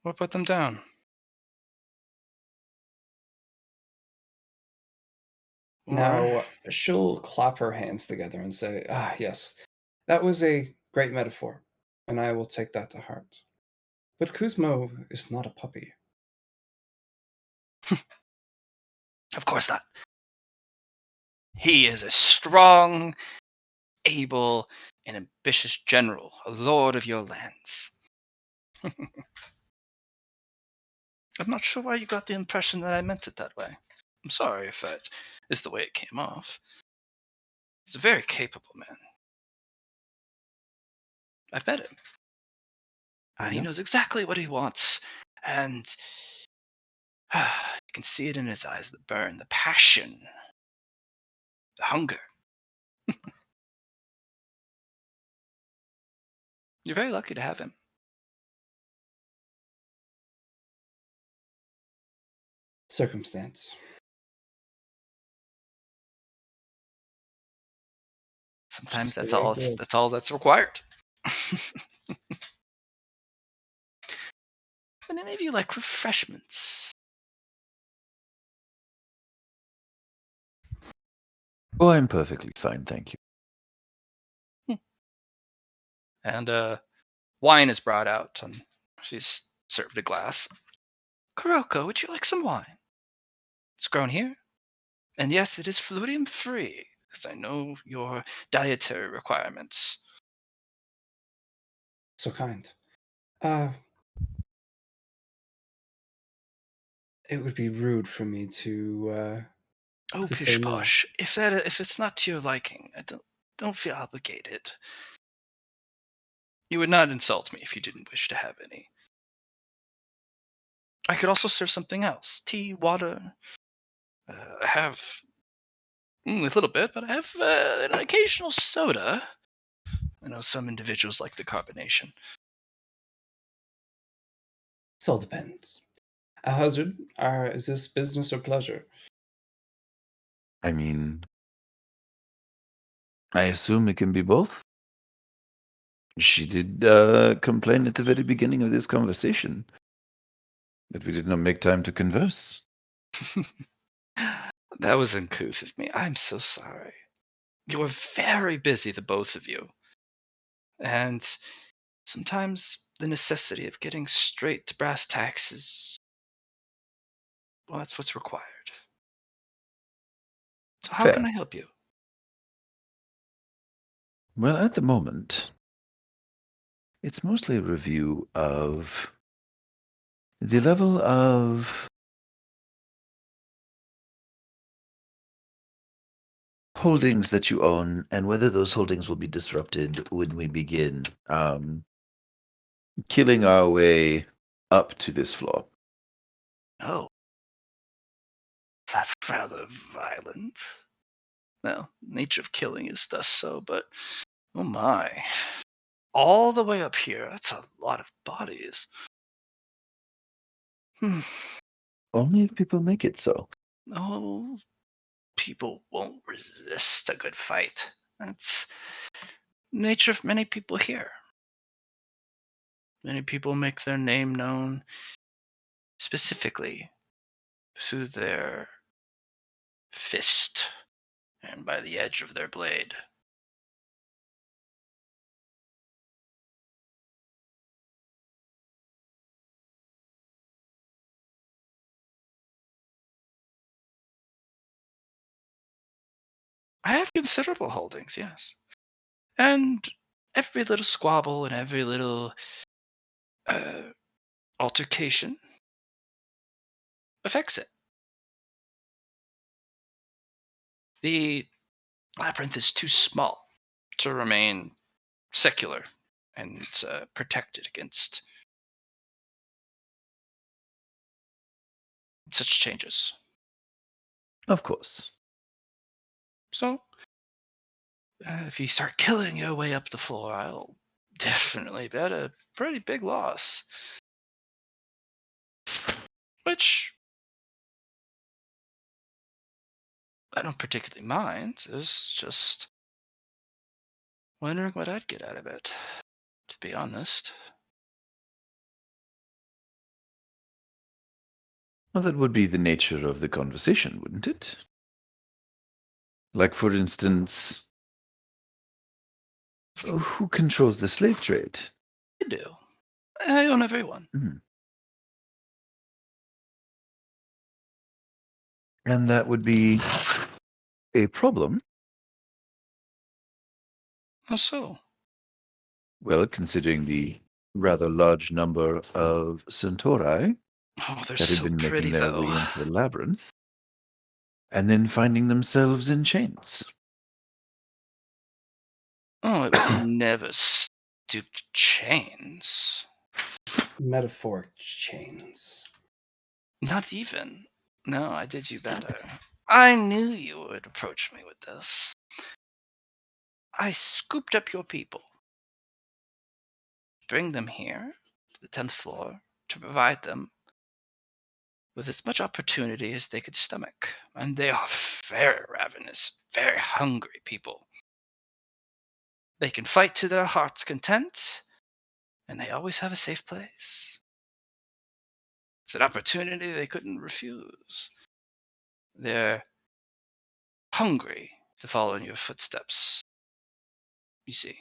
or put them down. Or Now, she'll clap her hands together and say, "Ah, yes, that was a great metaphor, and I will take that to heart. But Kuzmo is not a puppy. of course not. He is a strong, able, and ambitious general, a lord of your lands. I'm not sure why you got the impression that I meant it that way. I'm sorry if that is the way it came off. He's a very capable man. I've met him, I and he know. knows exactly what he wants. And you can see it in his eyes, the burn, the passion, the hunger. You're very lucky to have him. Circumstance. Sometimes Just that's the way all. it goes. That's all that's required. Would any of you like refreshments? Oh, I'm perfectly fine, thank you. And wine is brought out, and she's served a glass. Kuroko, would you like some wine? It's grown here. And yes, it is fluidium free, because I know your dietary requirements. So kind. It would be rude for me to Oh, say pish no. posh. If it's not to your liking, I don't feel obligated. You would not insult me if you didn't wish to have any. I could also serve something else. Tea, water. I have a little bit, but I have an occasional soda. I know some individuals like the carbonation. It all depends. Hazard, is this business or pleasure? I mean, I assume it can be both. She did complain at the very beginning of this conversation that we did not make time to converse. That was uncouth of me. I'm so sorry. You are very busy, the both of you. And sometimes the necessity of getting straight to brass tacks is, well, that's what's required. So how can Fair. I help you? Well, at the moment, it's mostly a review of the level of holdings that you own and whether those holdings will be disrupted when we begin killing our way up to this floor. Oh, that's rather violent. Well, nature of killing is thus so, but oh my. All the way up here, that's a lot of bodies. Hmm. Only if people make it so. Oh, people won't resist a good fight. That's nature of many people here. Many people make their name known specifically through their fist and by the edge of their blade. I have considerable holdings, yes. And every little squabble and every little uh, altercation affects it. The labyrinth is too small to remain secular and protected against such changes. Of course. So, if you start killing your way up the floor, I'll definitely bet a pretty big loss. Which I don't particularly mind. It's just wondering what I'd get out of it, to be honest. Well, that would be the nature of the conversation, wouldn't it? Like, for instance, who controls the slave trade? I do. I own everyone. And that would be a problem. How so? Well, considering the rather large number of Centauri Oh, they're that have so been pretty, making their though. way into the labyrinth, and then finding themselves in chains. Oh, it would never stoop to chains. Metaphoric chains. Not even. No, I did you better. I knew you would approach me with this. I scooped up your people, bring them here to the 10th floor to provide them with as much opportunity as they could stomach. And they are very ravenous, very hungry people. They can fight to their heart's content, and they always have a safe place. It's an opportunity they couldn't refuse. They're hungry to follow in your footsteps, you see.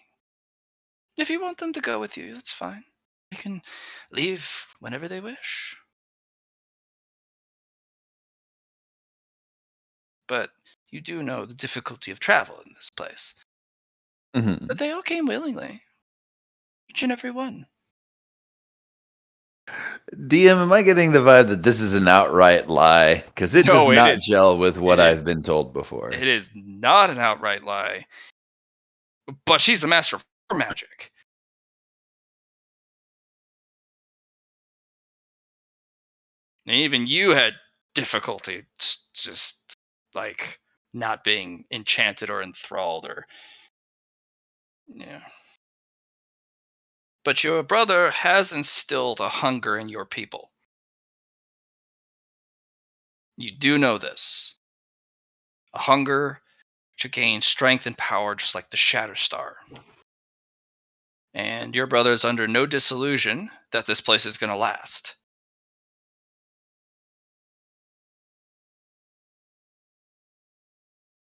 If you want them to go with you, that's fine. They can leave whenever they wish. But you do know the difficulty of travel in this place. Mhm. But they all came willingly. Each and every one. DM, am I getting the vibe that this is an outright lie? Because it does No, it not is. gel with what It I've is. been told before. It is not an outright lie. But she's a master of magic. And even you had difficulty just like not being enchanted or enthralled or yeah. But your brother has instilled a hunger in your people. You do know this. A hunger to gain strength and power just like the Shatterstar. And your brother is under no disillusion that this place is going to last.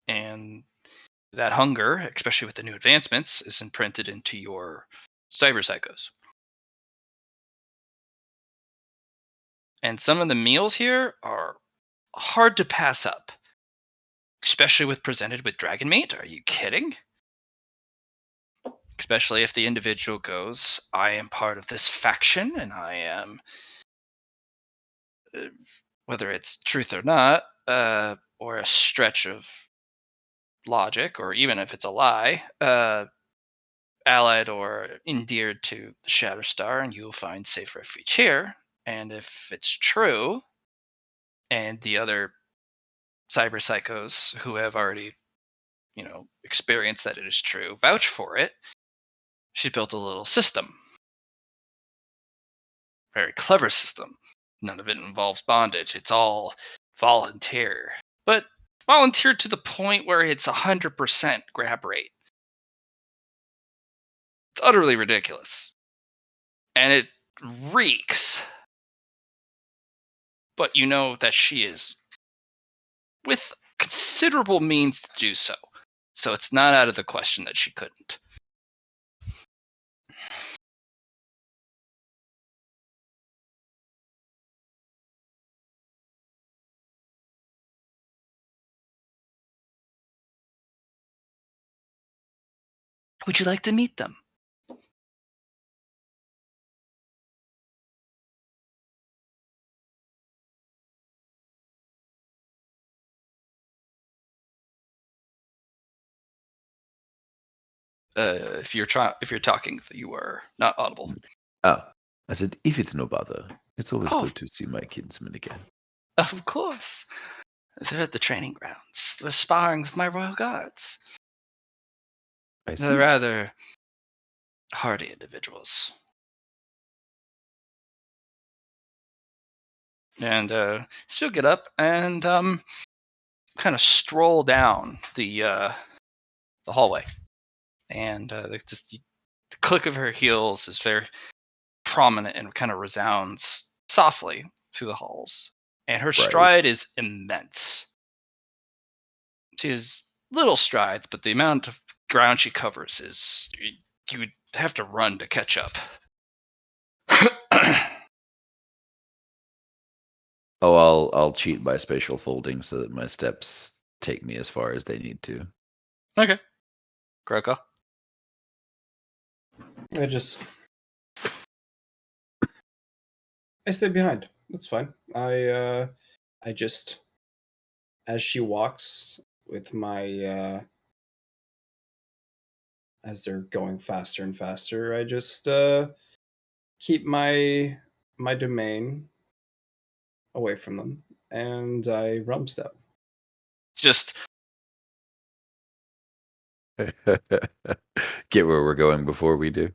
And that hunger, especially with the new advancements, is imprinted into your cyber psychos. And some of the meals here are hard to pass up, especially with presented with dragon meat. Are you kidding? Especially if the individual goes, I am part of this faction and I am, whether it's truth or not, or a stretch of logic, or even if it's a lie, allied or endeared to the Shatterstar, and you will find safe refuge here. And if it's true, and the other cyber psychos who have already, experienced that it is true, vouch for it, she's built a little system. Very clever system. None of it involves bondage. It's all volunteer. But volunteer to the point where it's 100% grab rate. It's utterly ridiculous. And it reeks. But you know that she is with considerable means to do so. So it's not out of the question that she couldn't. Would you like to meet them? If you're talking, you are not audible. Oh, I said, if it's no bother, it's always Oh. good to see my kinsmen again. Of course. They're at the training grounds. They're sparring with my royal guards. I see. They're rather hardy individuals. And she'll get up and kind of stroll down the hallway. And the click of her heels is very prominent and kind of resounds softly through the halls. And her stride is immense. She has little strides, but the amount of ground she covers is you would have to run to catch up. Oh, I'll cheat by spatial folding so that my steps take me as far as they need to. Okay. Groko. I stay behind. That's fine. I just, as she walks with my as they're going faster and faster, I just keep my domain away from them, and I rump step. Just Get where we're going before we do.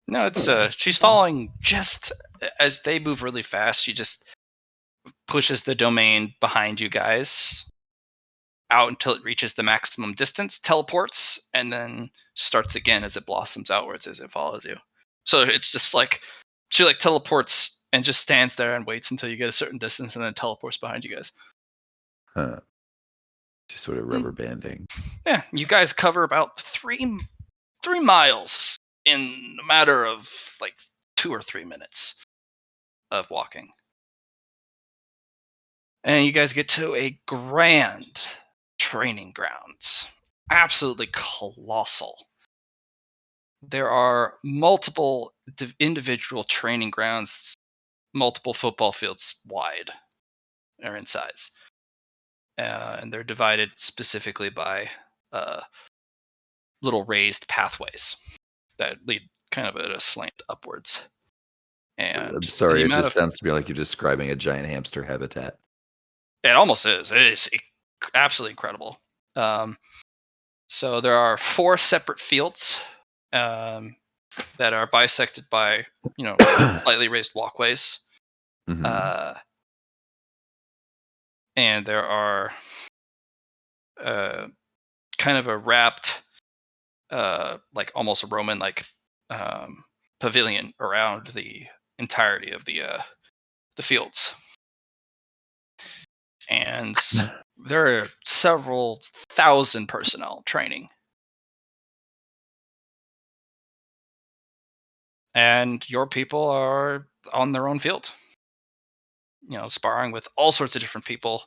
No, it's she's following just as they move really fast. She just pushes the domain behind you guys out until it reaches the maximum distance, teleports, and then starts again as it blossoms outwards as it follows you. So it's just like she like teleports and just stands there and waits until you get a certain distance and then teleports behind you guys. Huh. Just sort of rubber banding. Yeah, you guys cover about 3 miles in a matter of like 2 or 3 minutes of walking. And you guys get to a grand training grounds. Absolutely colossal. There are multiple individual training grounds, multiple football fields wide or in size. And they're divided specifically by little raised pathways that lead kind of at a slant upwards. And I'm sorry, the it amount just of sounds to me like you're describing a giant hamster habitat. it almost is. It is absolutely incredible. So there are 4 separate fields that are bisected by, slightly raised walkways. Mhm. And there are kind of a wrapped, like almost a Roman like pavilion around the entirety of the fields. And there are several thousand personnel training. And your people are on their own field, sparring with all sorts of different people.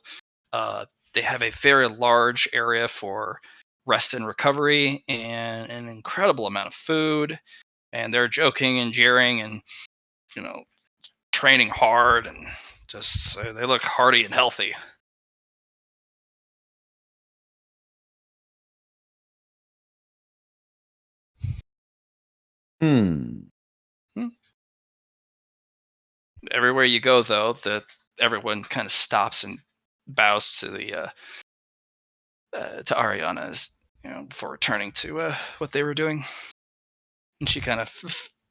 They have a very large area for rest and recovery and an incredible amount of food. And they're joking and jeering and, training hard and just they look hearty and healthy. Hmm. Everywhere you go, though, everyone kind of stops and bows to the to Ariana as before returning to what they were doing. And she kind of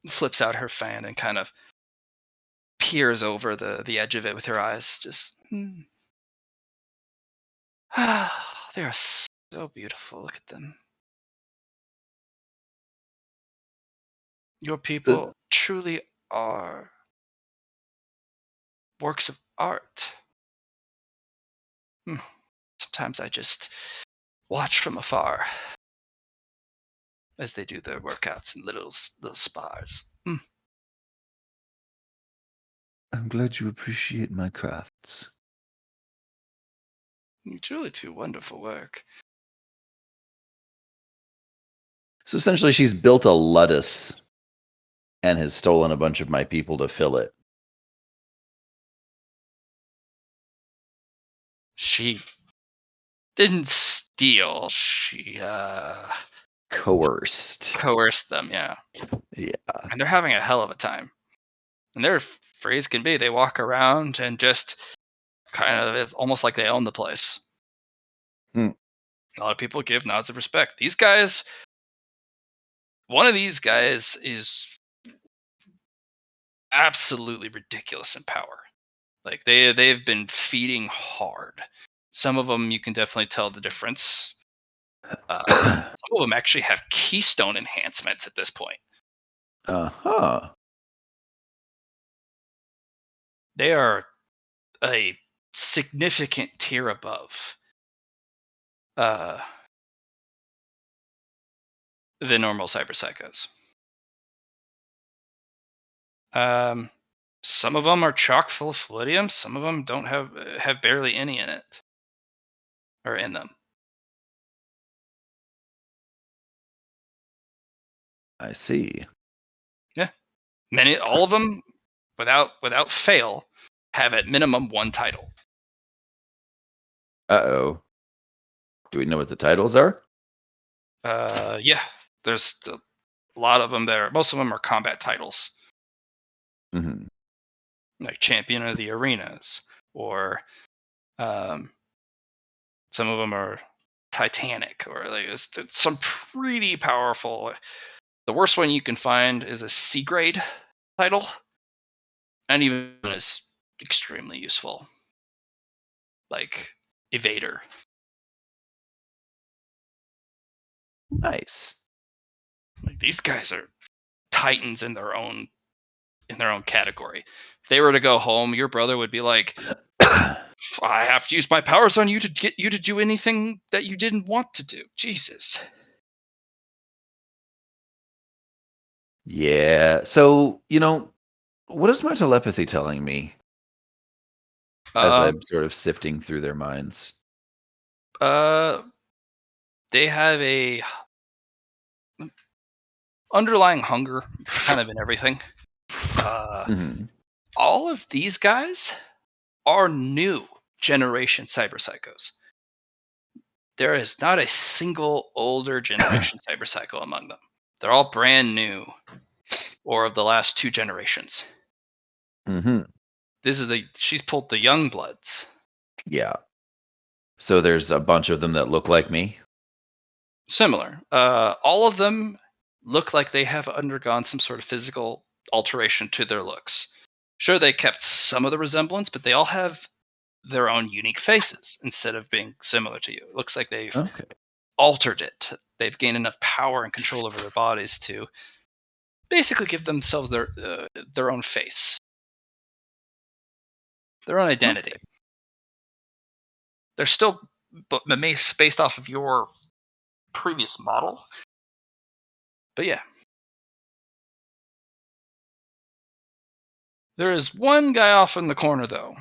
flips out her fan and kind of peers over the edge of it with her eyes. Just, they are so beautiful. Look at them. Your people truly are works of art. Sometimes I just watch from afar as they do their workouts in little spars. I'm glad you appreciate my crafts. You truly do wonderful work. So essentially, she's built a lettuce and has stolen a bunch of my people to fill it. She didn't steal. She Coerced. coerced them, yeah. Yeah. And they're having a hell of a time. And their phrase can be they walk around and just kind of it's almost like they own the place. Hmm. A lot of people give nods of respect. These guys, one of these guys is absolutely ridiculous in power. Like they've been feeding hard. Some of them you can definitely tell the difference. Some of them actually have keystone enhancements at this point. Uh-huh. They are a significant tier above the normal cyber psychos. Some of them are chock full of fluidium. Some of them don't have barely any in it or in them. I see. Yeah, all of them, without fail, have at minimum 1 title. Uh-oh. Do we know what the titles are? Yeah, there's a lot of them there. Most of them are combat titles, Mm-hmm. like champion of the arenas, or some of them are Titanic, or like it's some pretty powerful. The worst one you can find is a C grade title, and even is extremely useful, like Evader. Nice. Like these guys are titans in their own category. If they were to go home, your brother would be like, I have to use my powers on you to get you to do anything that you didn't want to do. Jesus. Yeah. So, what is my telepathy telling me as Um, I'm sort of sifting through their minds? they have a underlying hunger kind of in everything. Mhm. All of these guys are new generation cyber psychos. There is not a single older generation cyber psycho among them. They're all brand new or of the last 2 generations. Mhm. She's pulled the young bloods. Yeah. So there's a bunch of them that look like me. Similar. All of them look like they have undergone some sort of physical alteration to their looks. Sure, they kept some of the resemblance, but they all have their own unique faces instead of being similar to you. It looks like they've Okay. altered it. They've gained enough power and control over their bodies to basically give themselves their own face, their own identity. Okay. They're still based off of your previous model, but yeah. There is one guy off in the corner though.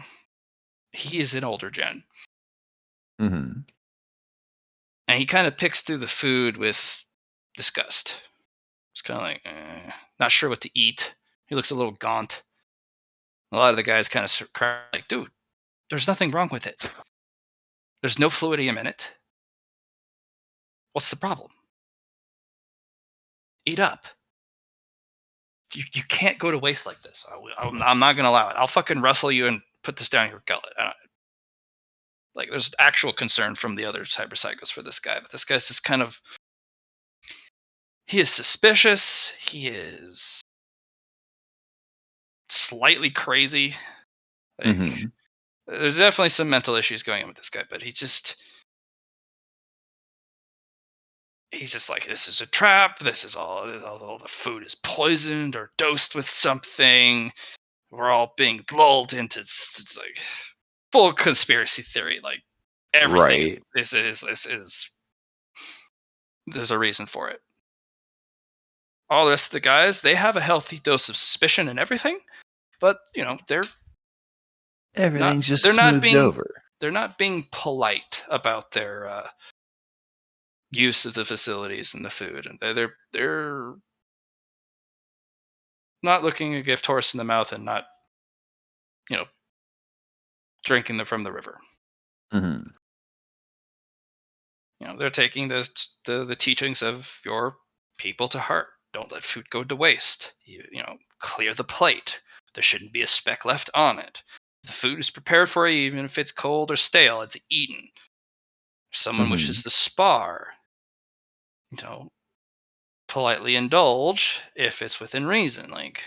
He is an older gen, Mhm. and he kind of picks through the food with disgust. It's kind of like, not sure what to eat. He looks a little gaunt. A lot of the guys kind of cry like, dude, there's nothing wrong with it. There's no fluidium in it. What's the problem? Eat up. You can't go to waste like this. I'm not going to allow it. I'll fucking wrestle you and put this down your gullet. Like, there's actual concern from the other cyber psychos for this guy, but this guy's just kind of. He is suspicious. He is slightly crazy. Like, Mhm. there's definitely some mental issues going on with this guy, but he's just like, this is a trap. This is all the food is poisoned or dosed with something. We're all being lulled into like full conspiracy theory. Like everything Right. is there's a reason for it. All the rest of the guys, they have a healthy dose of suspicion and everything, but Everything's just they're not smoothed being over. they're not being polite about their use of the facilities and the food, and they're not looking a gift horse in the mouth and not you know drinking them from the river. Mhm. They're taking the teachings of your people to heart. Don't let food go to waste. Clear the plate. There shouldn't be a speck left on it. The food is prepared for you, even if it's cold or stale. It's eaten. If someone wishes Mhm. to spar, politely indulge if it's within reason. Like,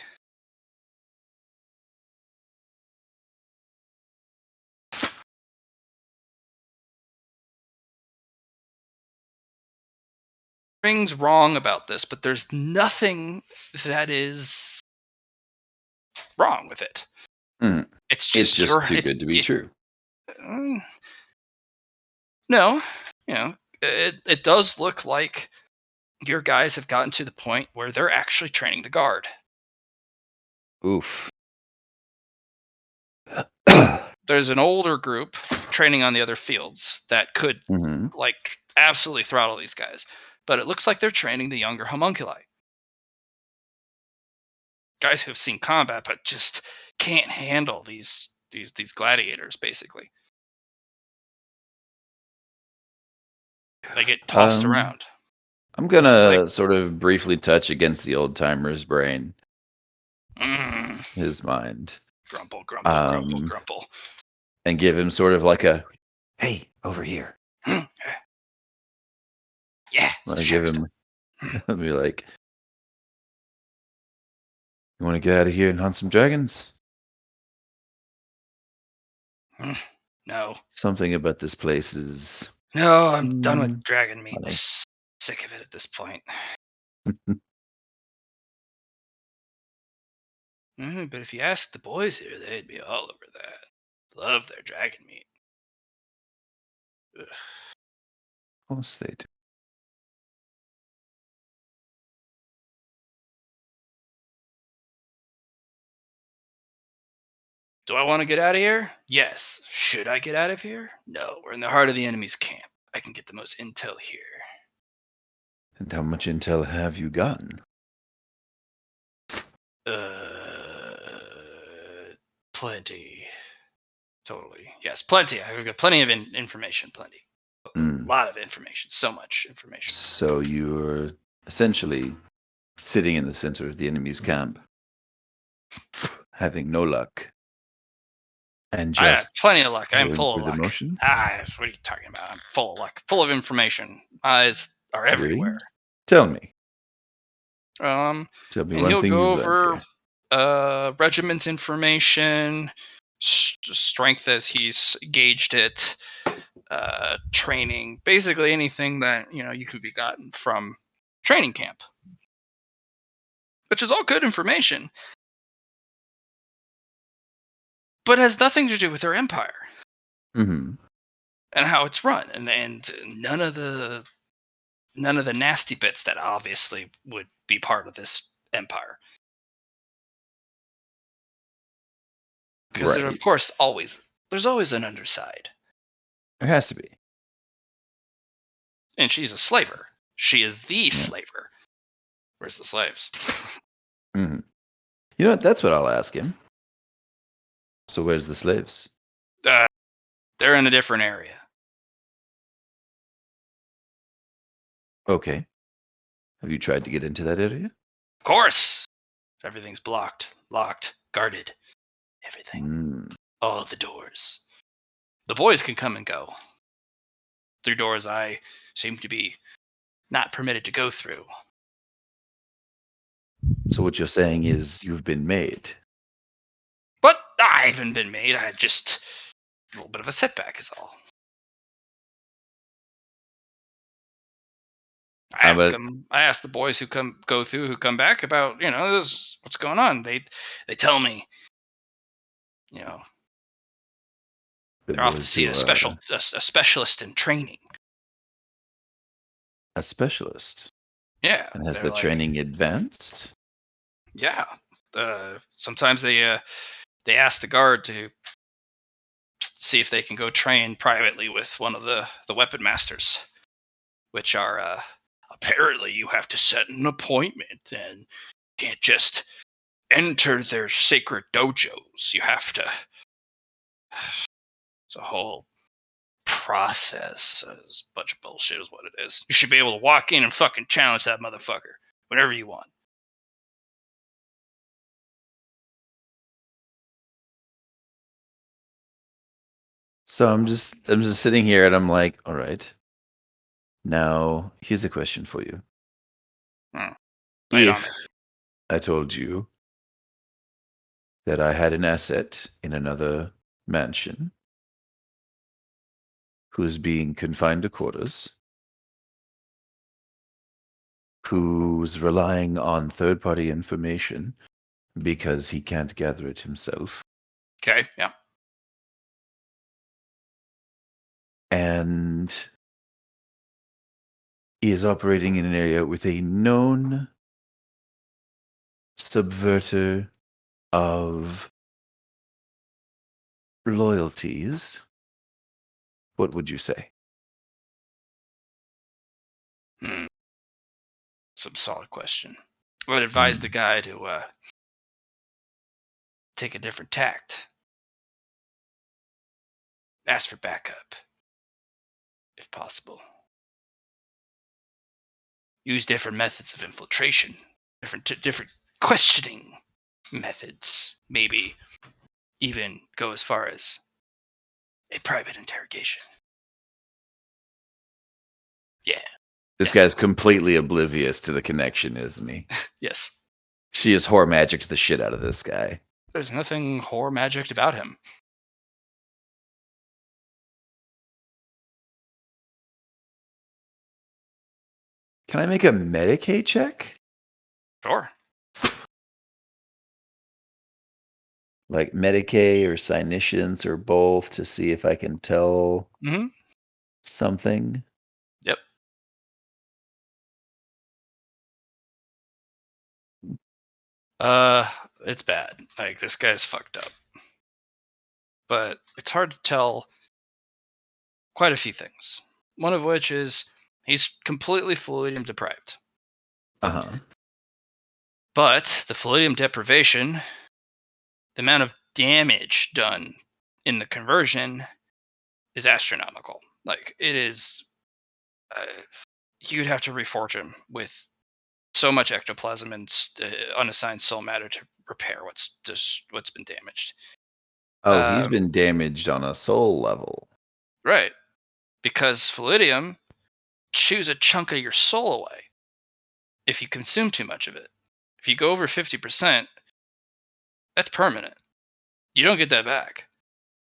things wrong about this, but there's nothing that is wrong with it. Mhm. It's It's just just too good to be true. mm, no, it does look like your guys have gotten to the point where they're actually training the guard. Oof. There's an older group training on the other fields that could Mhm. like absolutely throttle these guys, but it looks like they're training the younger homunculi, guys who have seen combat but just can't handle these gladiators. Basically, they get tossed Um, around. I'm This is like, gonna sort of briefly touch against the old timer's brain, mm, his mind, grumble, grumble, grumble, um, grumble. and give him sort of like a, "Hey, over here." Yeah. it's I the give sheriff's him. I'll be like, "You want to get out of here and hunt some dragons?" done. No. Something about this place is. No, I'm done with Mm, dragon meat. funny. Sick of it at this point. But if you ask the boys here, they'd be all over that. Love their dragon meat. Ugh. Of course they do. Do I want to get out of here? Yes. Should I get out of here? No. We're in the heart of the enemy's camp. I can get the most intel here. And how much intel have you gotten? Plenty. Totally. Yes, plenty. I've got plenty of information. Plenty. A Mm. lot of information. So much information. So you're essentially sitting in the center of the enemy's camp, having no luck, and I have just plenty of luck. I'm going full through of the luck. motions. What are you talking about? I'm full of luck. Full of information. Eyes are everywhere. Really? Tell me. Um, Tell me and one he'll thing go you've learned over here. regiment's information, strength as he's gauged it, training, basically anything that you could be gotten from training camp, which is all good information, but has nothing to do with their empire Mm-hmm. and how it's run, and none of the nasty bits that obviously would be part of this empire. Because Right. of course, there's always an underside. There has to be. And she's a slaver. She is the slaver. Where's the slaves? Mm-hmm. You know what? That's what I'll ask him. So where's the slaves? They're in a different area. Okay. Have you tried to get into that area? Of course. Everything's blocked, locked, guarded. Everything. Mm. All the doors. The boys can come and go through doors I seem to be not permitted to go through. So what you're saying is you've been made. But I haven't been made. I just a little bit of a setback is all. I ask the boys who come back about this, what's going on. They tell me, they're off to see a specialist in training. A specialist. Yeah. And has the training advanced? Yeah. Sometimes they ask the guard to see if they can go train privately with one of the weapon masters, which are apparently you have to set an appointment and can't just enter their sacred dojos. You have to. It's a whole process. It's a bunch of bullshit is what it is. You should be able to walk in and fucking challenge that motherfucker whenever you want. So I'm just sitting here and I'm like, all right. Now here's a question for you. If I told you that I had an asset in another mansion who's being confined to quarters, who's relying on third-party information because he can't gather it himself. Okay, yeah. And is operating in an area with a known subverter of loyalties, what would you say? Some solid question. I would advise the guy to take a different tact. Ask for backup, if possible. Use different methods of infiltration, different questioning methods. Maybe even go as far as a private interrogation. Yeah. This guy's completely oblivious to the connection, isn't he? Yes. She is whore magic the shit out of this guy. There's nothing horror magic about him. Can I make a Medicaid check? Sure. Like Medicaid or Cynicians or both to see if I can tell Mm-hmm. something? Yep. It's bad. Like, this guy's fucked up. But it's hard to tell quite a few things. One of which is he's completely fluidium deprived. Uh-huh. But the fluidium deprivation, the amount of damage done in the conversion is astronomical. Like, it is. You'd have to reforge him with so much ectoplasm and unassigned soul matter to repair what's been damaged. Oh, he's been damaged on a soul level. Right. Because fluidium chews a chunk of your soul away if you consume too much of it. If you go over 50%, that's permanent. You don't get that back.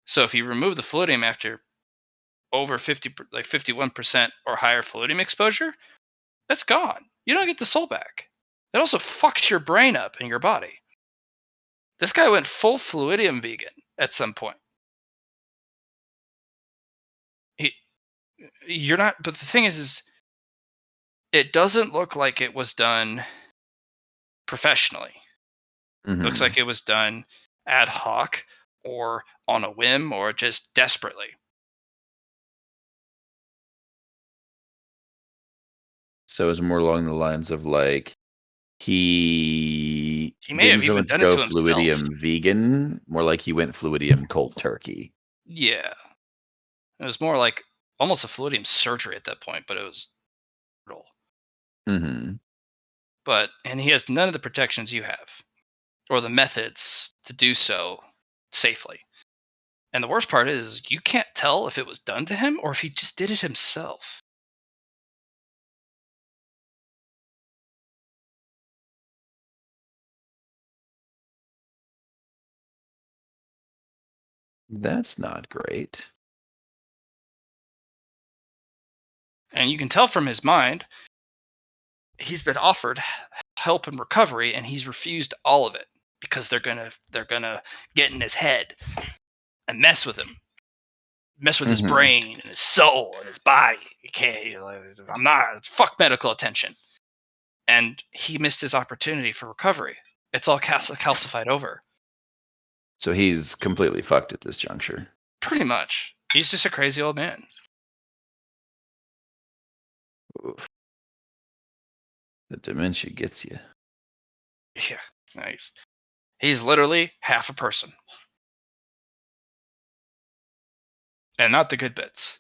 So if you remove the fluidium after over 50, like 51% or higher fluidium exposure, that's gone. You don't get the soul back. It also fucks your brain up in your body. This guy went full fluidium vegan at some point. You're not, but the thing is it doesn't look like it was done professionally. Mhm. It looks like it was done ad hoc or on a whim or just desperately. So it's more along the lines of like he may have didn't so even much done it go to himself. fluidium vegan, more like he went fluidium cold turkey. Yeah. It was more like almost a fluidium surgery at that point, but it was brutal. Mm-hmm. And he has none of the protections you have or the methods to do so safely. And the worst part is you can't tell if it was done to him or if he just did it himself. That's not great. And you can tell from his mind, he's been offered help and recovery and he's refused all of it because they're gonna get in his head and mess with him, mess with his Mhm. brain and his soul and his body. You can't. I'm not. Fuck medical attention. And he missed his opportunity for recovery. It's all calcified over. So he's completely fucked at this juncture. Pretty much. He's just a crazy old man. Oof. The dementia gets you. Yeah, nice. He's literally half a person. And not the good bits.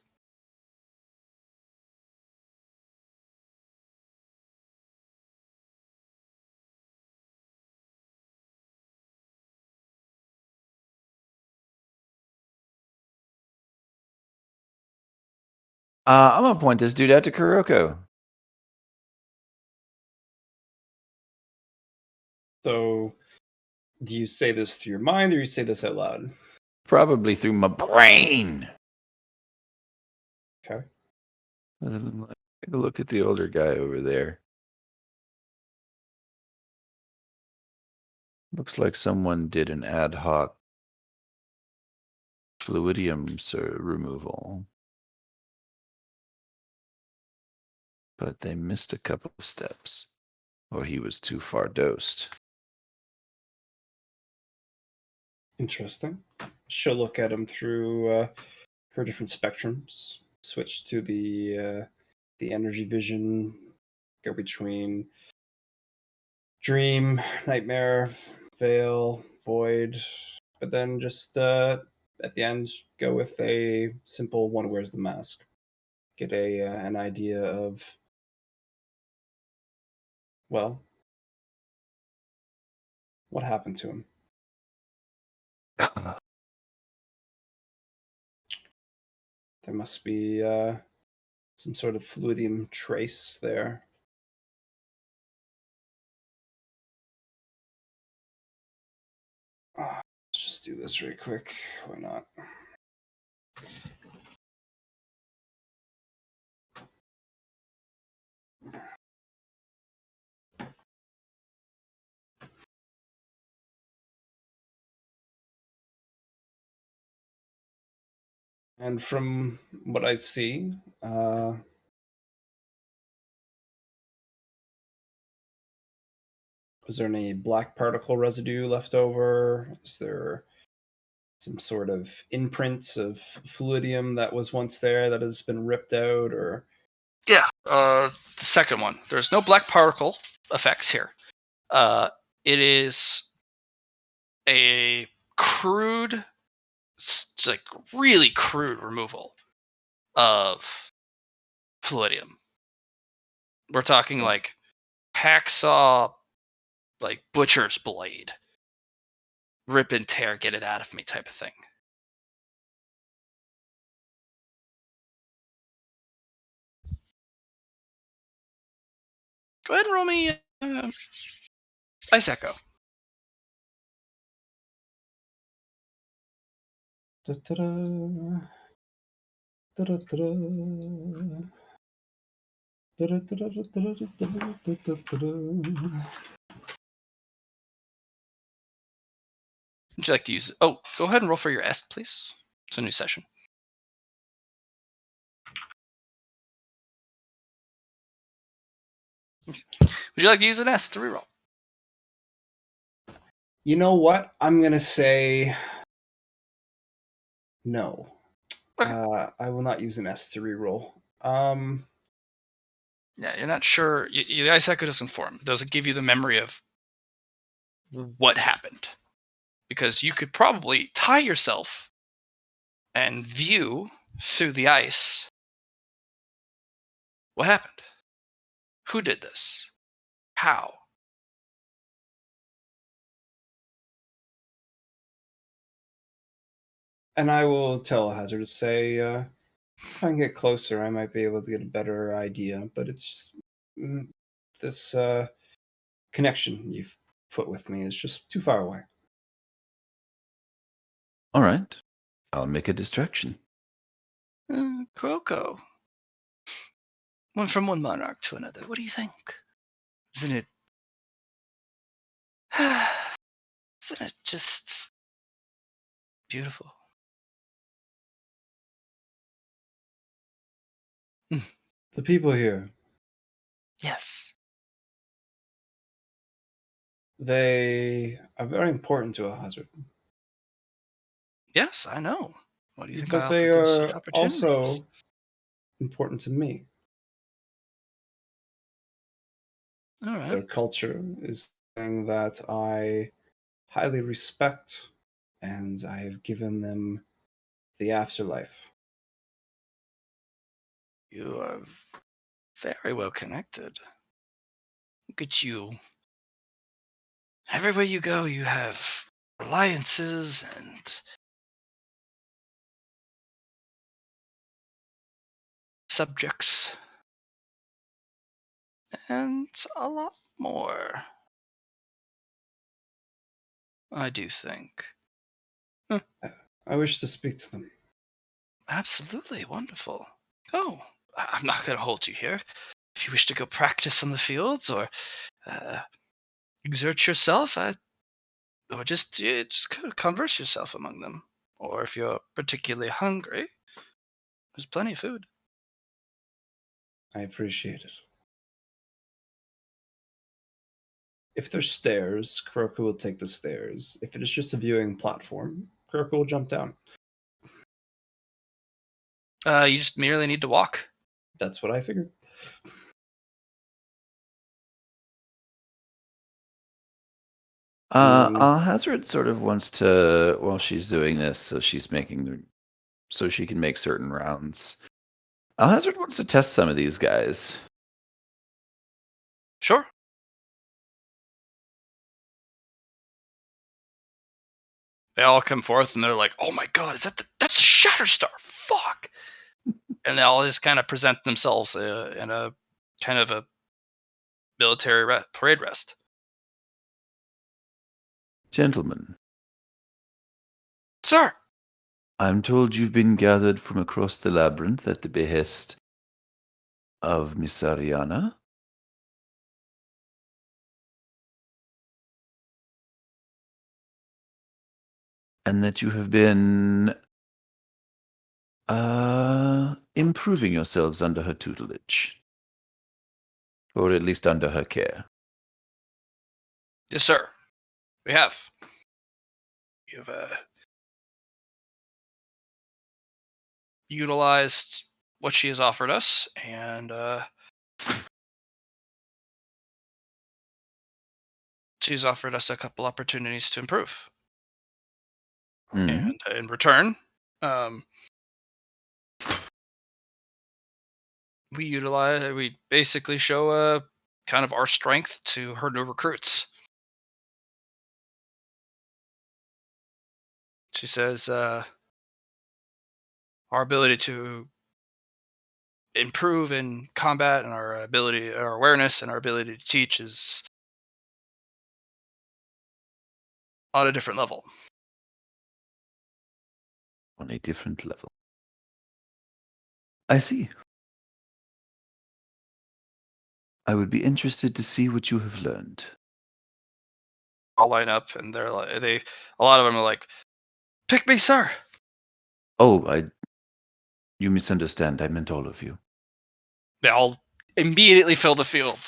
I'm gonna point this dude out to Kuroko. So, do you say this through your mind or you say this out loud? Probably through my brain. Okay. Take a look at the older guy over there. Looks like someone did an ad hoc fluidium removal. But they missed a couple of steps. Or he was too far dosed. Interesting. She'll look at him through her different spectrums. Switch to the energy vision. Go between dream, nightmare, veil, void, but then just at the end go with a simple one wears the mask. Get an idea of, well, what happened to him. There must be some sort of fluidium trace there. Let's just do this really quick. Why not? And from what I see, is there any black particle residue left over? Is there some sort of imprint of fluidium that was once there that has been ripped out? Or Yeah, the second one. There's no black particle effects here. It is a crude, like really crude removal of fluidium. We're talking like hacksaw, like butcher's blade, rip and tear, get it out of me type of thing. Go ahead and roll me Ice Echo. Da-da-da. Da-da-da-da. Da-da-da-da-da-da-da-da-da-da. Would you like to use it? Oh, go ahead and roll for your est, please. It's a new session. Would you like to use an est to reroll? You know what? I'm gonna say no. Okay. I will not use an S to reroll. Yeah, you're not sure. The Ice Echo doesn't form. It doesn't give you the memory of what happened. Because you could probably tie yourself and view through the ice what happened. Who did this? How? And I will tell Hazard to say, try and get closer. I might be able to get a better idea. But it's this connection you've put with me is just too far away. All right. I'll make a distraction. Kroko. Went from one monarch to another. What do you think? Isn't it? Isn't it just beautiful? The people here, Yes. they are very important to a Hazard. Yes, I know. What do you think But I they offered them such are opportunities? also important to me. All right. Their culture is something that I highly respect, and I have given them the afterlife. You are very well connected. Look at you. Everywhere you go, you have alliances and subjects. And a lot more. I do think. I wish to speak to them. Absolutely wonderful. Oh, I'm not going to hold you here. If you wish to go practice on the fields or exert yourself, or just kind of converse yourself among them. Or if you're particularly hungry, there's plenty of food. I appreciate it. If there's stairs, Kuroko will take the stairs. If it is just a viewing platform, Kuroko will jump down. You just merely need to walk. That's what I figured. Hazard sort of wants to, while she's doing this, so she can make certain rounds. Hazard wants to test some of these guys. Sure. They all come forth and they're like, "Oh my god, that's Shatterstar! Fuck!" and they all just kind of present themselves in a kind of a military parade rest. Gentlemen, Sir, I'm told you've been gathered from across the labyrinth at the behest of Miss Ariana. And that you have been improving yourselves under her tutelage. Or at least under her care. yes, sir, we have. You've utilized what she has offered us, and she's offered us a couple opportunities to improve. Mhm. And in return, we basically show kind of our strength to her new recruits. She says our ability to improve in combat and our awareness and our ability to teach is on a different level. On a different level. I see. I would be interested to see what you have learned. All line up, and they're like, a lot of them are like, "Pick me, sir." Oh, you misunderstand. I meant all of you. They all immediately fill the field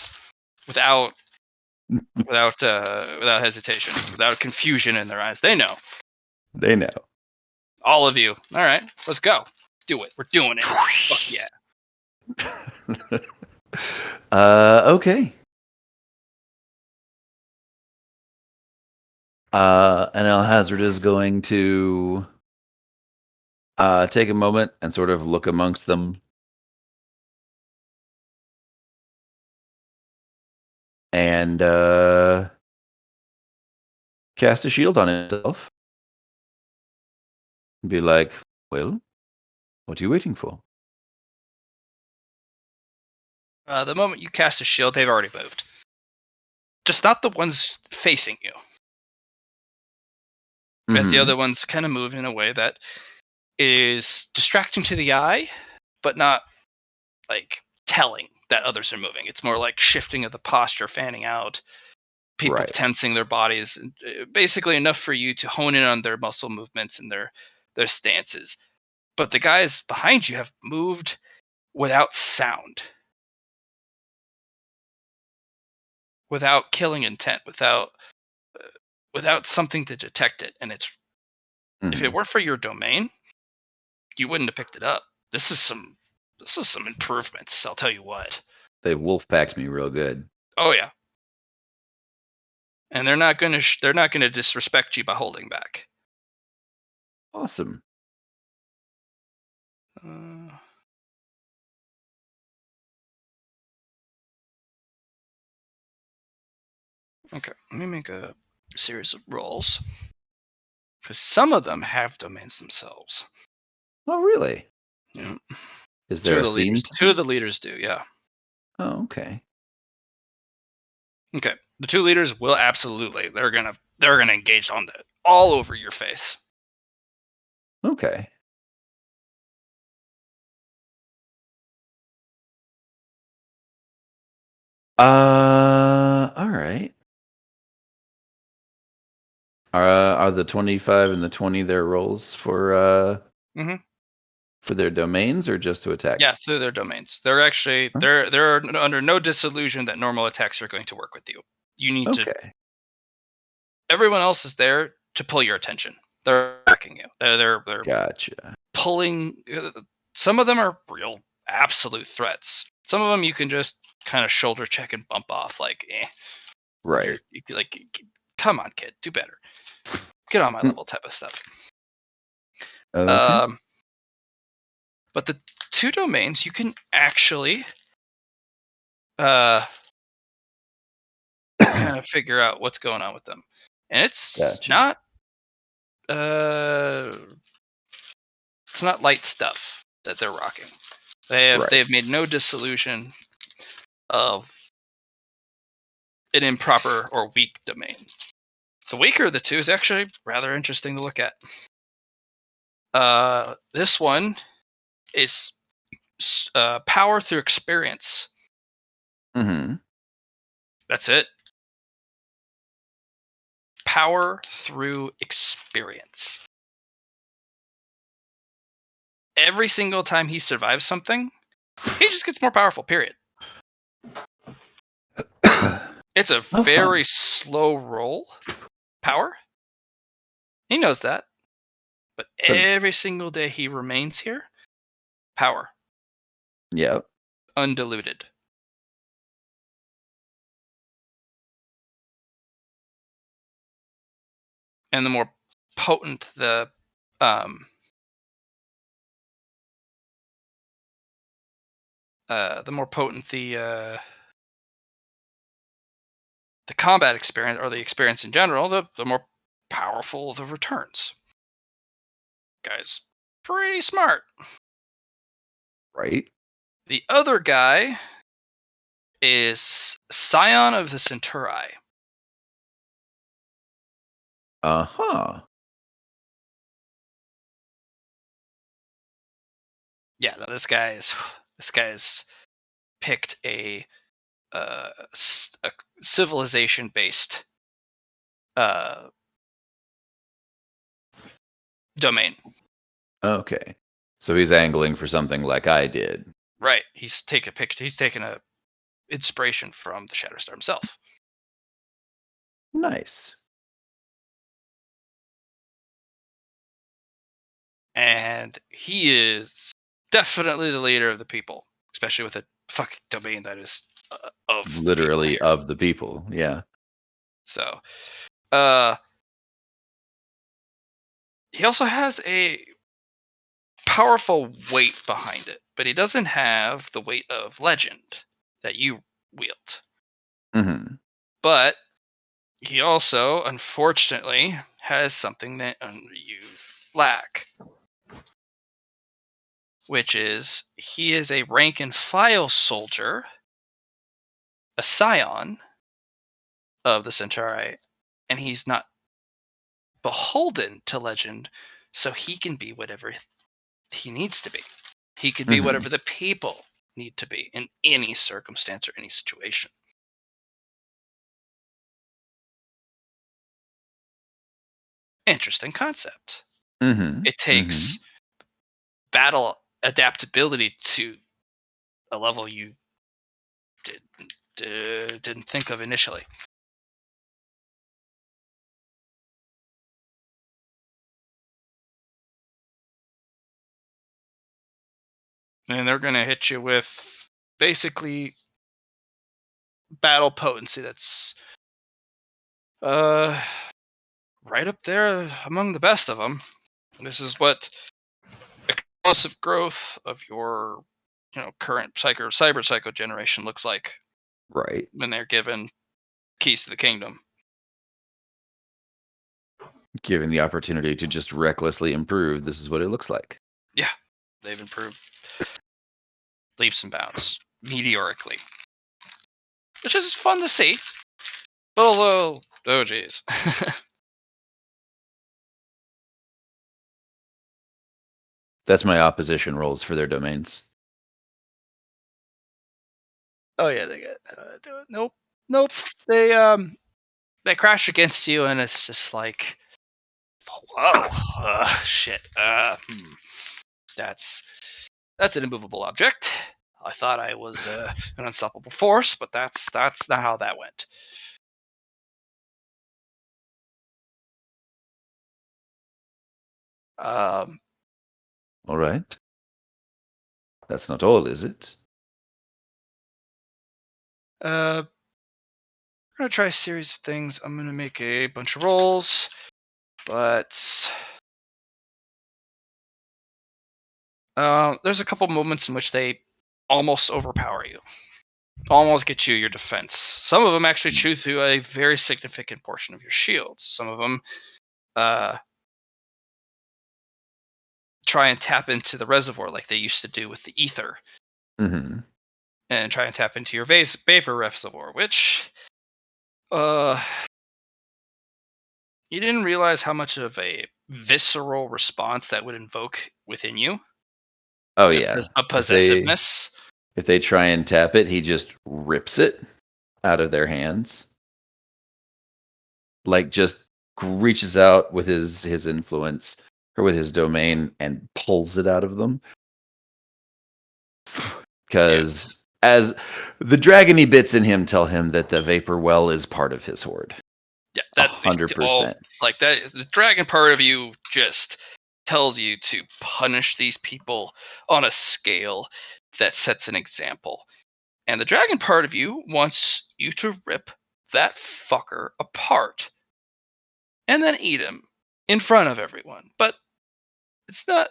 without without hesitation, without confusion in their eyes. They know. They know. All of you. All right, let's go. Do it. We're doing it. Fuck yeah. Okay. And Alhazard is going to take a moment and sort of look amongst them. And cast a shield on himself. And be like, well, what are you waiting for? The moment you cast a shield, they've already moved. Just not the ones facing you. As the Mhm. other ones kind of move in a way that is distracting to the eye, but not like telling that others are moving. It's more like shifting of the posture, fanning out, people Right. tensing their bodies, basically enough for you to hone in on their muscle movements and their stances. But the guys behind you have moved without sound, without killing intent, without something to detect it. And it's if it Mhm. weren't for your domain, you wouldn't have picked it up. This is some improvements. I'll tell you what. They wolf packed me real good. Oh yeah, and they're not gonna disrespect you by holding back. Awesome. Okay, let me make a series of rolls because some of them have domains themselves. Oh, really? Yeah. Is there a theme to Two of them? the leaders do, yeah. Oh, okay. Okay, the two leaders will absolutely. They're gonna engage on that all over your face. Okay. All right. Are the 25 and the 20 their rolls for Mhm. for their domains or just to attack? Yeah, through their domains. They're actually Huh? they're under no disillusion that normal attacks are going to work with you. You need to. Okay. Everyone else is there to pull your attention. They're attacking you. They're Gotcha. pulling. Some of them are real absolute threats. Some of them you can just kind of shoulder check and bump off, like, Right. like, come on, kid, do better. Get on my Hmm. level, type of stuff. Okay. But the two domains you can actually kind of figure out what's going on with them, and it's Gotcha. not it's not light stuff that they're rocking. They've made no dissolution of an improper or weak domain. The weaker of the two is actually rather interesting to look at. This one is power through experience. Mm-hmm. That's it. Power through experience. Every single time he survives something, he just gets more powerful, period. It's a very slow roll. Power. He knows that. But every single day he remains here, power. Yep. Undiluted. And the more potent the combat experience, or the experience in general, the more powerful the returns. Guy's pretty smart. Right. The other guy is Scion of the Centauri. Uh-huh. Yeah, no, this guy's picked a civilization-based domain. Okay. So he's angling for something like I did. Right. He's taken a inspiration from the Shatterstar himself. Nice. And he is definitely the leader of the people, especially with a fucking domain that is of Literally people of the people. Yeah. So, he also has a powerful weight behind it, but he doesn't have the weight of legend that you wield. Mm-hmm. But he also, unfortunately, has something that you lack, which is he is a rank and file soldier, a scion of the Centauri, and he's not beholden to legend, so he can be whatever he needs to be. He could be whatever the people need to be in any circumstance or any situation. Interesting concept. Mm-hmm. It takes battle adaptability to a level you didn't think of initially. And they're going to hit you with basically battle potency that's right up there among the best of them. This is what explosive growth of your current cyber psycho generation looks like. Right. When they're given keys to the kingdom. Given the opportunity to just recklessly improve, this is what it looks like. Yeah, they've improved leaps and bounds meteorically, which is fun to see. But although, oh geez. That's my opposition rolls for their domains. Oh yeah, they get nope. They crash against you, and it's just like, whoa, shit. That's an immovable object. I thought I was an unstoppable force, but that's not how that went. All right. That's not all, is it? I'm gonna try a series of things. I'm gonna make a bunch of rolls, but there's a couple moments in which they almost overpower you, almost get you your defense. Some of them actually chew through a very significant portion of your shields. Some of them try and tap into the reservoir like they used to do with the ether, Mm-hmm. and try and tap into your vapor reservoir, which you didn't realize how much of a visceral response that would invoke within you. Oh yeah. A possessiveness. If they try and tap it, he just rips it out of their hands. Like just reaches out with his influence or with his domain and pulls it out of them. Because as the dragony bits in him tell him that the vapor well is part of his horde. Yeah, that 100%. Like that, the dragon part of you just tells you to punish these people on a scale that sets an example. And the dragon part of you wants you to rip that fucker apart and then eat him in front of everyone. But it's not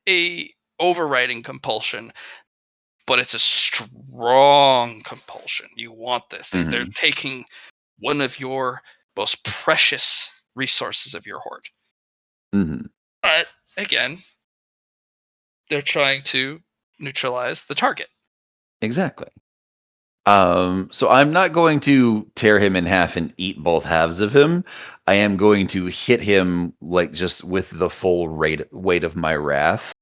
a overriding compulsion, but it's a strong compulsion. You want this. They're taking one of your most precious resources of your horde. Mm-hmm. But again, they're trying to neutralize the target. Exactly. So I'm not going to tear him in half and eat both halves of him. I am going to hit him like just with the full weight of my wrath.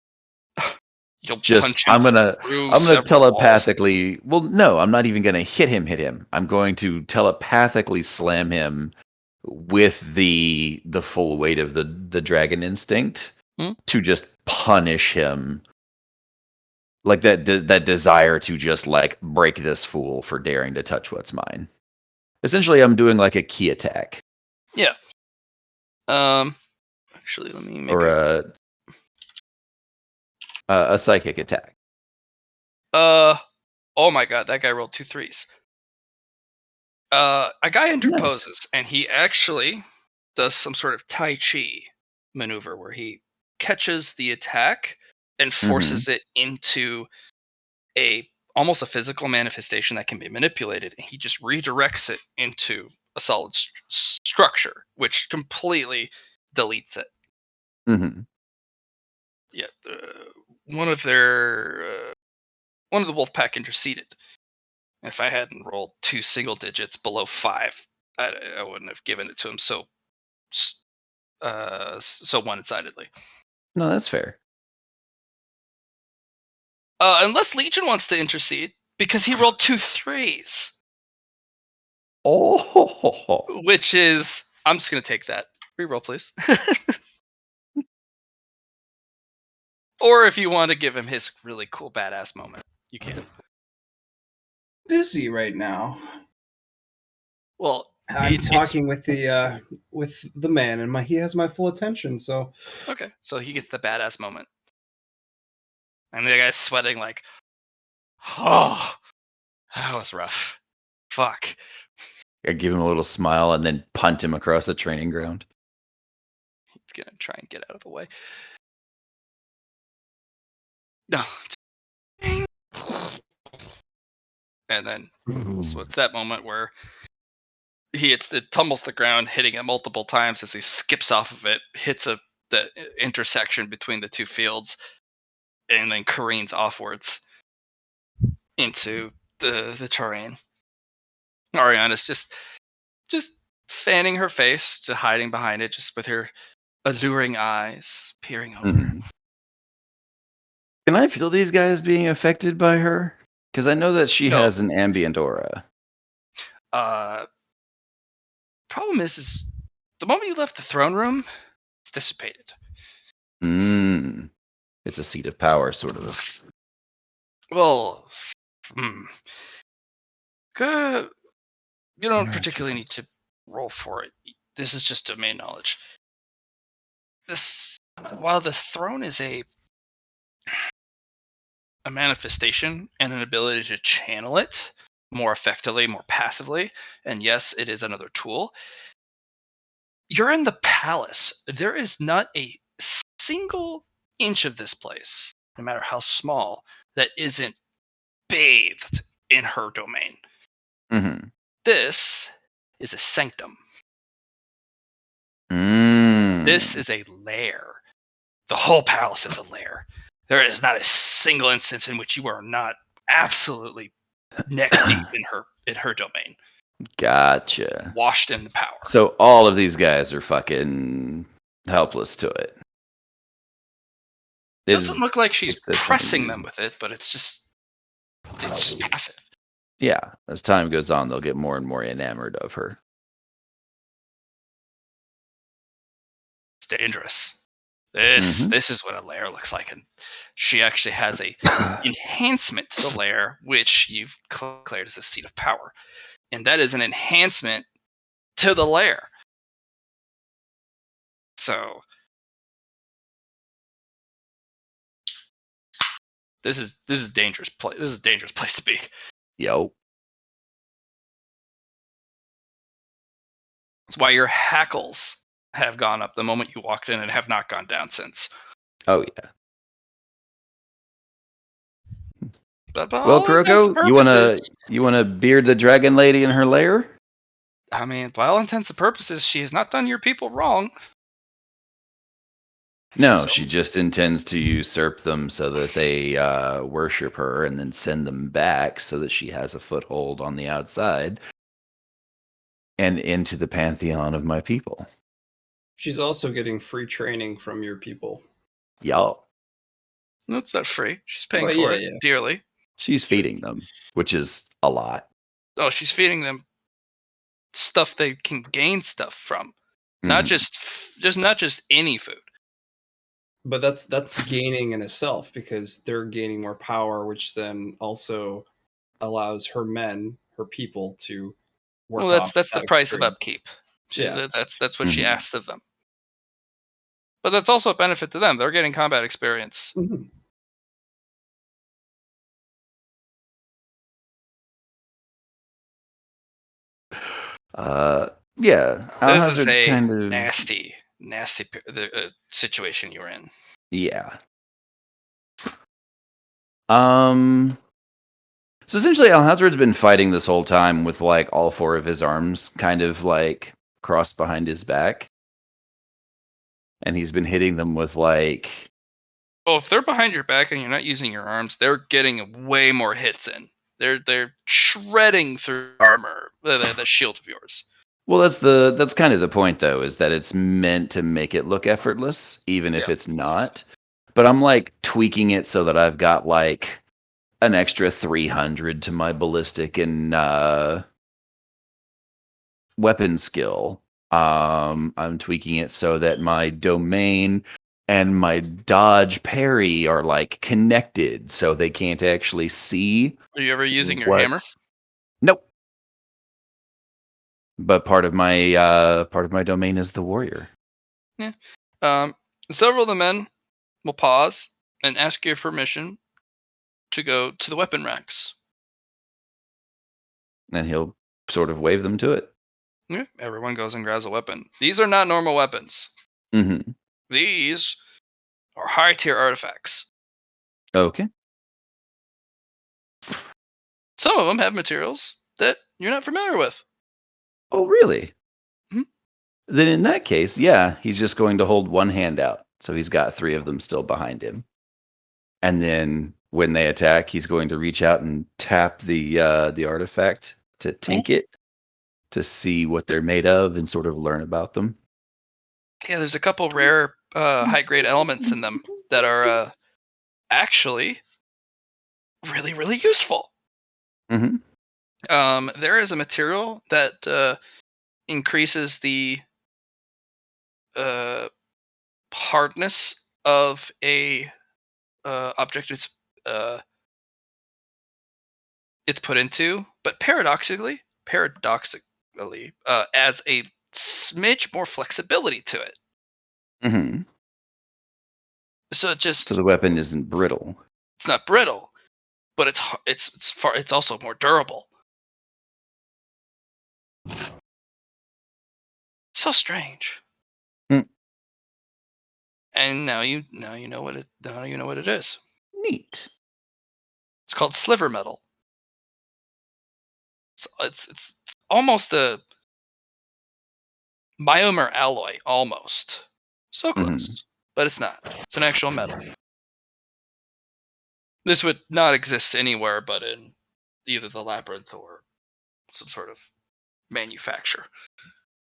You'll Just punch him I'm gonna several telepathically. Well, no, I'm not even gonna hit him. I'm going to telepathically slam him with the full weight of the dragon instinct to just punish him. Like that desire to just like break this fool for daring to touch what's mine. Essentially, I'm doing like a key attack. Yeah. Actually, let me make or a psychic attack. Oh my god, that guy rolled 2 3s. A guy interposes, and he actually does some sort of Tai Chi maneuver where he catches the attack and forces it into almost a physical manifestation that can be manipulated, and he just redirects it into a solid structure, which completely deletes it. Mm-hmm. Yeah, one of the wolf pack interceded. If I hadn't rolled 2 single digits below 5, I wouldn't have given it to him so one-sidedly. No, that's fair. Unless Legion wants to intercede, because he rolled 2 3s. Oh, Which is, I'm just gonna take that. Reroll, please. Or if you want to give him his really cool badass moment, you can. Busy right now. Well, I'm talking with the man, and he has my full attention. So okay, so he gets the badass moment, and the guy's sweating like, oh, that was rough. Fuck. I give him a little smile and then punt him across the training ground. He's gonna try and get out of the way. No. And then so it's that moment where it tumbles to the ground, hitting it multiple times as he skips off of it, hits the intersection between the two fields, and then careens offwards into the terrain. Ariana's just fanning her face, to hiding behind it, just with her alluring eyes peering over. Mm-hmm. Can I feel these guys being affected by her? Because I know that she has an ambient aura. Problem is the moment you left the throne room, it's dissipated. It's a seat of power, sort of. Well, you don't particularly need to roll for it. This is just domain knowledge. While the throne is a manifestation and an ability to channel it more effectively, more passively, and yes, it is another tool. You're in the palace. There is not a single inch of this place, no matter how small, that isn't bathed in her domain. Mm-hmm. This is a sanctum. This is a lair. The whole palace is a lair. There is not a single instance in which you are not absolutely neck deep in her domain, Gotcha. washed in the power. So all of these guys are fucking helpless to it. It doesn't look like she's exceptionally pressing them easy. with it, but it's just passive. Yeah, as time goes on, they'll get more and more enamored of her. It's dangerous. This Mhm. this is what a lair looks like, and she actually has a enhancement to the lair, which you've declared as a seat of power, and that is an enhancement to the lair. So this is dangerous place. This is a dangerous place to be. Yo. That's why your hackles have gone up the moment you walked in and have not gone down since. Oh yeah. But by Well, all intents and Kuroko, purposes, you wanna beard the dragon lady in her lair? I mean, by all intents and purposes, she has not done your people wrong. No, She's she just intends to usurp them so that they worship her and then send them back so that she has a foothold on the outside and into the pantheon of my people. She's also getting free training from your people. Y'all. That's not free. She's paying Well, for yeah, it yeah. dearly. She's Sure. feeding them, which is a lot. Oh, she's feeding them stuff they can gain stuff from, not Mhm. not just any food. But that's gaining in itself because they're gaining more power, which then also allows her men, her people, to work Well, off that's the that price of experience. upkeep. Yeah. That's what she Mhm. asked of them. But that's also a benefit to them. They're getting combat experience. Mhm. Yeah. This is Alhazard's a kind of nasty situation you're in. yeah. Um. So essentially, Alhazard's been fighting this whole time with like all four of his arms kind of like crossed behind his back, and he's been hitting them with like Oh, if they're behind your back and you're not using your arms, they're getting way more hits in. They're shredding through armor, the shield of yours. well, that's kind of the point though, is that it's meant to make it look effortless, even if Yeah. it's not. But I'm like tweaking it so that I've got like an extra 300 to my ballistic and weapon skill. I'm tweaking it so that my domain and my dodge parry are like connected, so they can't actually see Are you ever using your hammer? what's. Nope. But part of my domain is the warrior. Yeah. Several of the men will pause and ask your permission to go to the weapon racks. And he'll sort of wave them to it. Yeah, everyone goes and grabs a weapon. These are not normal weapons. Mm-hmm. These are high tier artifacts. Okay. Some of them have materials that you're not familiar with. Oh, really? Mhm. Then in that case, yeah, he's just going to hold one hand out. So he's got three of them still behind him. And then when they attack, he's going to reach out and tap the artifact to tink it to see what they're made of and sort of learn about them. Yeah, there's a couple rare high grade elements in them that are actually really, really useful. Mm-hmm. There is a material that increases the uh, hardness of a object uh, it's put into, but paradoxically, adds a smidge more flexibility to it. Mm-hmm. So So the weapon isn't brittle. it's not brittle, but it's also more durable. So strange. Hmm. And now you know what it is. Neat. It's called sliver metal. It's almost a biomer alloy, almost. So Mm-hmm. close. but it's not. It's an actual metal. This would not exist anywhere but in either the labyrinth or some sort of manufacture.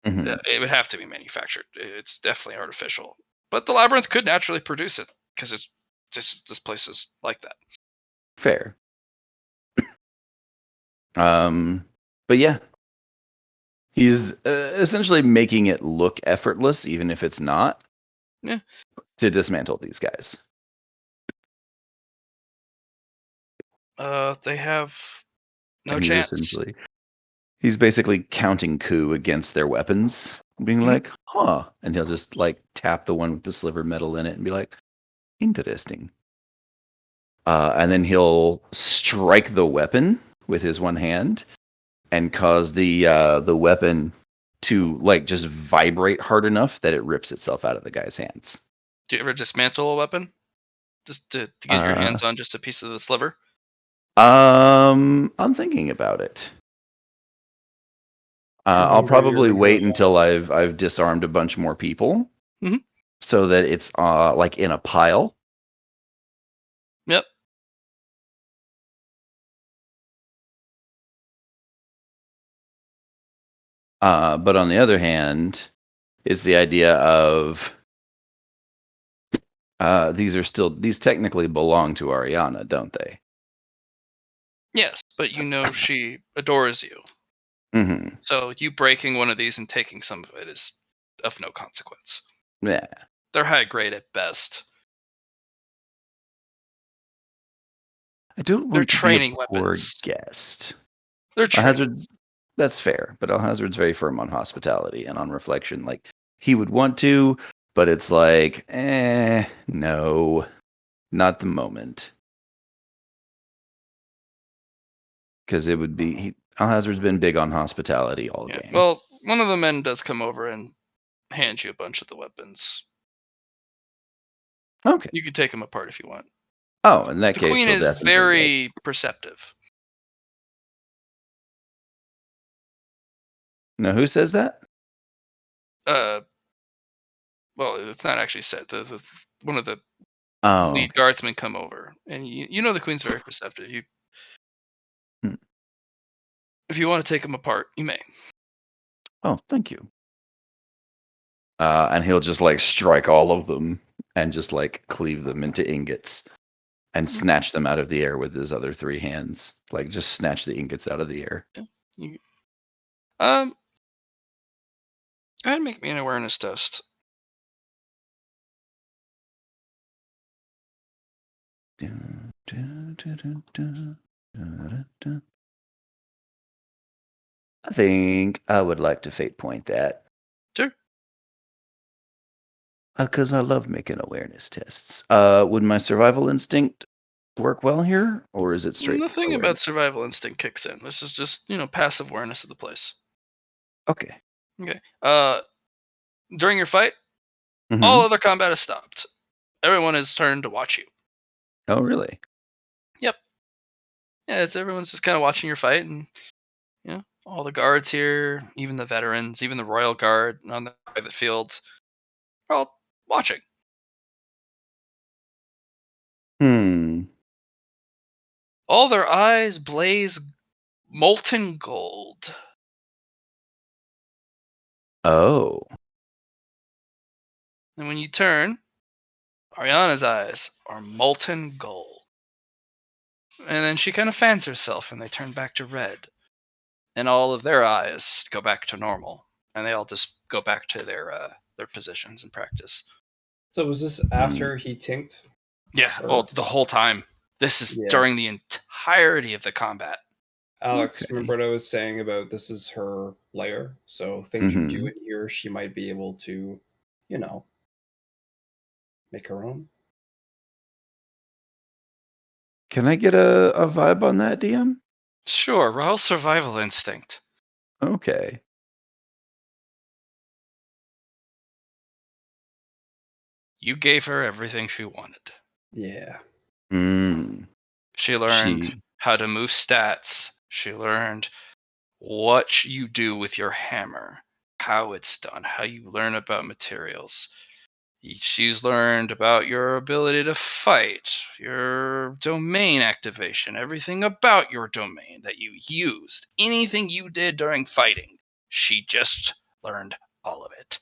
Mhm. It would have to be manufactured. It's definitely artificial. But the labyrinth could naturally produce it because it's just this place is like that. Fair. But yeah, he's essentially making it look effortless, even if it's not. Yeah. To dismantle these guys. They have no And chance. he's basically counting coup against their weapons, being Mhm. like, huh. And he'll just like tap the one with the sliver metal in it and be like, interesting. And then he'll strike the weapon with his one hand and cause the weapon to like just vibrate hard enough that it rips itself out of the guy's hands. Do you ever dismantle a weapon? Just to get your Uh, hands on just a piece of the sliver? I'm thinking about it. I'll Remember probably your wait until I've disarmed a bunch more people, Mhm. so that it's like in a pile. Yep. But on the other hand, it's the idea of these technically belong to Ariana, don't they? Yes, but she adores you. Mm-hmm. So you breaking one of these and taking some of it is of no consequence. Yeah. They're high grade at best. I don't They're want to be a training poor weapons. guest. They're training. Alhazard's that's fair, but Alhazard's very firm on hospitality and on reflection. Like he would want to, but it's like, no, not the moment. Because it would be Alhazard's been big on hospitality all Yeah. game. Well, one of the men does come over and hand you a bunch of the weapons. Okay. You can take them apart if you want. Oh, in that The case, queen he'll is definitely very perceptive. No, who says that? Well, it's not actually said. One of the Oh, lead okay. guardsmen come over, and you know the queen's very perceptive. Hmm. If you want to take them apart, you may. Oh, thank you. And he'll just like strike all of them and just like cleave them into ingots and snatch them out of the air with his other three hands. Like just snatch the ingots out of the air. Yeah. Go ahead and make me an awareness test. I think I would like to fate point that. Sure. Because I love making awareness tests. Would my survival instinct work well here, or is it straight Nothing about awareness? survival instinct kicks in. This is just passive awareness of the place. Okay. Okay. During your fight, Mm-hmm. all other combat is stopped. Everyone is turned to watch you. Oh, really? Yep. Yeah, everyone's just kind of watching your fight, and all the guards here, even the veterans, even the royal guard on the private fields, are all watching. Hmm. All their eyes blaze molten gold. Oh. And when you turn, Ariana's eyes are molten gold. And then she kind of fans herself and they turn back to red. And all of their eyes go back to normal. And they all just go back to their positions and practice. So was this after he tinked? Yeah, Or- the whole time. This is Yeah. during the entirety of the combat. Alex, Okay. remember what I was saying about this is her lair? So things you do in here, she might be able to, make her own. Can I get a vibe on that, DM? Sure, royal survival instinct. Okay. You gave her everything she wanted. Yeah. Mm. She learned She. how to move stats. She learned what you do with your hammer, how it's done, how you learn about materials. She's learned about your ability to fight, your domain activation, everything about your domain that you used, anything you did during fighting. She just learned all of it.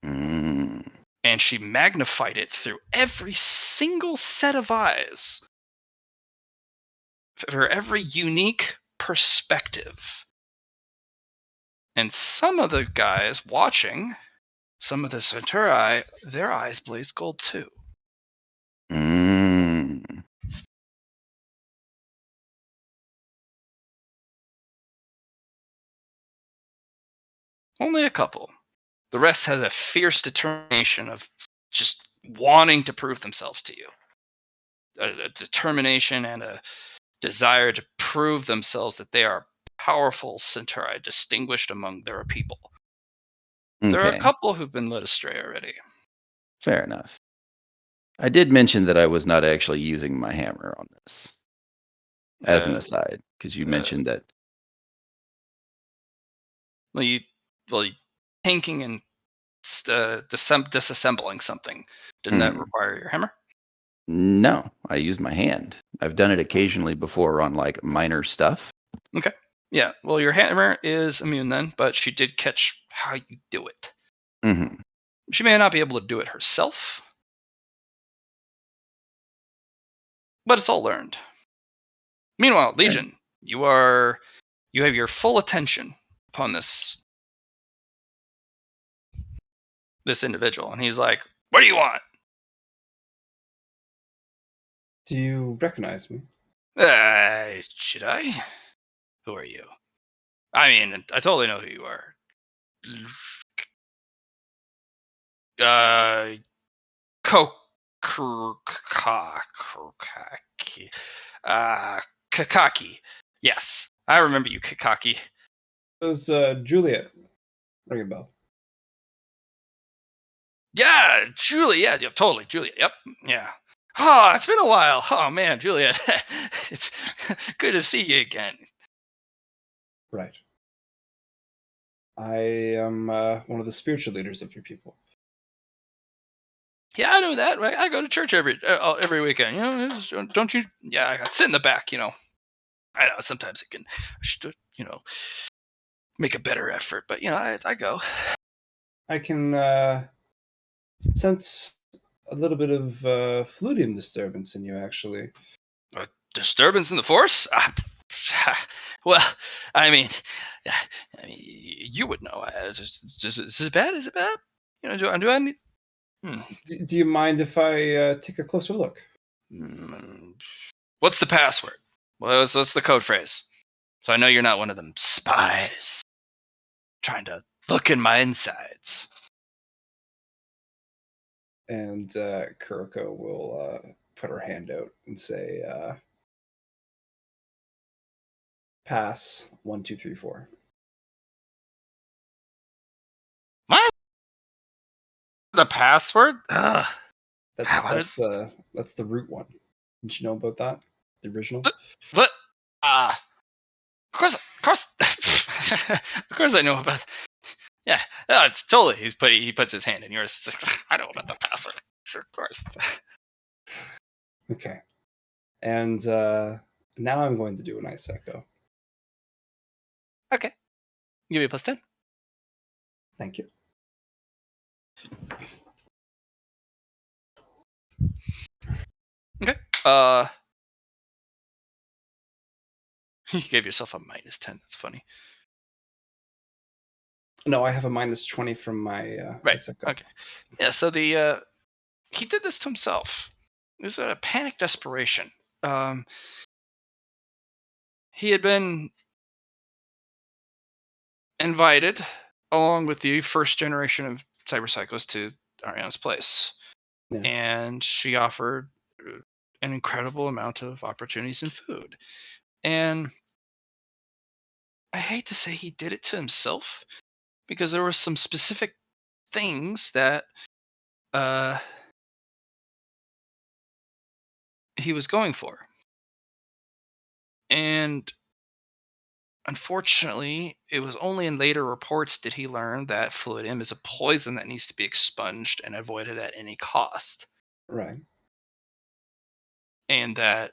Mm. And she magnified it through every single set of eyes for every unique perspective. And some of the guys watching, some of the Centauri, their eyes blaze gold too. Mm. Only a couple. The rest has a fierce determination of just wanting to prove themselves to you. A determination and a desire to prove themselves that they are powerful Centauri, distinguished among their people. There are a Okay, couple who've been led astray already. fair enough. I did mention that I was not actually using my hammer on this, as an Uh, aside, because you uh, mentioned that. well, you tanking and disassembling something. Didn't that Hmm. require your hammer? No, I use my hand. I've done it occasionally before on like minor stuff. Okay. Yeah. Well, your hammer is immune then, but she did catch how you do it. Hmm. She may not be able to do it herself, but it's all learned. Meanwhile, Legion, you have your full attention upon this individual, and he's like, "What do you want?" Do you recognize me? Should I? Who are you? I mean, I totally know who you are. Uh, Kakaki. Kakaki. Yes, I remember you, Kakaki. Does Juliet ring a bell? Yeah, Julie. Yeah, totally, Juliet. Yep. Yeah. Oh, it's been a while. Oh man, Juliet. It's good to see you again. Right. I am one of the spiritual leaders of your people. Yeah, I know that. Right? I go to church every weekend. You know, don't you? Yeah, I sit in the back. You know, I know sometimes it can, should, make a better effort, but I go. I can sense a little bit of fluidium disturbance in you, actually. A disturbance in the force? Well, I mean, yeah, you would know. Is it bad? Is it bad? Do I need? Hmm. Do you mind if I take a closer look? Mm, What's the password? What's the code phrase? So I know you're not one of them spies trying to look in my insides. And Kuroko will put her hand out and say, "Pass 1, 2, 3, 4." What? The password? Ugh. That's How did? that's that's the root one. Didn't you know about that? The original. What? Of course, of course I know about. Yeah, it's totally. He puts his hand in yours. I know about the password. Sure, of course. Okay. And now I'm going to do an ice echo. Okay, give me a +10. Thank you. Okay. You gave yourself a -10. That's funny. No, I have a -20 from my Right. ice echo. Okay. Yeah. So he did this to himself. It was a panic desperation. Um, he had been invited along with the first generation of cyber psychos to Ariana's place, Yeah. and she offered an incredible amount of opportunities and food. And I hate to say he did it to himself because there were some specific things that uh, he was going for, and unfortunately, it was only in later reports did he learn that fluidium is a poison that needs to be expunged and avoided at any cost, Right. and that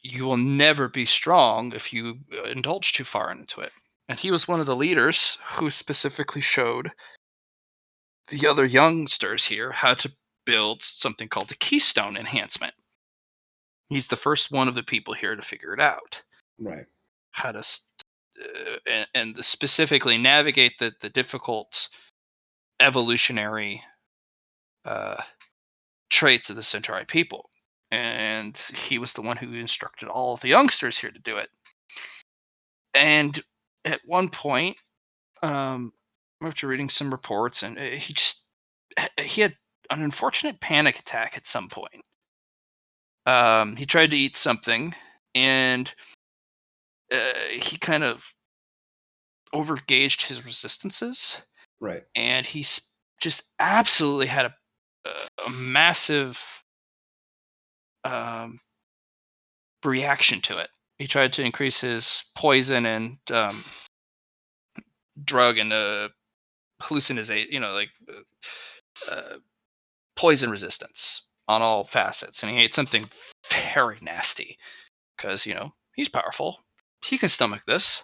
you will never be strong if you indulge too far into it. And he was one of the leaders who specifically showed the other youngsters here how to build something called the Keystone Enhancement. He's the first one of the people here to figure it out. Right. How to and specifically navigate the difficult evolutionary traits of the Centauri people. And he was the one who instructed all of the youngsters here to do it. And at one point, after reading some reports, and he had an unfortunate panic attack at some point. He tried to eat something, and he kind of overgauged his resistances, Right. and he just absolutely had a massive reaction to it. He tried to increase his poison and drug and hallucinate, poison resistance on all facets. And he ate something very nasty because he's powerful. He can stomach this.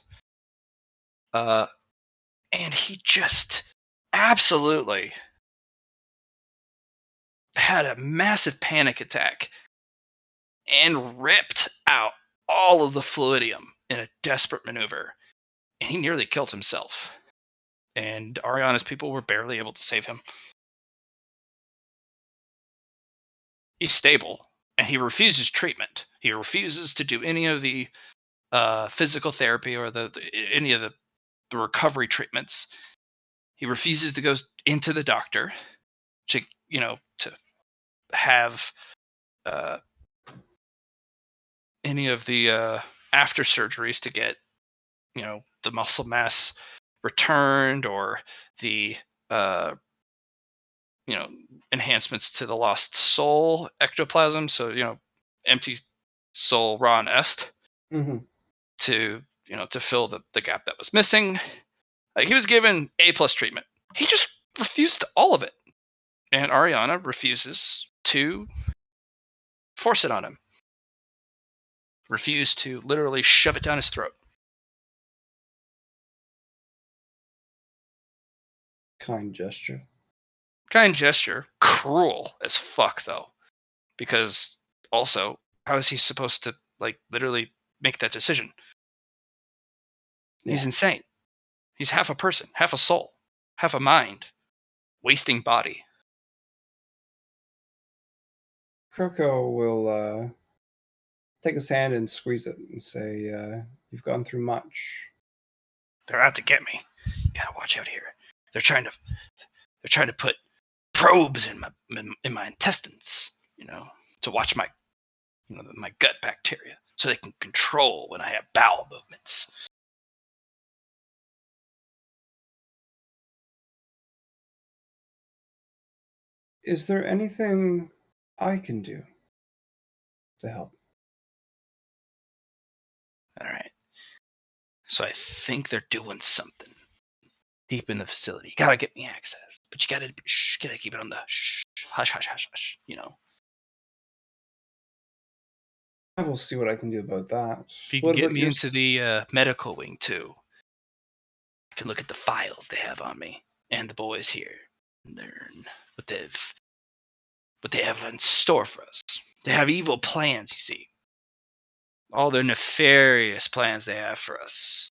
And he just absolutely had a massive panic attack and ripped out all of the fluidium in a desperate maneuver. And he nearly killed himself. And Ariana's people were barely able to save him. He's stable, and he refuses treatment. He refuses to do any of the physical therapy or any of the recovery treatments. He refuses to go into the doctor to have any of the after surgeries to get the muscle mass returned or the enhancements to the lost soul ectoplasm. So empty soul Ra and Est Mm-hmm. to to fill the gap that was missing. He was given A+ treatment. He just refused all of it, and Ariana refuses to force it on him. Refused to literally shove it down his throat. Kind gesture. Kind gesture. Cruel as fuck, though. Because also, how is he supposed to literally make that decision? Yeah. He's insane. He's half a person, half a soul, half a mind, wasting body. Kroko will take his hand and squeeze it and say, "You've gone through much." They're out to get me. You gotta watch out here. They're trying to put probes in my intestines, to watch my my gut bacteria, so they can control when I have bowel movements. Is there anything I can do to help? All right. So I think they're doing something deep in the facility. You gotta get me access, but you gotta keep it on the hush, hush, hush, hush. I will see what I can do about that. If you can What get about me your into the medical wing too, I can look at the files they have on me and the boys here, and learn what they have in store for us. They have evil plans, you see. All their nefarious plans they have for us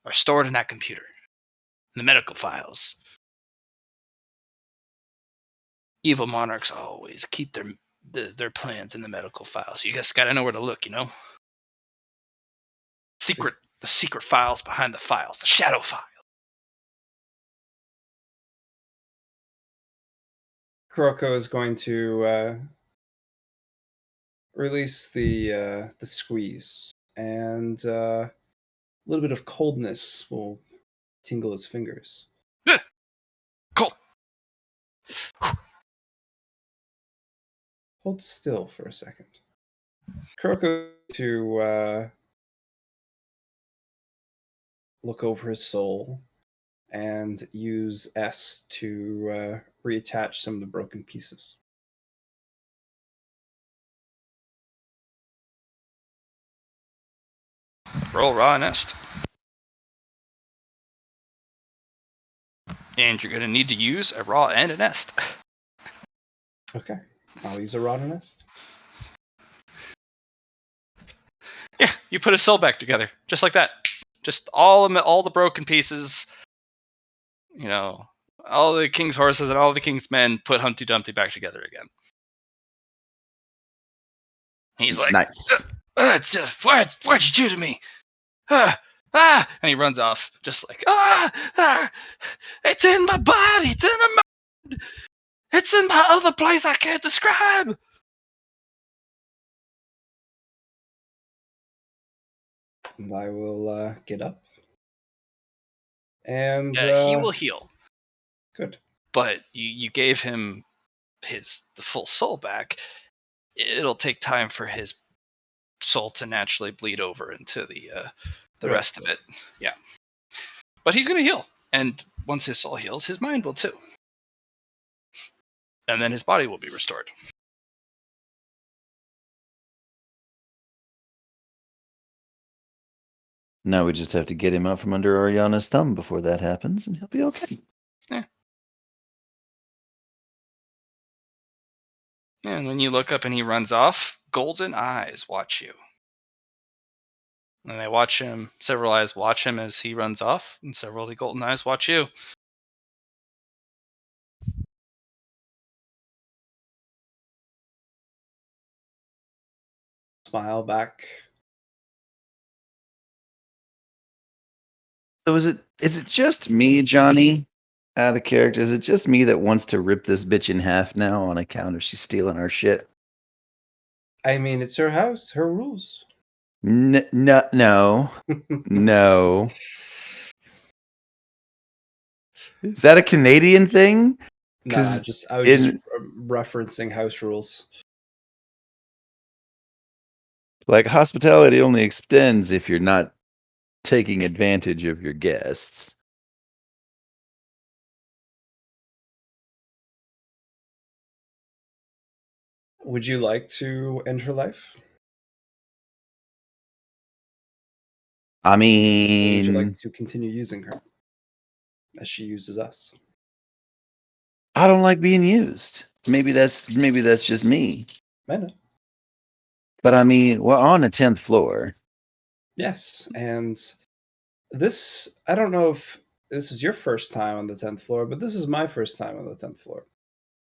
are stored in that computer, in the medical files. Evil monarchs always keep their plans in the medical files. You guys gotta know where to look, The secret files behind the files, the shadow file. Kuroko is going to release the squeeze, and a little bit of coldness will tingle his fingers. Cool. Hold still for a second. Kuroko to look over his soul and use S to reattach some of the broken pieces. Roll raw nest. And you're going to need to use a raw and a nest. Okay, I'll use a rod and nest. Yeah, you put his soul back together, just like that. Just all the broken pieces, you know, all the king's horses and all the king's men put Humpty Dumpty back together again. He's like, Nice. what'd you do to me? And he runs off, just like, it's in my body, it's in my mind, it's in my other place I can't describe. And I will get up. And He will heal, good. but you gave him the full soul back. It'll take time for his soul to naturally bleed over into the rest of it. Yeah, but he's gonna heal, and once his soul heals, his mind will too, and then his body will be restored. Now we just have to get him out from under Ariana's thumb before that happens, and he'll be okay. Yeah, and when you look up and he runs off, golden eyes watch you. And they watch him, several eyes watch him as he runs off, and several of the golden eyes watch you. Smile back. So is it just me, Johnny, out of character? Is it just me that wants to rip this bitch in half now on account of she's stealing our shit? I mean, it's her house, her rules. No, no. Is that a Canadian thing? Nah, 'Cause I was just referencing house rules. Like, hospitality only extends if you're not taking advantage of your guests. Would you like to end her life? I Or would you like mean, to continue using her as she uses us? I don't like being used. Maybe that's just me. I know. But I mean, we're on the 10th floor. Yes, and this, I don't know if this is your first time on the 10th floor, but this is my first time on the 10th floor.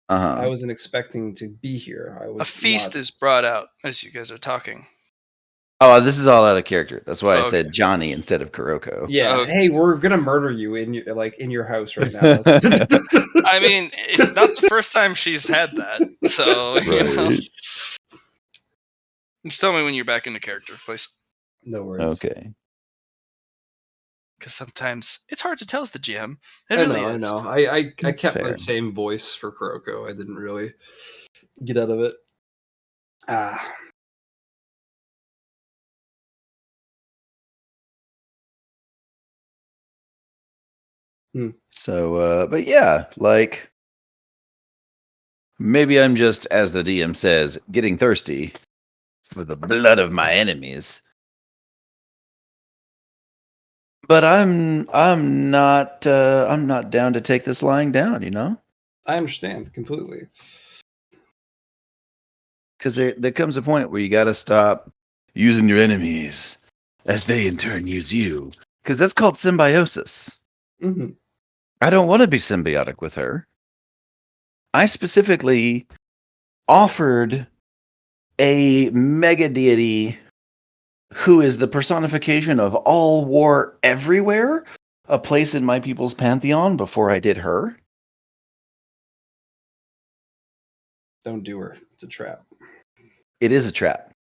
I Uh-huh. wasn't expecting to be here. A feast is brought out as you guys are talking. Oh, this is all out of character. That's why I Okay. said Johnny instead of Kuroko. Yeah, Okay. hey, we're gonna murder you in your house right now. I mean, it's not the first time she's had that, so you know. Right. Just tell me when you're back into character, please. No worries. Okay. Because sometimes it's hard to tell as the GM. It I really know, is. I know. I That's kept fair. the same voice for Kuroko. I didn't really get out of it. So, but yeah, like, maybe I'm just, as the DM says, getting thirsty for the blood of my enemies. But I'm not down to take this lying down, you know? I understand completely. Because there comes a point where you got to stop using your enemies as they in turn use you. Because that's called symbiosis. Hmm. I don't want to be symbiotic with her. I specifically offered a mega deity who is the personification of all war everywhere a place in my people's pantheon before I did her. Don't do her. It's a trap. It is a trap.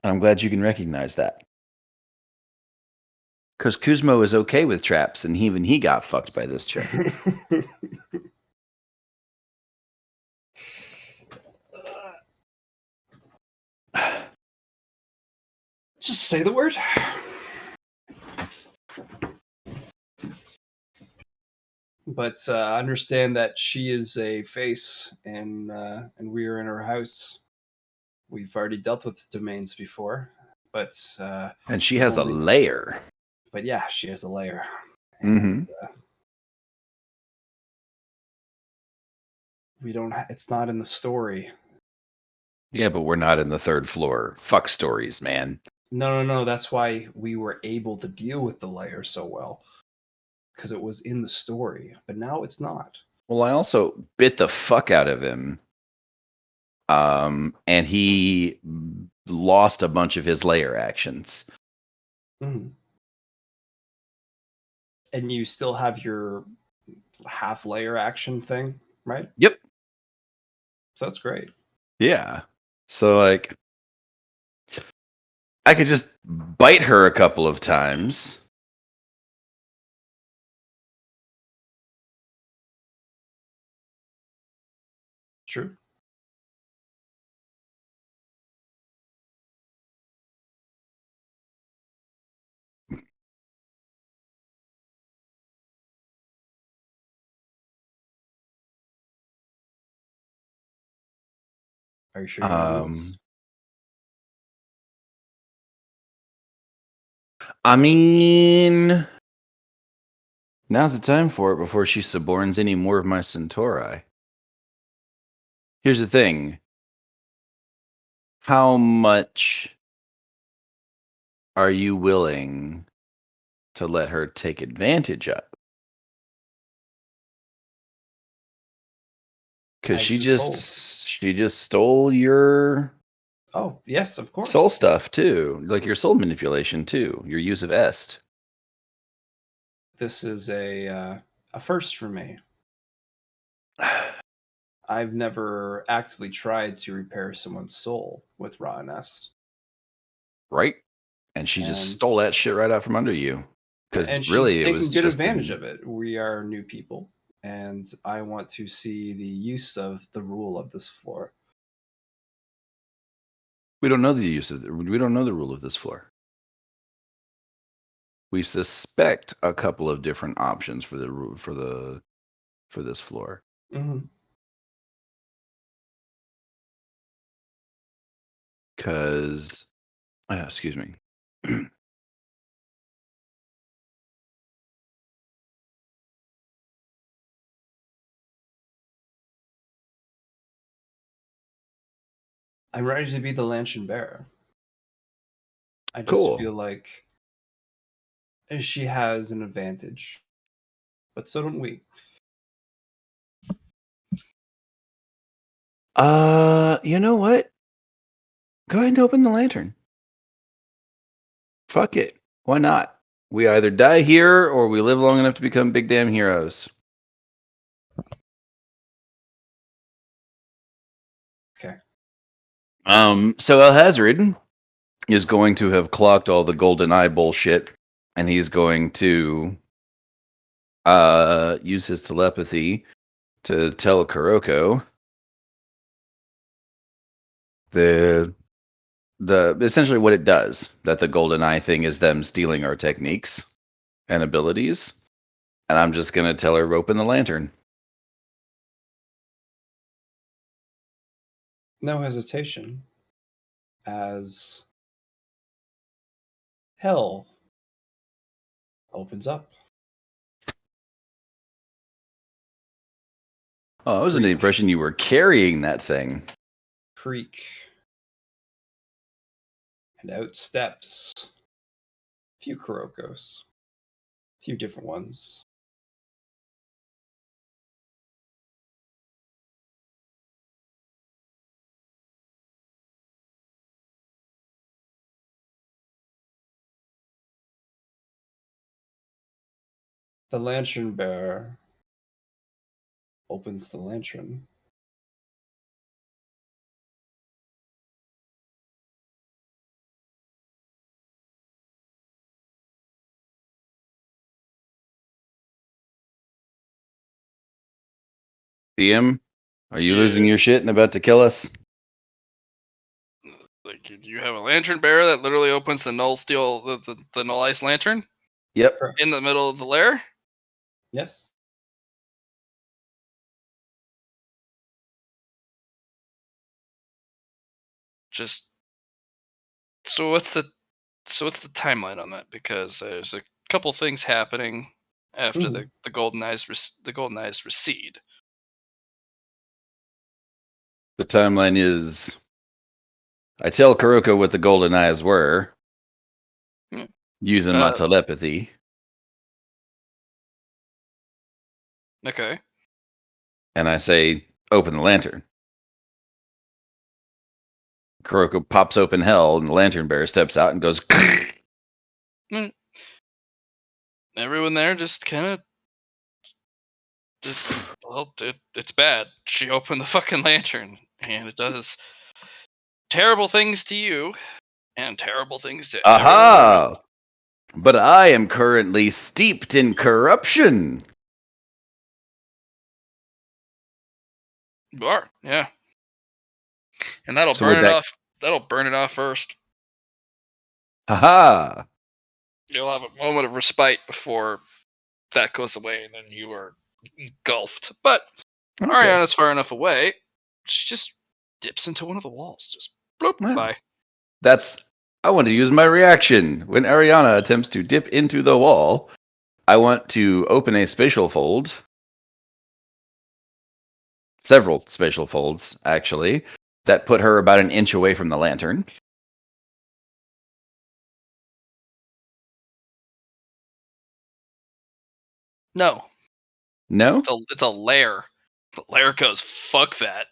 I'm glad you can recognize that. Because Kuzmo is okay with traps, and even he got fucked by this chick. Just say the word. but understand that she is a face, and we are in her house. We've already dealt with domains before, but And she we've has a only- layer. But yeah, she has a layer. Mhm. And we don't. It's not in the story. Yeah, but we're not in the third floor. Fuck stories, man. No. That's why we were able to deal with the layer so well, because it was in the story. But now it's not. Well, I also bit the fuck out of him. And he lost a bunch of his layer actions. Mhm. And you still have your half layer action thing, right? Yep. So that's great. Yeah. So like I could just bite her a couple of times. True. Are you sure you want to do this? I mean, now's the time for it before she suborns any more of my Centauri. Here's the thing. How much are you willing to let her take advantage of? Because As she is told. just stole your Oh, yes, of course. soul Yes. stuff too, like your soul manipulation too, your use of est. This is a first for me. I've never actively tried to repair someone's soul with Raw Nest. Right? And she just And- stole that shit right out from under you. Because And really, she's it was taking good just advantage of it. We are new people, and I want to see the use of the rule of this floor. We don't know the use of we don't know the rule of this floor. We suspect a couple of different options for this floor. Mm-hmm. Because, excuse me. I'm ready to be the lantern bearer. I just Cool. feel like she has an advantage, but so don't we. You know what? Go ahead and open the lantern. Fuck it. Why not? We either die here or we live long enough to become big damn heroes. Okay. So Alhazred is going to have clocked all the golden eye bullshit, and he's going to use his telepathy to tell Kuroko the essentially what it does, that the golden eye thing is them stealing our techniques and abilities, and I'm just gonna tell her open the lantern. No hesitation, as hell opens up. Oh, I was under the Creek. impression you were carrying that thing. Creek. And out steps a few Kurokos. A few different ones. The lantern bearer opens the lantern. DM, are you Yeah. losing your shit and about to kill us? Like, you have a lantern bearer that literally opens the null steel, the null ice lantern Yep. Correct. in the middle of the lair. Yes. just so what's the timeline on that? Because there's a couple things happening after Ooh. the golden eyes recede. The timeline is I tell Kuroko what the golden eyes were Hmm. using my telepathy, Okay. and I say, open the lantern. Kuroko pops open hell, and the lantern bearer steps out and goes, Everyone there just kind of. Well, it's bad. She opened the fucking lantern, and it does terrible things to you, and terrible things to everyone around. aha! But I am currently steeped in corruption. You are, yeah. And that'll So burn would it that- off. That'll burn it off first. Haha! You'll have a moment of respite before that goes away, and then you are engulfed. But Okay. Ariana's far enough away. She just dips into one of the walls. Just bloop, Wow. bye. I want to use my reaction. When Ariana attempts to dip into the wall, I want to open a spatial fold. Several spatial folds, actually, that put her about an inch away from the lantern. No, No? it's a lair. The lair goes, fuck that.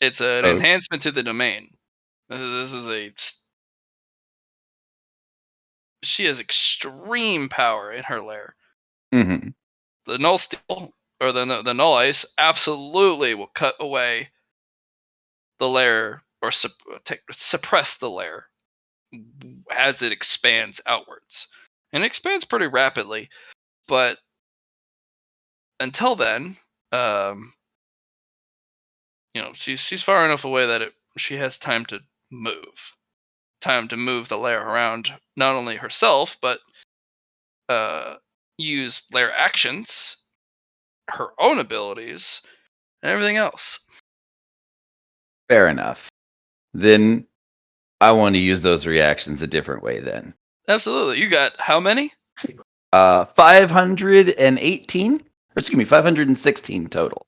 It's an Oh. enhancement to the domain. This is she has extreme power in her lair. Mm-hmm. The null steel or the null ice absolutely will cut away the lair or suppress the lair as it expands outwards, and it expands pretty rapidly. But until then, she's far enough away that she has time to move the lair around, not only herself but use lair actions, her own abilities, and everything else. Fair enough. Then I want to use those reactions a different way then. Absolutely. You got how many? 518? Or excuse me, 516 total.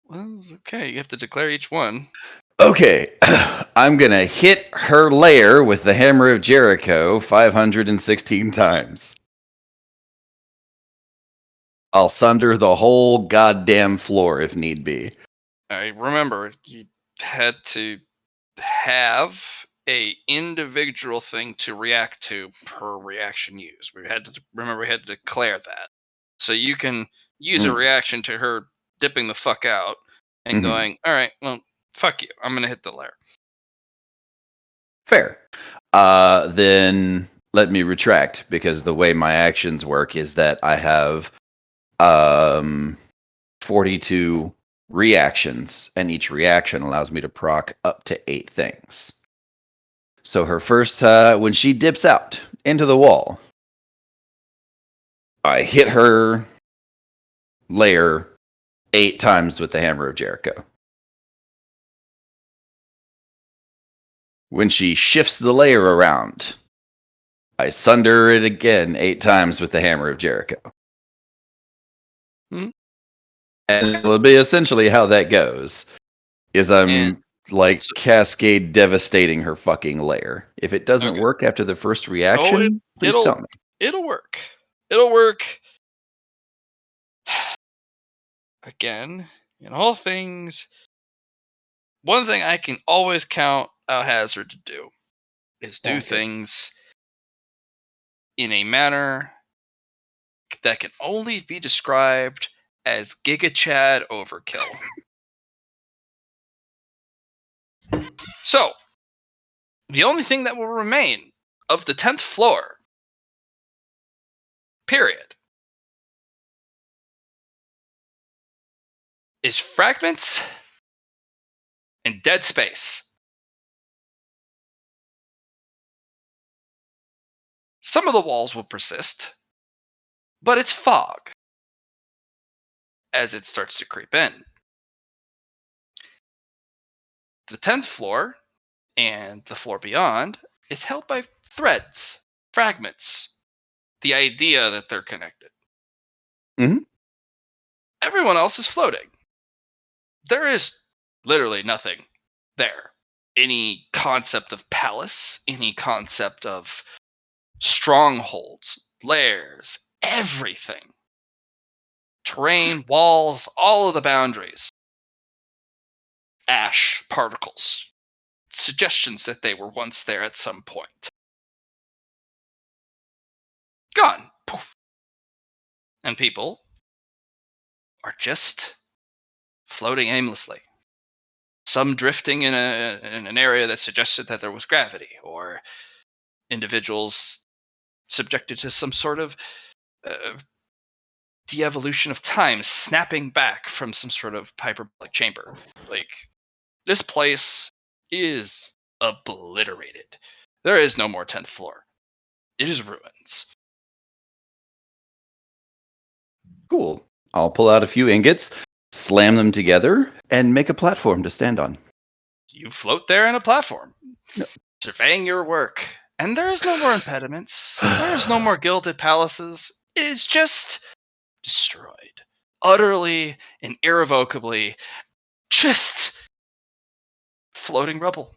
Well, okay. You have to declare each one. Okay, I'm going to hit her lair with the Hammer of Jericho 516 times. I'll sunder the whole goddamn floor if need be. I remember you had to have a individual thing to react to per reaction used. We had to declare that. So you can use a reaction to her dipping the fuck out and going, all right, well, fuck you. I'm going to hit the lair. Fair. Then let me retract, because the way my actions work is that I have 42 reactions, and each reaction allows me to proc up to 8 things. So her first, when she dips out into the wall, I hit her lair 8 times with the Hammer of Jericho. When she shifts the layer around, I sunder it again 8 times with the Hammer of Jericho. Hmm. And it'll be essentially how that goes, is I'm cascade devastating her fucking lair. If it doesn't work after the first reaction, please tell me. It'll work. It'll work. Again, in all things, one thing I can always count Alhazard to do is do things in a manner that can only be described as Giga Chad overkill. So, the only thing that will remain of the 10th floor, period, is fragments and dead space. Some of the walls will persist, but it's fog as it starts to creep in. The 10th floor and the floor beyond is held by threads, fragments, the idea that they're connected. Mhm. Everyone else is floating. There is literally nothing there. Any concept of palace, any concept of strongholds, lairs, everything. Terrain, walls, all of the boundaries. Ash particles. Suggestions that they were once there at some point. Gone. Poof. And people are just floating aimlessly. Some drifting in an area that suggested that there was gravity, or individuals subjected to some sort of de-evolution of time, snapping back from some sort of hyperbolic chamber. Like, this place is obliterated. There is no more 10th floor. It is ruins. Cool. I'll pull out a few ingots, slam them together, and make a platform to stand on. You float there in a platform, No. surveying your work. And there is no more impediments. There is no more gilded palaces. It is just destroyed. Utterly and irrevocably. Just floating rubble.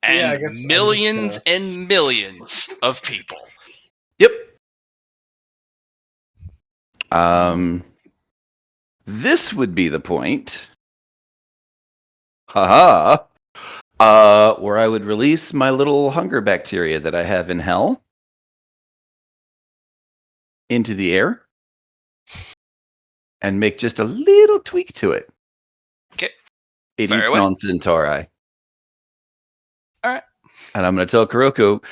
And Yeah, I guess I'm just millions gonna- and millions of people. Yep. This would be the point. Haha. Where I would release my little hunger bacteria that I have in hell into the air and make just a little tweak to it. Okay. It Very eats well. non-Centauri. All right. And I'm going to tell Kuroko,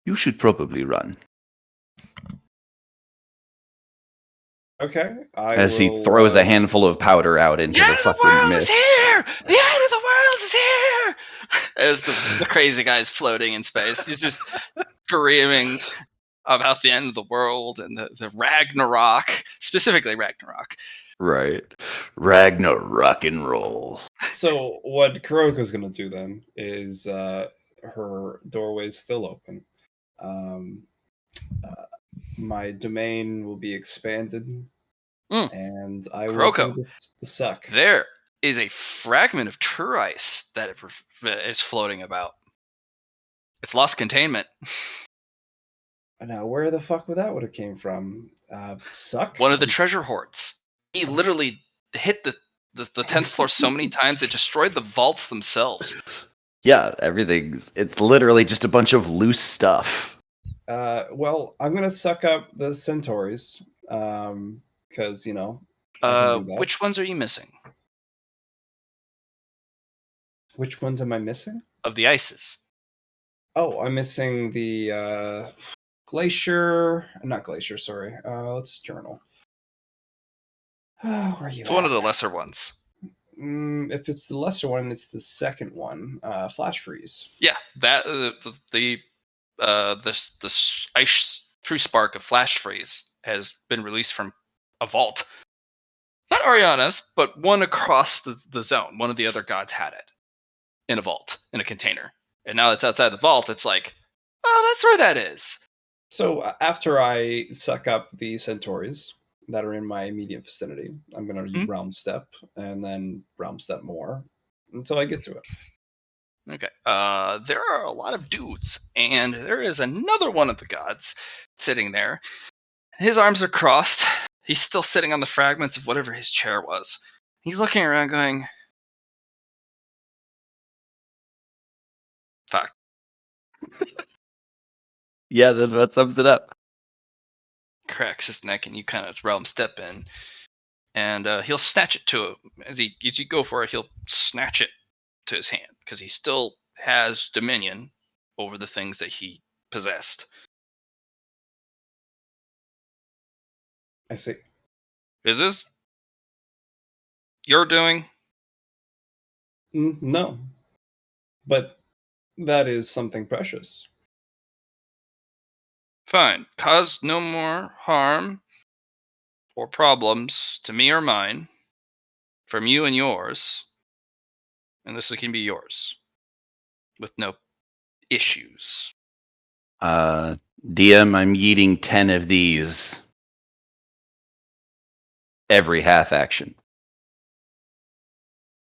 you should probably run. Okay. As he throws a handful of powder out into The the end of the fucking world mist. is here! The end of the world is here! As the crazy guy's floating in space. He's just screaming about the end of the world and the Ragnarok, specifically Ragnarok. Right. Ragnarok and roll. So what Kuroko's gonna do then is her doorway's still open. Um, my domain will be expanded, and I will do Kuroko. the suck. There is a fragment of true ice that is floating about. It's lost containment. Now, where the fuck would that would have came from? Suck. One of the treasure hoards. He literally hit the 10th floor so many times it destroyed the vaults themselves. Yeah, it's literally just a bunch of loose stuff. Well, I'm gonna suck up the centaurs, because I can do that. Which ones are you missing? Which ones am I missing? Of the ices. Oh, I'm missing the glacier. Not glacier. Sorry. Let's journal. Where are you? It's one of at? the lesser ones. If it's the lesser one, it's the second one. Flash freeze. Yeah, that the ice true spark of flash freeze has been released from a vault. Not Ariana's, but one across the zone. One of the other gods had it in a vault, in a container. And now it's outside the vault, it's like, oh, that's where that is. So after I suck up the centaurs that are in my immediate vicinity, I'm gonna realm step and then realm step more until I get to it. Okay. There are a lot of dudes, and there is another one of the gods sitting there. His arms are crossed. He's still sitting on the fragments of whatever his chair was. He's looking around going, fuck. Yeah, then that sums it up. Cracks his neck, and you kind of realm step in. And he'll snatch it to him. As you go for it, he'll snatch it to his hand, because he still has dominion over the things that he possessed. I see. Is this your doing? No, but that is something precious. Fine. Cause no more harm or problems to me or mine. from you and yours, and this can be yours with no issues. DM, I'm yeeting 10 of these every half action.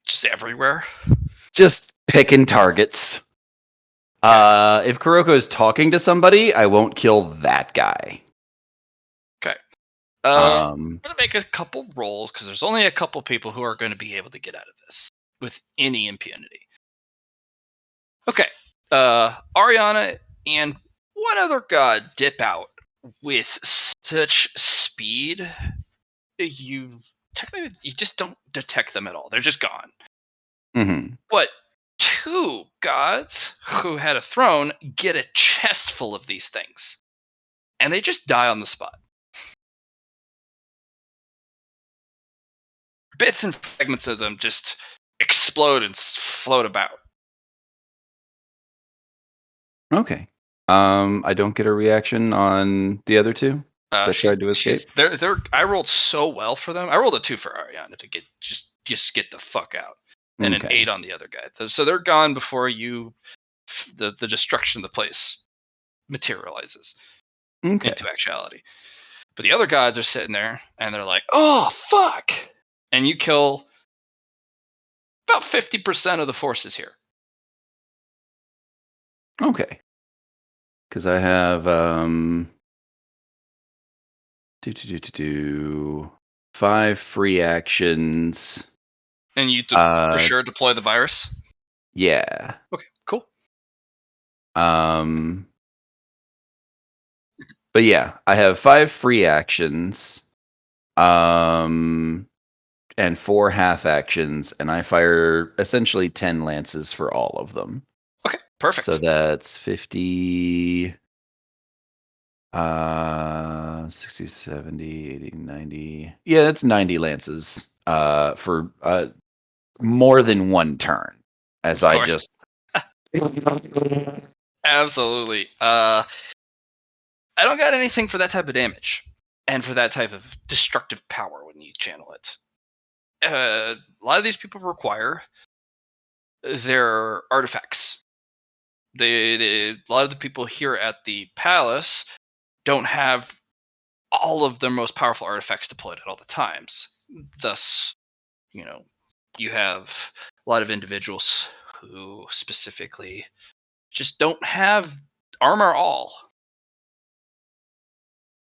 Just everywhere. Just picking targets. If Kuroko is talking to somebody, I won't kill that guy. Okay. Um, I'm gonna make a couple rolls because there's only a couple people who are going to be able to get out of this with any impunity. Okay. Ariana and one other god dip out with such speed you technically you just don't detect them at all. They're just gone. mhm. But two gods who had a throne get a chest full of these things, and they just die on the spot. Bits and fragments of them just explode and float about. Okay. I don't get a reaction on the other two that tried to escape. I rolled so well for them. I rolled a 2 for Ariana to get just get the fuck out, and an 8 on the other guy. So they're gone before the destruction of the place materializes into actuality. But the other gods are sitting there and they're like, "Oh fuck!" And you kill about 50% of the forces here. Okay. Because I have 5 free actions. And you for sure deploy the virus. Yeah. Okay, cool. But yeah, I have 5 free actions, and 4 half actions, and I fire essentially 10 lances for all of them. Okay, perfect. So that's 50, 60, 70, 80, 90. Yeah, that's 90 lances for more than one turn. As I just absolutely. I don't got anything for that type of damage and for that type of destructive power when you channel it. A lot of these people require their artifacts. A lot of the people here at the palace don't have all of their most powerful artifacts deployed at all the times. Thus, you have a lot of individuals who specifically just don't have armor all.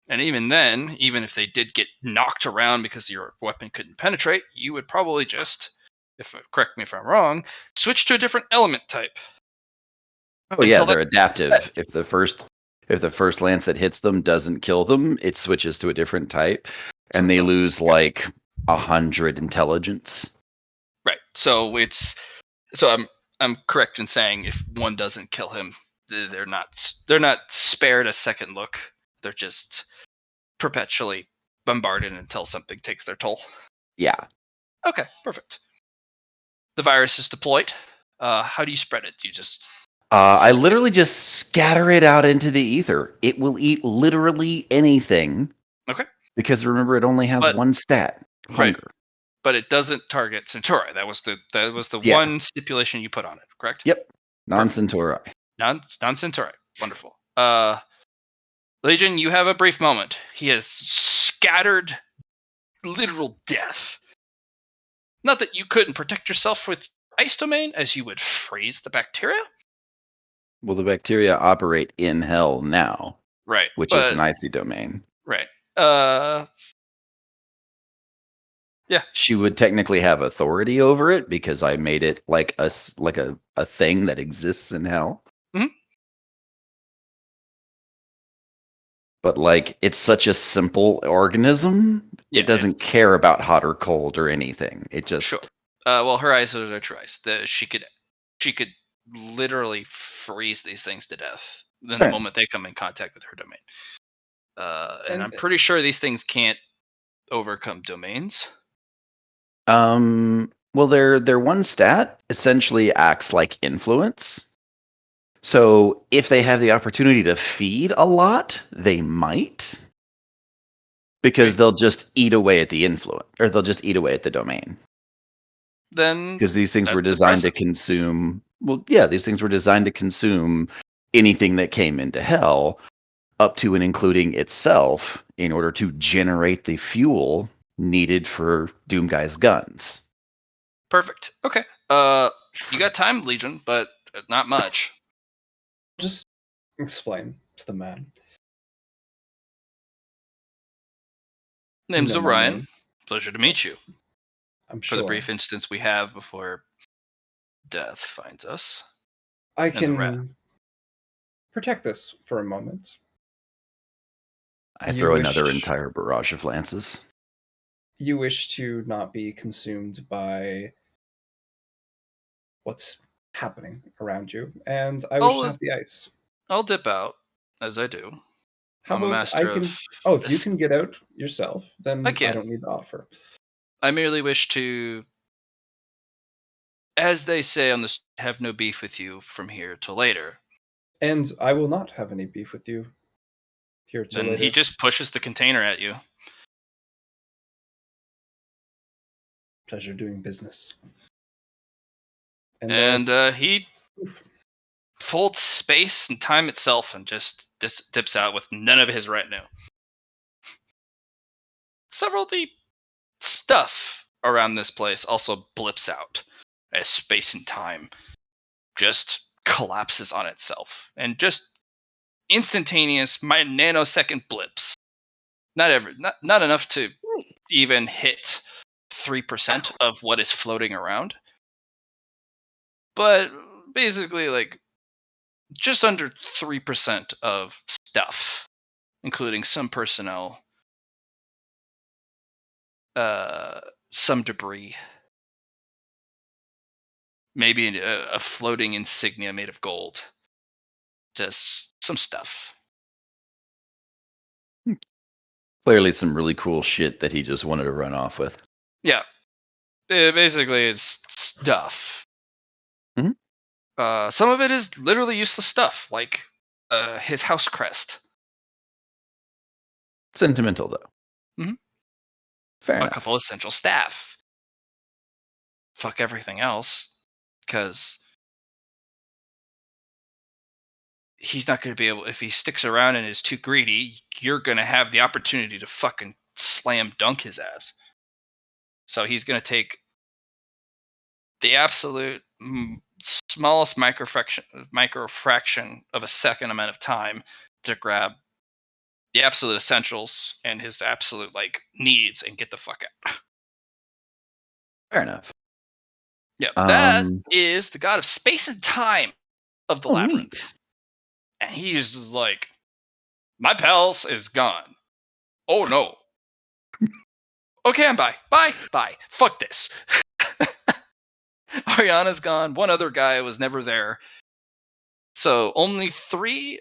And even then, even if they did get knocked around because your weapon couldn't penetrate, you would probably just, correct me if I'm wrong, switch to a different element type. Oh yeah, they're adaptive. If the first lance that hits them doesn't kill them, it switches to a different type, and they lose like 100 intelligence. Right. So I'm correct in saying if one doesn't kill him, they're not spared a second look. They're just perpetually bombarded until something takes their toll. Yeah. Okay, perfect. The virus is deployed. How do you spread it? Do you just I literally just scatter it out into the ether. It will eat literally anything. Okay. Because remember, it only has one stat: hunger. Right. But it doesn't target Centauri. That was the one stipulation you put on it, correct? Yep. Non-Centauri. Non-Centauri. Wonderful. Legion, you have a brief moment. He has scattered literal death. Not that you couldn't protect yourself with ice domain, as you would freeze the bacteria. Well, the bacteria operate in hell now. Right. Which is an icy domain. Right. Yeah. She would technically have authority over it because I made it like a thing that exists in hell. Mm-hmm. But like, it's such a simple organism. Yeah, it doesn't care about hot or cold or anything. It just sure. Well, her eyes are true eyes. She could literally freeze these things to death the moment they come in contact with her domain. And I'm pretty sure these things can't overcome domains. Well, their one stat essentially acts like influence. So if they have the opportunity to feed a lot, they might. Because they'll just eat away at the influence, or they'll just eat away at the domain. then Because these things were that's designed to impressive. consume. Well, yeah, these things were designed to consume anything that came into hell, up to and including itself, in order to generate the fuel needed for Doomguy's guns. Perfect. Okay. You got time, Legion, but not much. Just explain to the man. You Name's know my Orion. name, Pleasure to meet you. I'm For the sure. brief instance we have before death finds us. I And the rat. can protect this for a moment. I You throw another wish- entire barrage of lances. You wish to not be consumed by what's happening around you, and I wish to have the ice. I'll dip out, as I do. How I'm a about master I can? of Oh, if you this. can get out yourself, then I I can. don't need the offer. I merely wish to, as they say on this, have no beef with you from here till later. And I will not have any beef with you here till Then later. he just pushes the container at you. Pleasure doing business. And he oof. folds space and time itself and just dips out with none of his retinue. Several of the stuff around this place also blips out as space and time just collapses on itself. And just instantaneous nanosecond blips. Not enough to even hit 3% of what is floating around. But basically like just under 3% of stuff, including some personnel, some debris, maybe a floating insignia made of gold, just some stuff. Clearly, some really cool shit that he just wanted to run off with. Yeah, basically it's stuff. Mhm. Some of it is literally useless stuff, like his house crest. Sentimental, though. Mhm. Fair A enough. couple essential staff. Fuck everything else, because he's not going to be able. If he sticks around and is too greedy, you're going to have the opportunity to fucking slam dunk his ass. So he's going to take the absolute smallest microfraction of a second amount of time to grab the absolute essentials and his absolute like needs and get the fuck out. Fair enough. Yeah, that is the god of space and time of the labyrinth. Neat. And he's just like, my pals is gone. Oh no. Okay, I'm bye. Bye. Fuck this. Ariana's gone. One other guy was never there. So only 3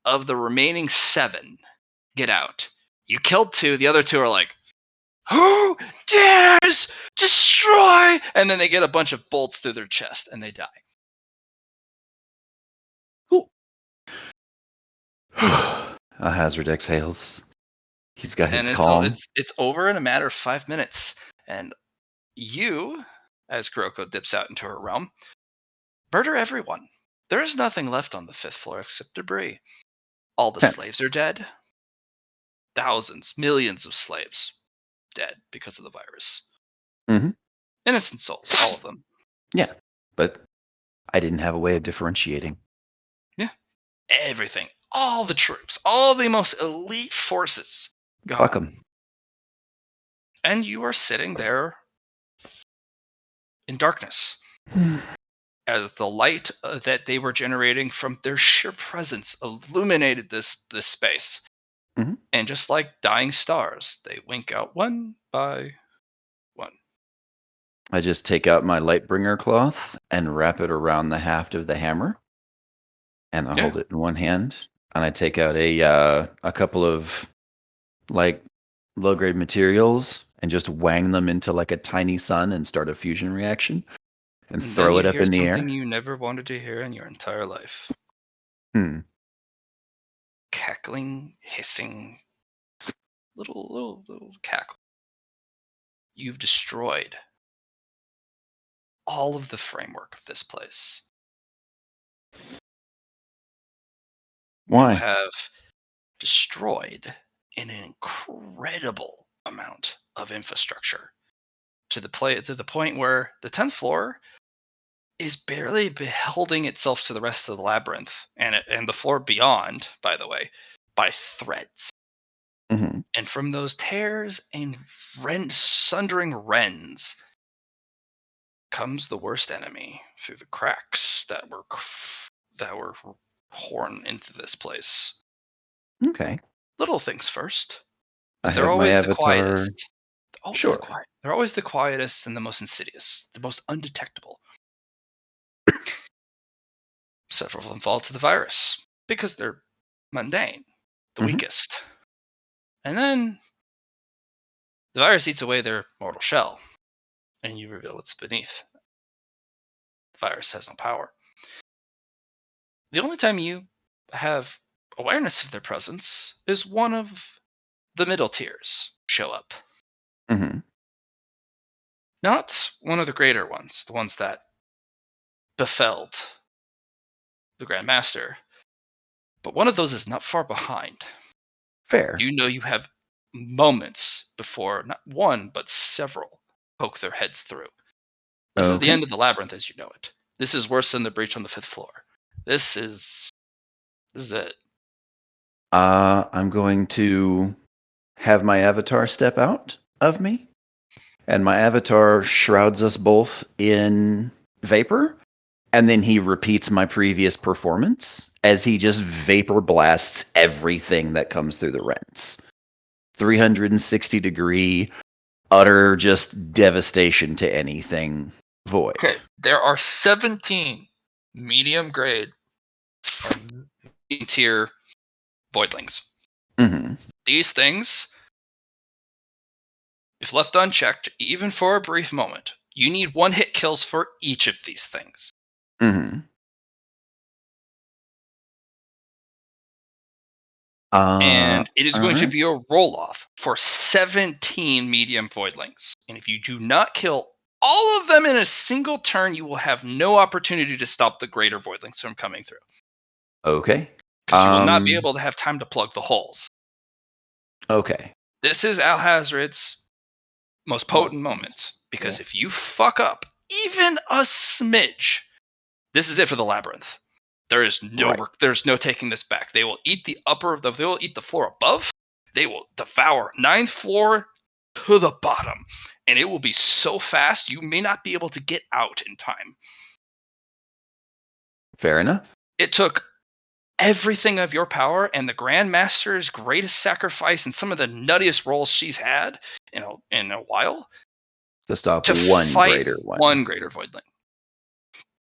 of the remaining 7 get out. You killed 2. The other 2 are like, who dares destroy? And then they get a bunch of bolts through their chest and they die. Cool. A hazard exhales. He's got his And calm. it's over in a matter of 5 minutes. And you, as Kuroko dips out into her realm, murder everyone. There's nothing left on the 5th floor except debris. All the slaves are dead. Thousands, millions of slaves dead because of the virus. Mhm. Innocent souls, all of them. Yeah, but I didn't have a way of differentiating. Yeah. Everything. All the troops. All the most elite forces gone. Fuck them. And you are sitting there in darkness as the light that they were generating from their sheer presence illuminated this space. Mhm. And just like dying stars, they wink out one by one. I just take out my Lightbringer cloth and wrap it around the haft of the hammer, and I hold it in one hand, and I take out a couple of like low grade materials and just wang them into like a tiny sun and start a fusion reaction and And throw then it you up hear in the something air. you never wanted to hear in your entire life. Cackling, hissing, little cackle. You've destroyed all of the framework of this place. Why? You have destroyed an incredible amount of infrastructure to the point where the 10th floor is barely holding itself to the rest of the labyrinth and the floor beyond, by the way, by threads. Hmm. And from those tears and sundering rends comes the worst enemy through the cracks that were horn into this place. Okay. Little things first, I but they're have my always the avatar. quietest. Sure. They're always the quietest and the most insidious, the most undetectable. Several of them fall to the virus because they're mundane, the Mhm. weakest. And then the virus eats away their mortal shell, and you reveal what's beneath. The virus has no power. The only time you have awareness of their presence is one of the middle tiers show up. Hmm. Not one of the greater ones, the ones that befelled the Grand Master, but one of those is not far behind. Fair. You know you have moments before not one, but several poke their heads through. This is the Okay. end of the labyrinth as you know it. This is worse than the breach on the 5th floor. This is it. I'm going to have my avatar step out of me, and my avatar shrouds us both in vapor, and then he repeats my previous performance as he just vapor blasts everything that comes through the rents. 360-degree, utter just devastation to anything void. Okay, there are 17 medium grade or medium tier voidlings. Hmm. These things, if left unchecked, even for a brief moment, you need 1-hit kills for each of these things. Hmm. And it is going to alright. be a roll off for 17 medium voidlings. And if you do not kill all of them in a single turn, you will have no opportunity to stop the greater voidlings from coming through. Okay. Because you will not be able to have time to plug the holes. Okay. This is Alhazred's most potent moment. Because if you fuck up even a smidge, this is it for the labyrinth. There is no Right. there's no taking this back. They will eat they will eat the floor above. They will devour 9th floor to the bottom. And it will be so fast you may not be able to get out in time. Fair enough. It took everything of your power and the Grandmaster's greatest sacrifice and some of the nuttiest rolls she's had in a while To stop to one fight greater one. one greater voidling.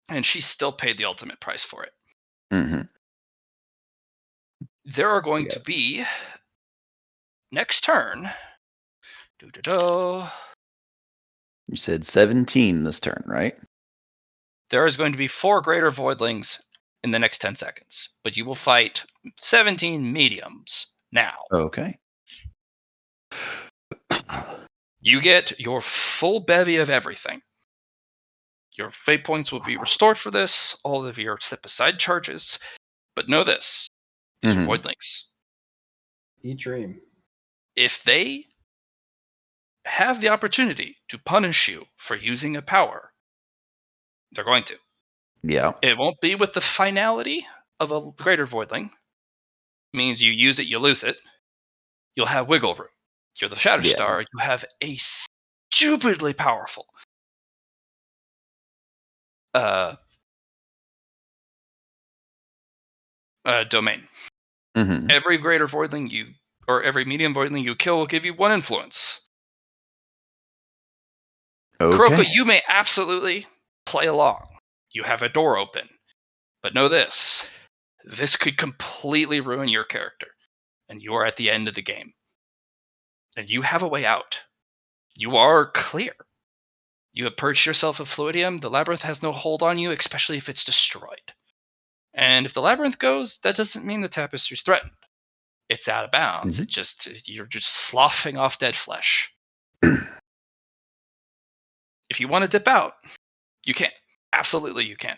And she still paid the ultimate price for it. Hmm. There are going to Yes. be next turn. You said 17 this turn, right? There is going to be 4 greater voidlings in the next 10 seconds, but you will fight 17 mediums now. Okay. You get your full bevy of everything. Your fate points will be restored for this, all of your set aside charges. But know this, these are Mhm. voidlings. Eat dream. If they have the opportunity to punish you for using a power, they're going to. Yeah. It won't be with the finality of a greater voidling. It means you use it, you lose it. You'll have wiggle room. You're the Shadow Yeah. Star. You have a stupidly powerful domain. Hmm. Every greater voidling or every medium voidling you kill will give you 1 influence. Okay. Kuroko, you may absolutely play along. You have a door open. But know this. This could completely ruin your character. And you are at the end of the game. And you have a way out. You are clear. You have purged yourself of Fluidium. The labyrinth has no hold on you, especially if it's destroyed. And if the labyrinth goes, that doesn't mean the tapestry's threatened. It's out of bounds. Mhm. You're just sloughing off dead flesh. If you want to dip out, You can. Absolutely you can.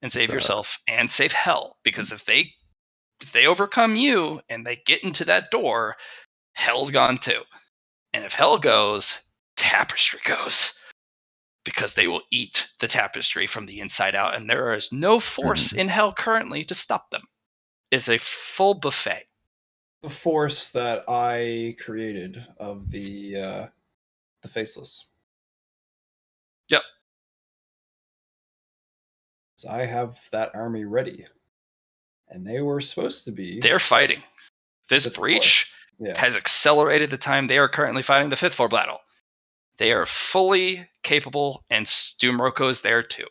And save So- yourself and save Hell. Because if they overcome you and they get into that door, Hell's gone too. And if Hell goes, Tapestry goes. Because they will eat the Tapestry from the inside out, and there is no force in Hell currently to stop them. It's a full buffet. The force that I created of the faceless. Yep. So I have that army ready, and they were supposed to be. They're fighting. This Fifth floor. breach Yeah. has accelerated the time they are currently fighting the 5th floor battle. They are fully capable, and Stumroko is there too.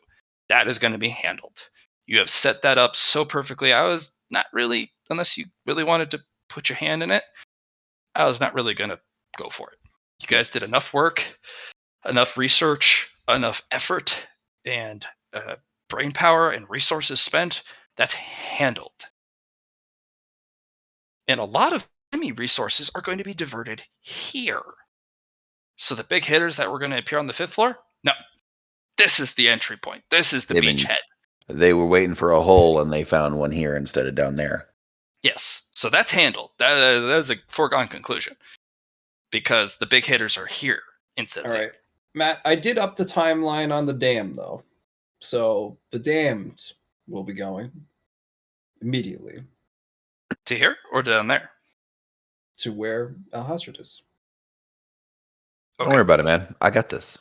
That is going to be handled. You have set that up so perfectly. I was not really, unless you really wanted to put your hand in it, I was not really going to go for it. You guys did enough work, enough research, enough effort, and brain power and resources spent. That's handled. And a lot of enemy resources are going to be diverted here. So the big hitters that were going to appear on the 5th floor, no. This is the entry point. This is the They've been- beachhead. They were waiting for a hole and they found one here instead of down there. Yes. So that's handled. That is a foregone conclusion. Because the big hitters are here instead of All right, Matt. I did up the timeline on the dam though, so the damned will be going immediately to here or down there. to where Alhazred is. Don't worry about it, man. I got this.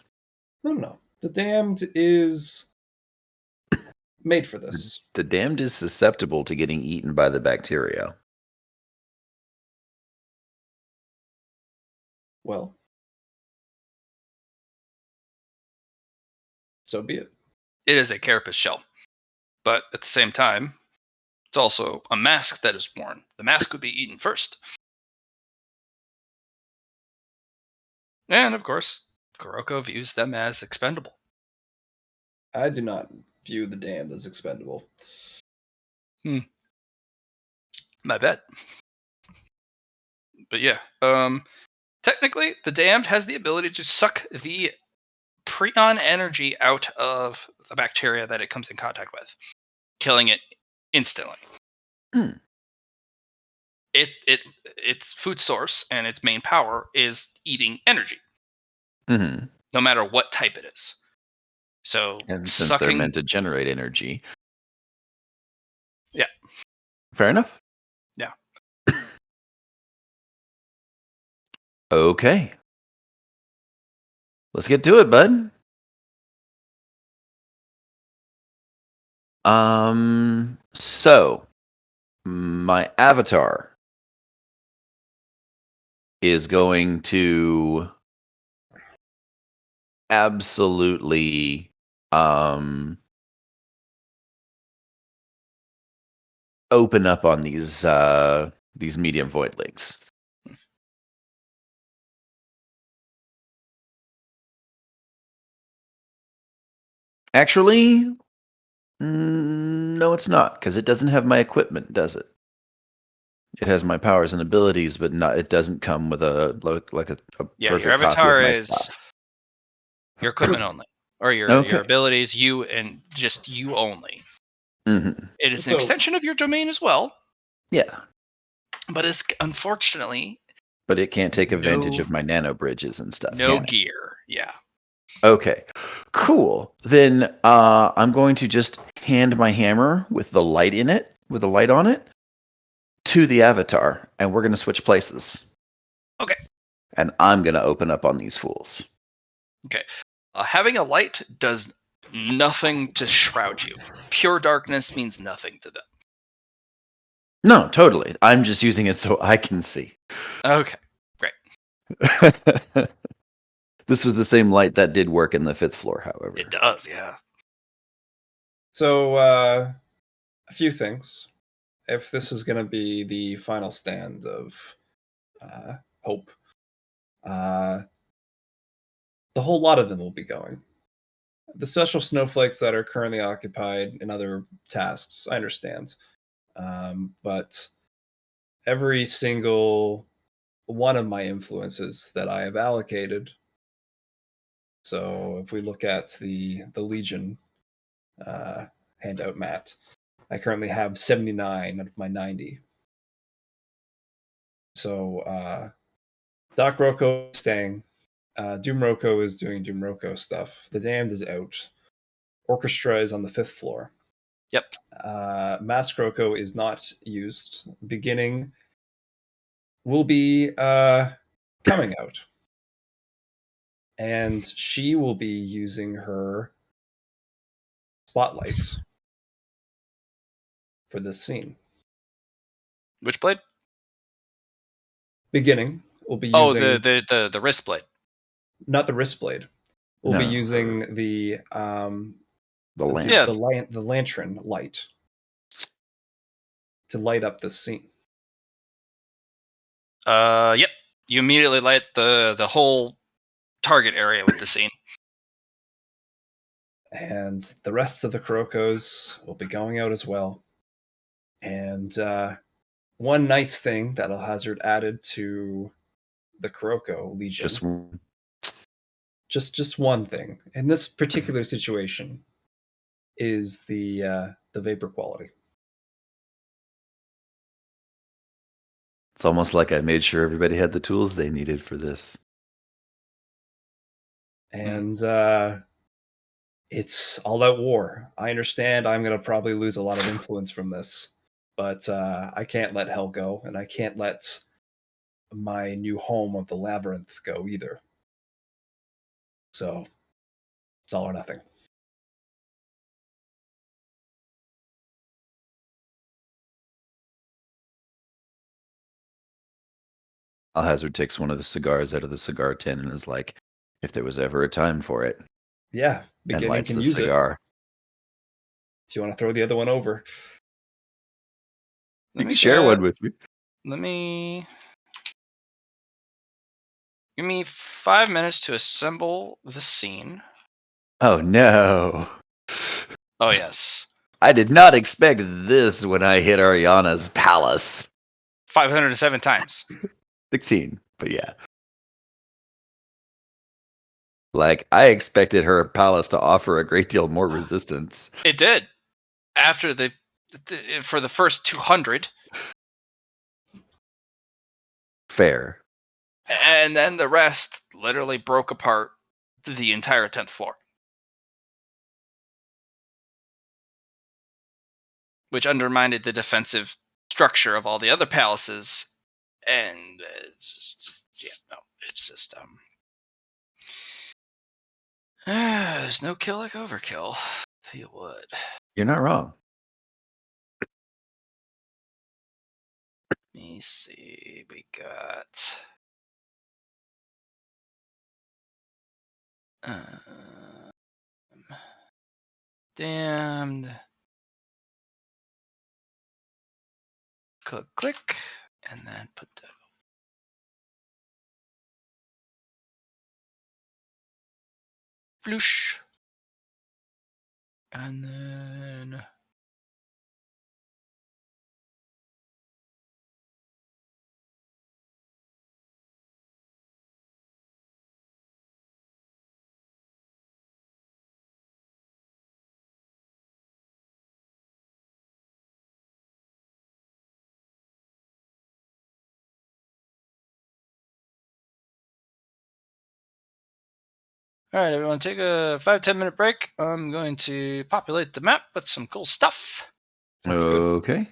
No. The damned is made for this. The damned is susceptible to getting eaten by the bacteria. Well, so be it. It is a carapace shell. But at the same time, it's also a mask that is worn. The mask would be eaten first. And of course, Kuroko views them as expendable. I do not view the damned as expendable. My bet. But yeah, technically, the damned has the ability to suck the prion energy out of the bacteria that it comes in contact with, killing it instantly. Hmm. Its food source and its main power is eating energy, Mm-hmm. no matter what type it is. So And since they're sucking, meant to generate energy. Yeah. Fair enough. Yeah. Okay. Let's get to it, bud. So my avatar is going to absolutely open up on these medium void links. Actually, no, it's not, because it doesn't have my equipment, does it? It has my powers and abilities, but not. It doesn't come with a yeah, perfect your copy of avatar my is stuff. your equipment only, or your Okay. abilities, you and just you only. Mm-hmm. It is an So- extension of your domain as well, Yeah, but it's unfortunately but it can't take advantage No- of my nano bridges and stuff. no can it? gear. Yeah. Okay, cool. Then I'm going to just hand my hammer with the light in it, with a light on it, to the avatar, and we're going to switch places. Okay. And I'm going to open up on these fools. Having a light does nothing to shroud you. Pure darkness means nothing to them. No, totally. I'm just using it so I can see. Okay. This was the same light that did work in the 5th floor, however. It does, yeah. So, a few things. If this is going to be the final stand of Hope, the whole lot of them will be going. The special snowflakes that are currently occupied in other tasks, I understand. But every single one of my influences that I have allocated So if we look at the Legion handout, Matt, I currently have 79 out of my 90. So Doc Rocco is staying. Doom Rocco is doing Doom Rocco stuff. The Damned is out. Orchestra is on the 5th floor. Yep. Mask Rocco is not used. Beginning will be coming out. And she will be using her spotlight for this scene. Which blade? Beginning will be Oh, using the wrist blade. not the wrist blade. We'll be No. using the lamp. Yeah. the lantern light to light up this scene. Yep. You immediately light the whole target area with the scene. And the rest of the Kurokos will be going out as well. And one nice thing that Alhazard added to the Kuroko Legion, just one thing in this particular situation, is the vapor quality. It's almost like I made sure everybody had the tools they needed for this. And it's all out war. I understand I'm going to probably lose a lot of influence from this, but I can't let Hell go, and I can't let my new home of the Labyrinth go either. So it's all or nothing. Alhazard takes one of the cigars out of the cigar tin and is like, if there was ever a time for it, Yeah, and beginning lights can the use it. cigar. If you want to throw the other one over. You can share one with me. Let me give me 5 minutes to assemble the scene. Oh no. Oh yes, I did not expect this when I hit Ariana's palace. 507 times. 16, but yeah. Like, I expected her palace to offer a great deal more resistance. It did. After for the first 200, Fair. and then the rest literally broke apart the entire 10th floor, which undermined the defensive structure of all the other palaces. And it's just there's no kill like overkill. If you would. You're not wrong. Let me see. We got damned. Click, and then put that. Floosh. And then all right, everyone, take a 5-10 minute break. I'm going to populate the map with some cool stuff. That's good. Okay.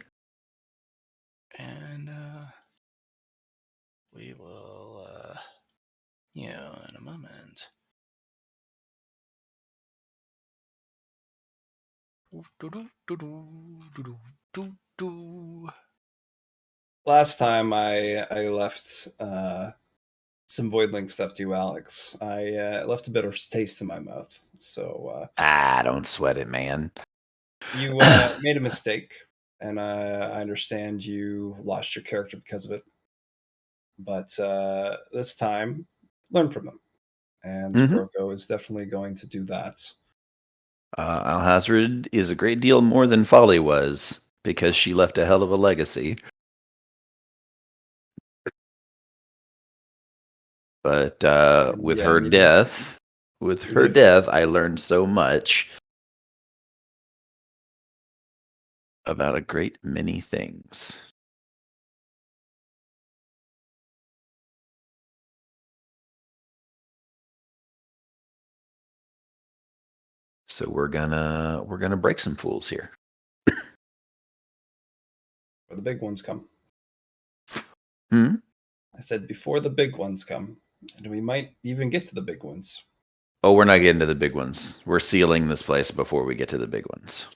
And we will, in a moment. Last time I left some Voidling stuff to you, Alex, I left a bitter taste in my mouth. So Don't sweat it, man. you made a mistake, and I understand you lost your character because of it. But this time, learn from them. And Kuroko is definitely going to do that. Alhazard is a great deal more than Folly was, because she left a hell of a legacy. But with Yeah, her neither- death, With Even her if- death, I learned so much about a great many things. So we're gonna break some fools here. Before the big ones come. Hmm? I said before the big ones come, and we might even get to the big ones. Oh, we're not getting to the big ones. We're sealing this place before we get to the big ones.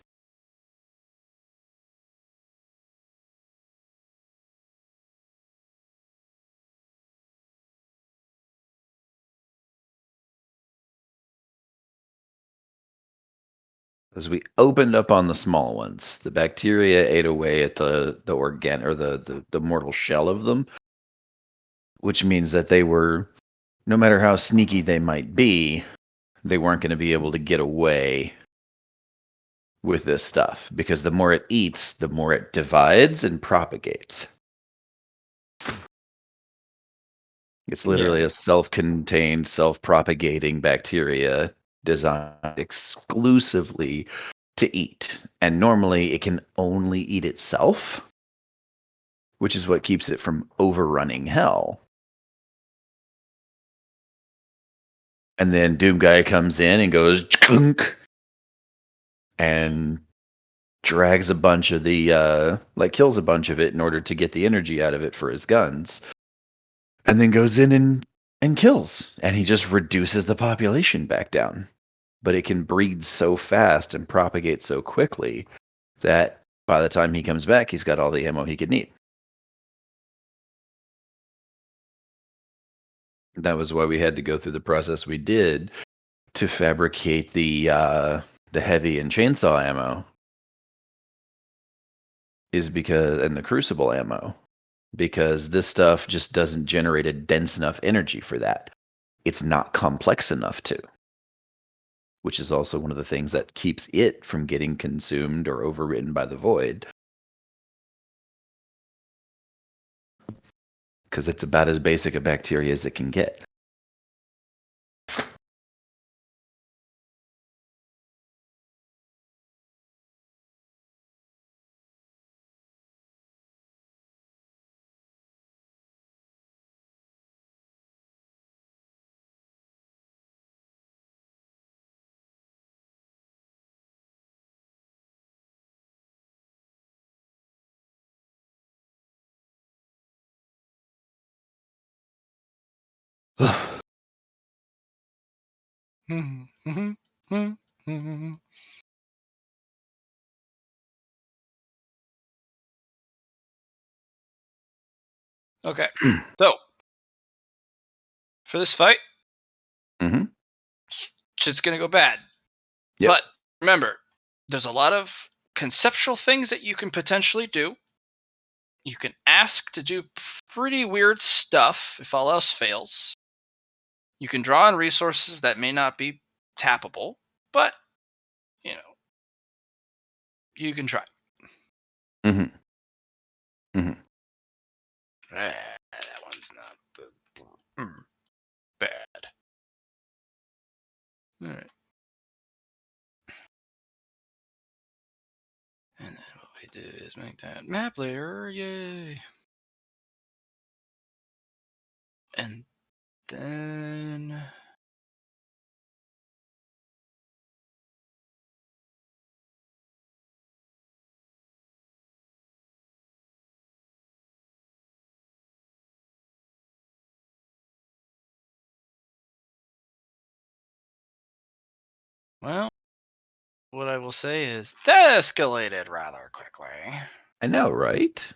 As we opened up on the small ones, the bacteria ate away at the organ or the mortal shell of them, which means that they were, no matter how sneaky they might be, they weren't going to be able to get away with this stuff, because the more it eats, the more it divides and propagates. It's literally Yeah. a self-contained, self-propagating bacteria designed exclusively to eat. And normally it can only eat itself, which is what keeps it from overrunning hell. And then Doom Guy comes in and goes chunk and drags a bunch of the kills a bunch of it in order to get the energy out of it for his guns. And then goes in and kills. And he just reduces the population back down. But it can breed so fast and propagate so quickly that by the time he comes back, he's got all the ammo he could need. That was why we had to go through the process we did to fabricate the heavy and chainsaw ammo, is because, and the crucible ammo, because this stuff just doesn't generate a dense enough energy for that. It's not complex enough to, which is also one of the things that keeps it from getting consumed or overwritten by the void. Because it's about as basic a bacteria as it can get. Okay, so for this fight, Mhm. shit's gonna go bad. Yep. But remember, there's a lot of conceptual things that you can potentially do. You can ask to do pretty weird stuff if all else fails. You can draw on resources that may not be tappable, but you know, you can try. Mhm. Mhm. That one's not bad. All right. And then what we do is make that map layer, yay. And then well, what I will say is that escalated rather quickly. I know, right?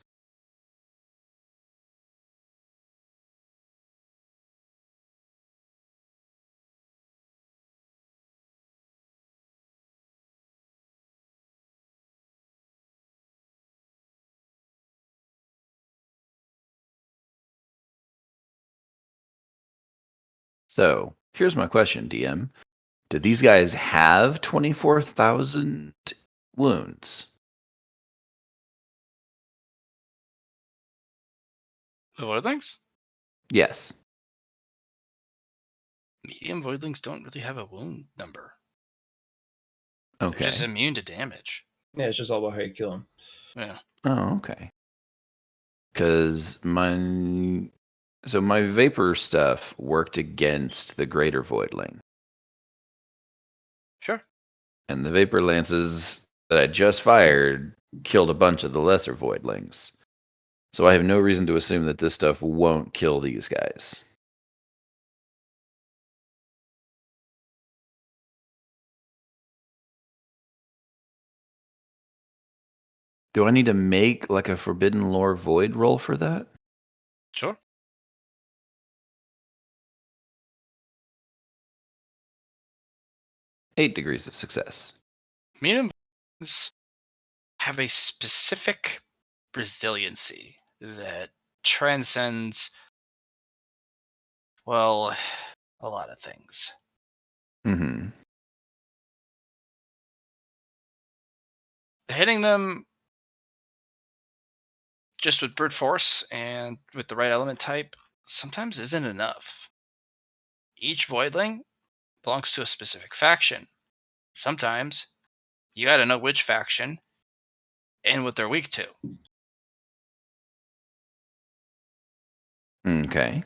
So here's my question, DM. Do these guys have 24,000 wounds? The other things? Yes. Medium voidlings don't really have a wound number. They're just Okay. immune to damage. Yeah, it's just all about how you kill him. Yeah. Oh, okay. Because so my vapor stuff worked against the greater voidling, Sure. and the vapor lances that I just fired killed a bunch of the lesser voidlings. So I have no reason to assume that this stuff won't kill these guys. Do I need to make like a Forbidden Lore Void roll for that? Sure. Eight degrees of success. Medium voidlings have a specific resiliency that transcends, well, a lot of things. Mm-hmm. Hitting them just with brute force and with the right element type sometimes isn't enough. Each voidling belongs to a specific faction. Sometimes you got to know which faction and what they're weak to. Okay.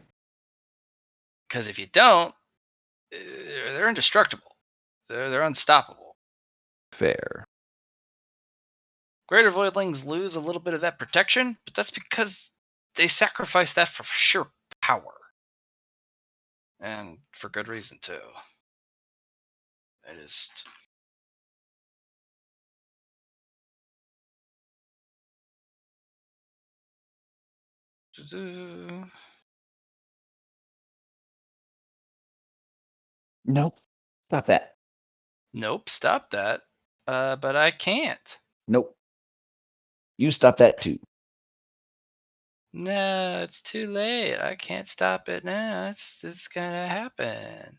Because if you don't, they're indestructible. They're unstoppable. Fair. Greater voidlings lose a little bit of that protection, but that's because they sacrifice that for sheer power. And for good reason, too. It is. Nope. Stop that. Nope, stop that. But I can't. Nope. You stop that too. No, it's too late. I can't stop it now. It's gonna happen.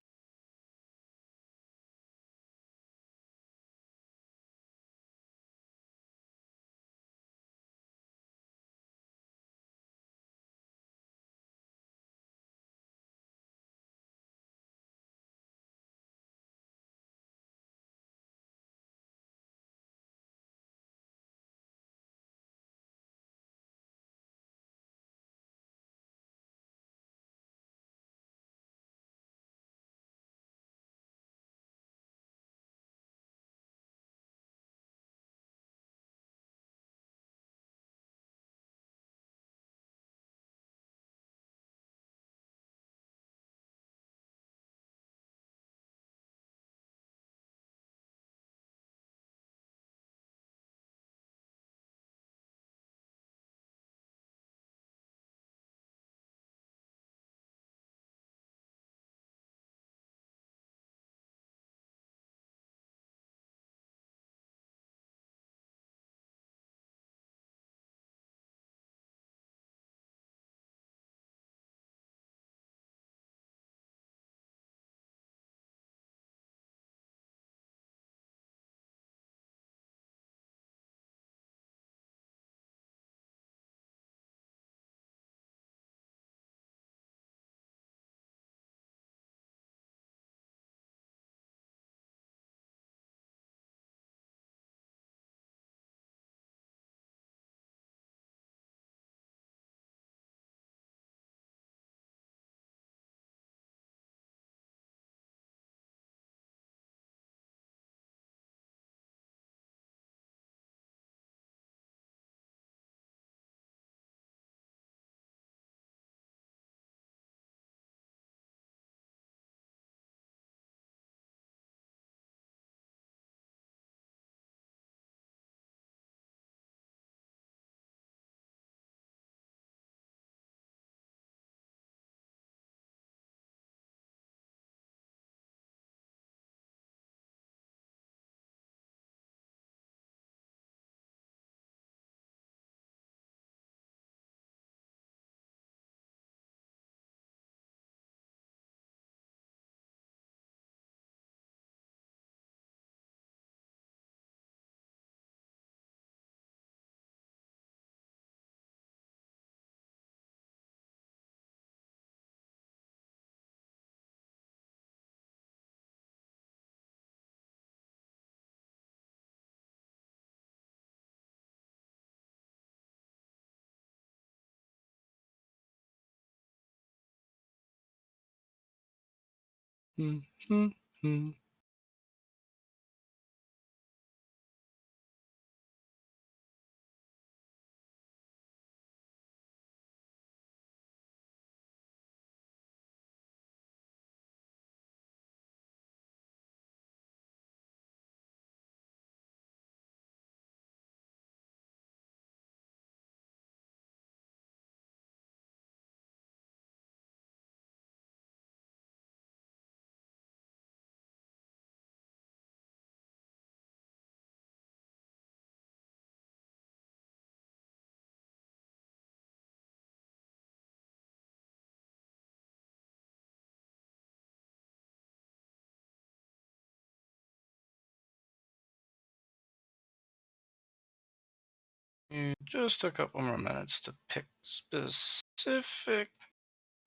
Just a couple more minutes to pick specific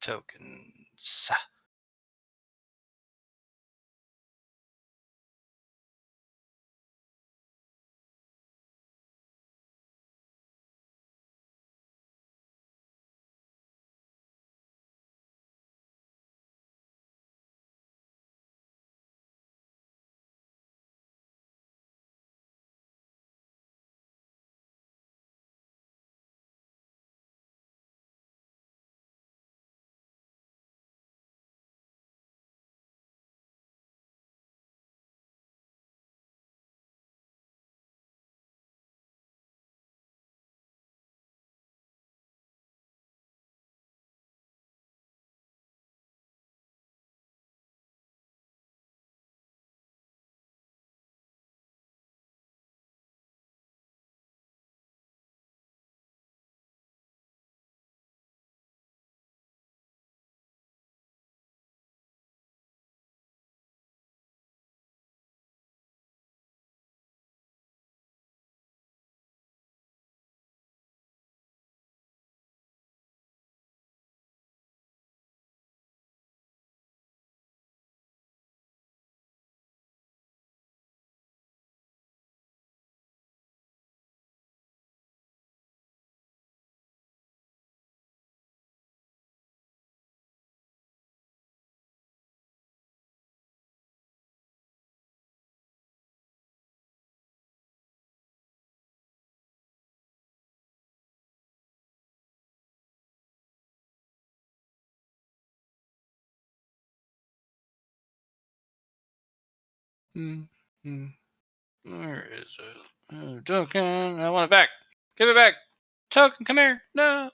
tokens. Where is it? Oh, token. I want it back. Give it back. Token, come here. No.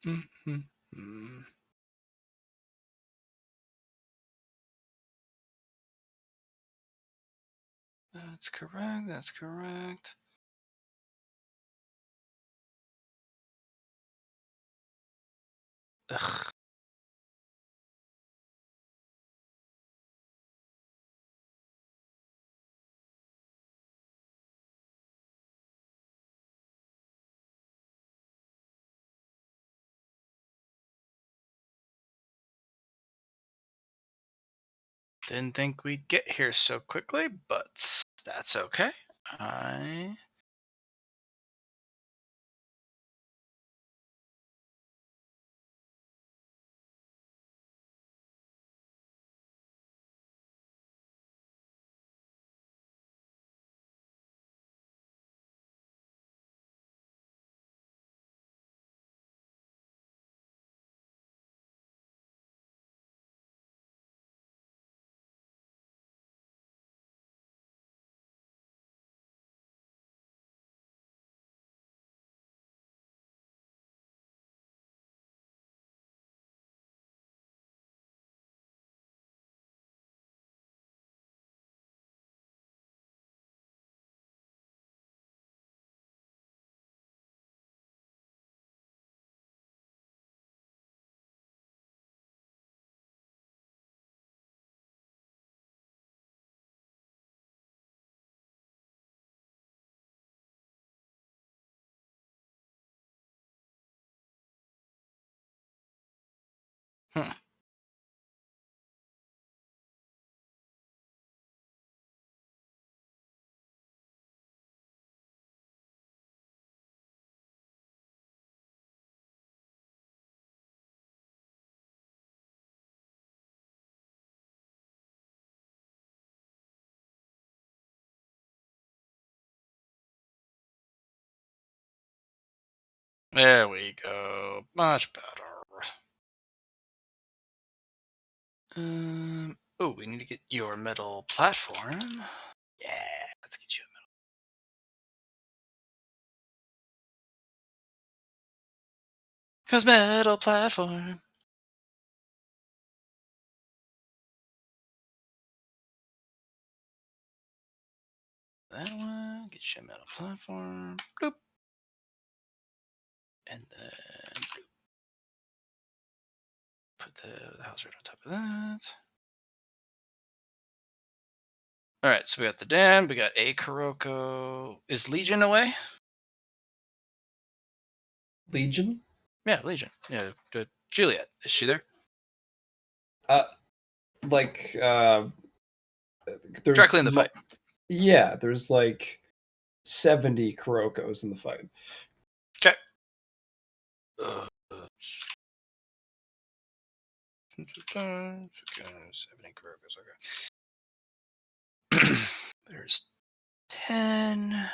Mm-hmm. That's correct. That's correct. Ugh. Didn't think we'd get here so quickly, but that's okay. I hmm. There we go. Much better. Oh, we need to get your metal platform. Yeah, let's get you a metal. Cause metal platform. That one. Get you a metal platform. Bloop. And then bloop. Put the house right on top of that. All right, so we got the dam. We got a Kuroko. Is Legion away? Legion? Yeah, Legion. Yeah, Juliet. Is she there? Like, there's Directly in the fight. Yeah, there's like 70 Kurokos in the fight. Okay. 70 Kurokas. Okay. There's 10.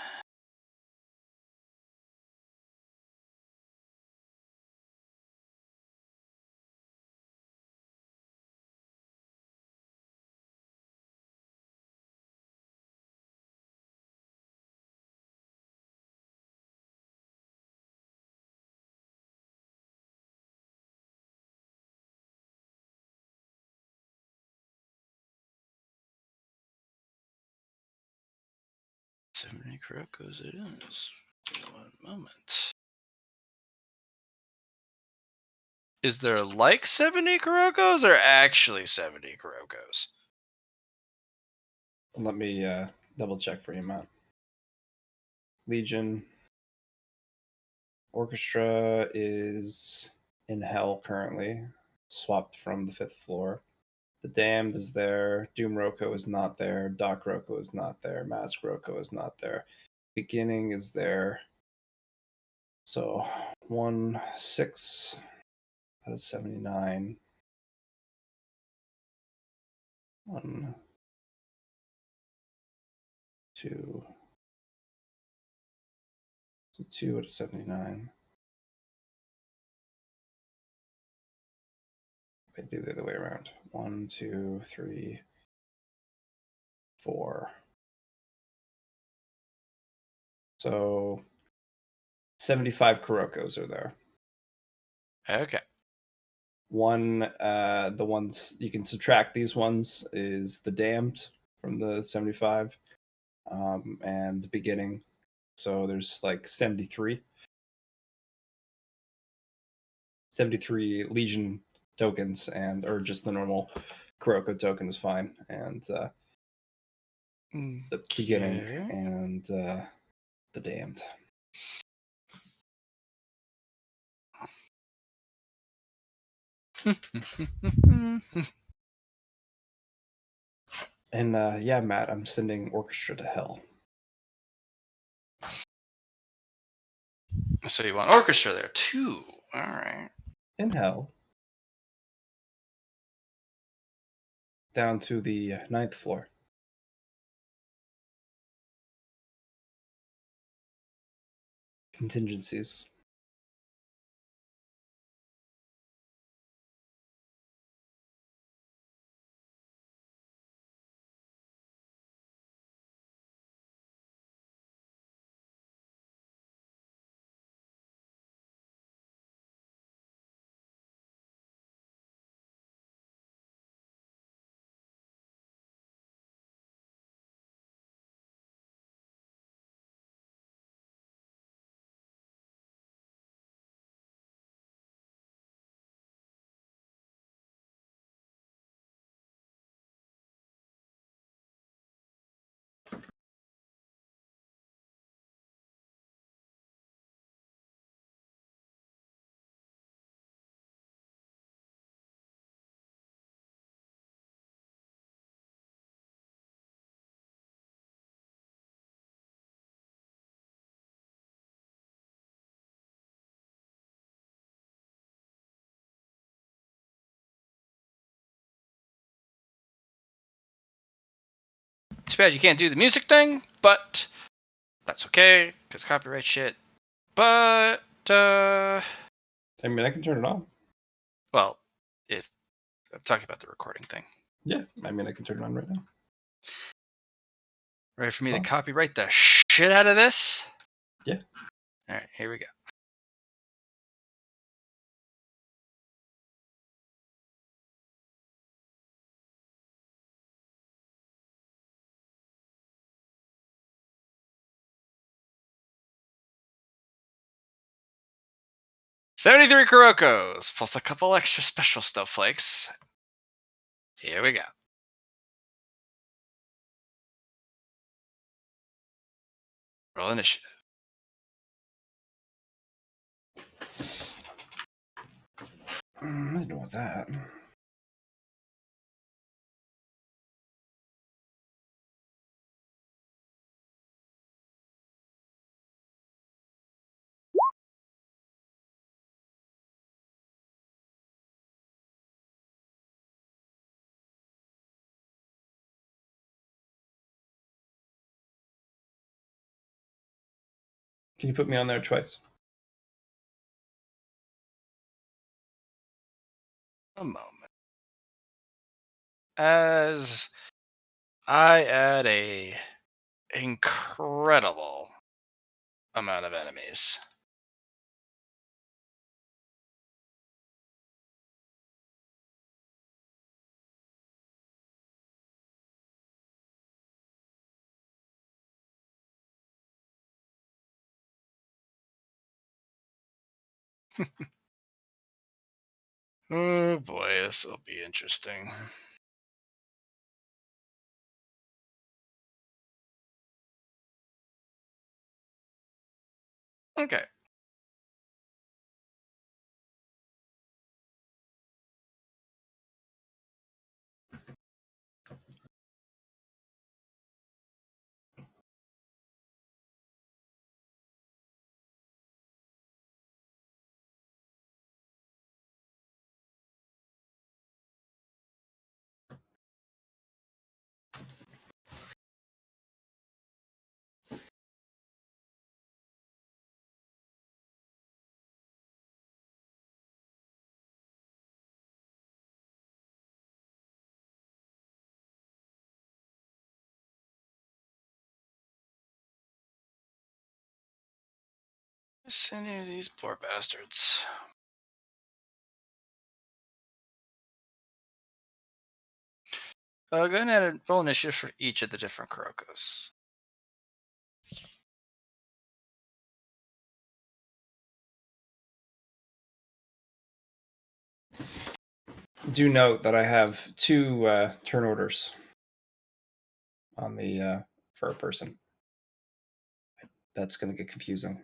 So many Kurokos it is. One moment. Is there like 70 Kurokos or actually 70 Kurokos? Let me double check for you, Matt. Legion Orchestra is in hell currently, swapped from the 5th floor. The Damned is there. Doom Roko is not there. Doc Roko is not there. Mask Roko is not there. Beginning is there. So 6 out of 79. 1, 2. So 2 out of 79. I do the other way around. 1, 2, 3, 4. So 75 Kurokos are there. Okay. One, the ones you can subtract these ones is the damned from the 75, and the beginning. So there's like 73. 73 Legion tokens, and or just the normal Kuroko token is fine, and the beginning Okay. and the damned. And yeah, Matt, I'm sending Orchestra to hell. So you want orchestra there too? All right. In hell. Down to the 9th floor. Contingencies. Too bad you can't do the music thing, but that's okay because copyright shit. But I mean, I can turn it on. well, if I'm talking about the recording thing, Yeah, I mean, I can turn it on right now. ready for me to Fine. copyright the shit out of this? Yeah. All right, here we go. $73 Kurokos plus a couple extra special snowflakes. Here we go. Roll initiative. Nothing wrong with that. Can you put me on there twice? A moment. As I add a incredible amount of enemies. Oh boy, this will be interesting. Okay. Miss any of these poor bastards. Go ahead and roll initiative for each of the different Kurokos. Do note that I have 2 turn orders on the for a person. That's going to get confusing.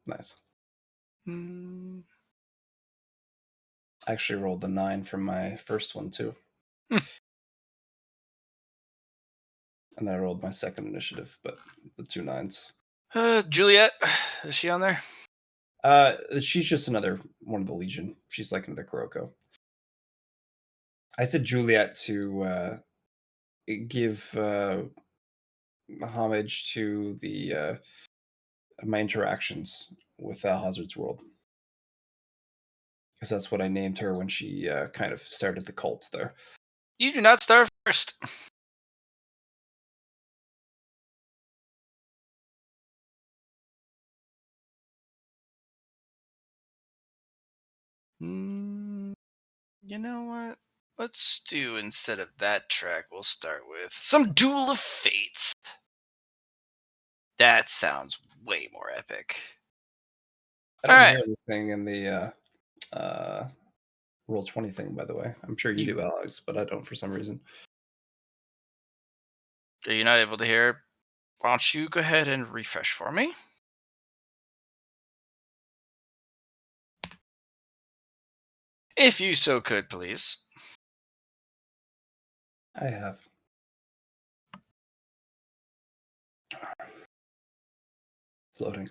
Nice. Hmm. I actually rolled the 9 from my first one too. Hmm. And then I rolled my second initiative, but the 2 9s. Juliet, is she on there? She's just another one of the Legion. She's like another Kuroko. I said Juliet to give homage to the my interactions with Hazard's World, because that's what I named her when she kind of started the cult there. You do not start first. You know what? Let's do, instead of that track, we'll start with some Duel of Fates. That sounds way more epic. I don't Alright. hear anything in the Roll20 thing, by the way. I'm sure you do, Alex, but I don't for some reason. Are you not able to hear? Why don't you go ahead and refresh for me? If you so could, please. I have. It's loading.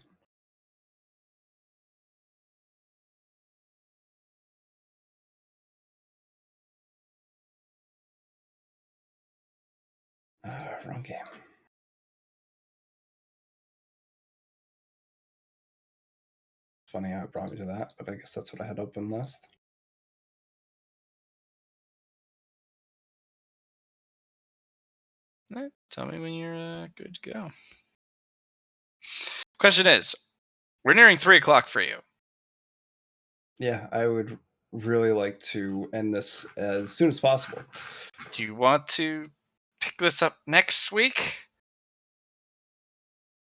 Wrong game. Funny how it brought me to that, but I guess that's what I had open last. All right, tell me when you're good to go. Question is, we're nearing 3 o'clock for you. Yeah, I would really like to end this as soon as possible. Do you want to pick this up next week?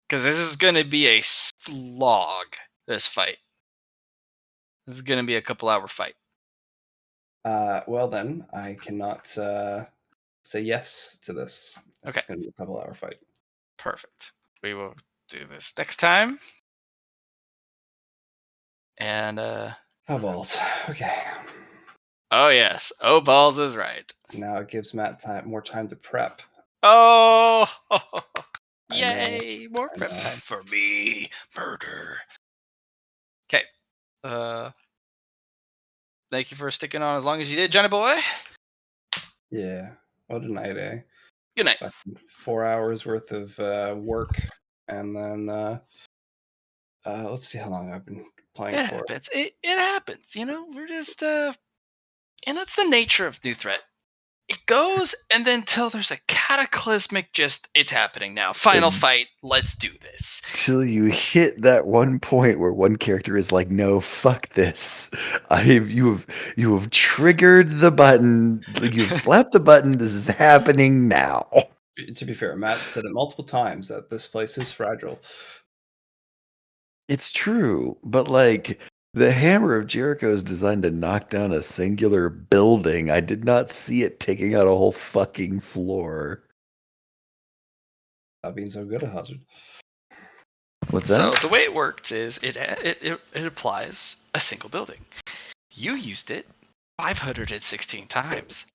Because this is going to be a slog, this fight. This is going to be a couple-hour fight. Well then, I cannot say yes to this. Okay. It's going to be a couple-hour fight. Perfect. We will do this next time. And, Oh, balls. Okay. oh, yes. Oh, balls is right. Now it gives Matt more time to prep. Oh! I Yay! know, More I prep know. time for me. Murder. Okay. Thank you for sticking on as long as you did, Johnny boy. Yeah. What a night, eh? Good night. 4 hours worth of work, and then let's see how long I've been playing It for. happens. It happens. You know, we're just and that's the nature of New Threat. It goes, and then till there's a cataclysmic, just it's happening now. Final fight. Let's do this. Till you hit that one point where one character is like, "No, fuck this! You have triggered the button. You've slapped the button. This is happening now." To be fair, Matt said it multiple times that this place is fragile. It's true, but like the Hammer of Jericho is designed to knock down a singular building. I did not see it taking out a whole fucking floor. Not being so good at Hazard. What's So that? the way it worked is it applies a single building. You used it 516 times.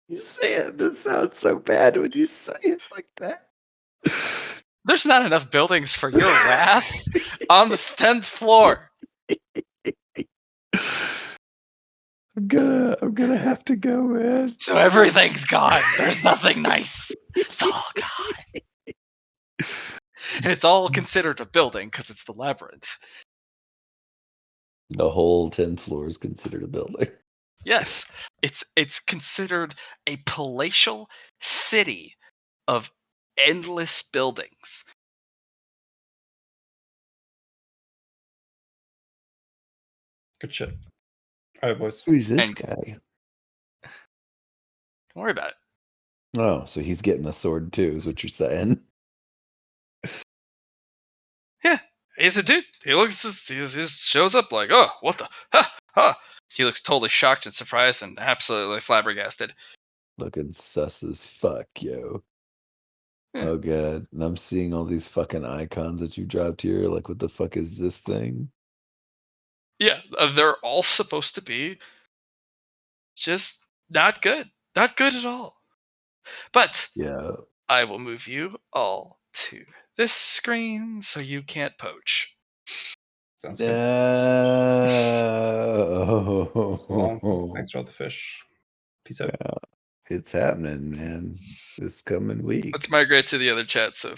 You say it. That sounds so bad when you say it like that. There's not enough buildings for your wrath on the 10th floor. I'm gonna have to go, man. So everything's gone. There's nothing nice. It's all gone. And it's all considered a building because it's the labyrinth. The whole 10th floor is considered a building. Yes, it's considered a palatial city of endless buildings. Good shit. All right, boys. Who's this And- guy? Don't worry about it. Oh, so he's getting a sword too, is what you're saying? He's a dude. He looks, he just shows up like, oh, what the, ha, ha. He looks totally shocked and surprised and absolutely flabbergasted. Looking sus as fuck, yo. Yeah. Oh god. And I'm seeing all these fucking icons that you dropped here. Like, what the fuck is this thing? Yeah, they're all supposed to be just not good. Not good at all. But Yeah. I will move you all to this screen so you can't poach. Sounds good. So long. No. Thanks for all the fish. Peace out. It's happening, man. This coming week. Let's migrate to the other chat so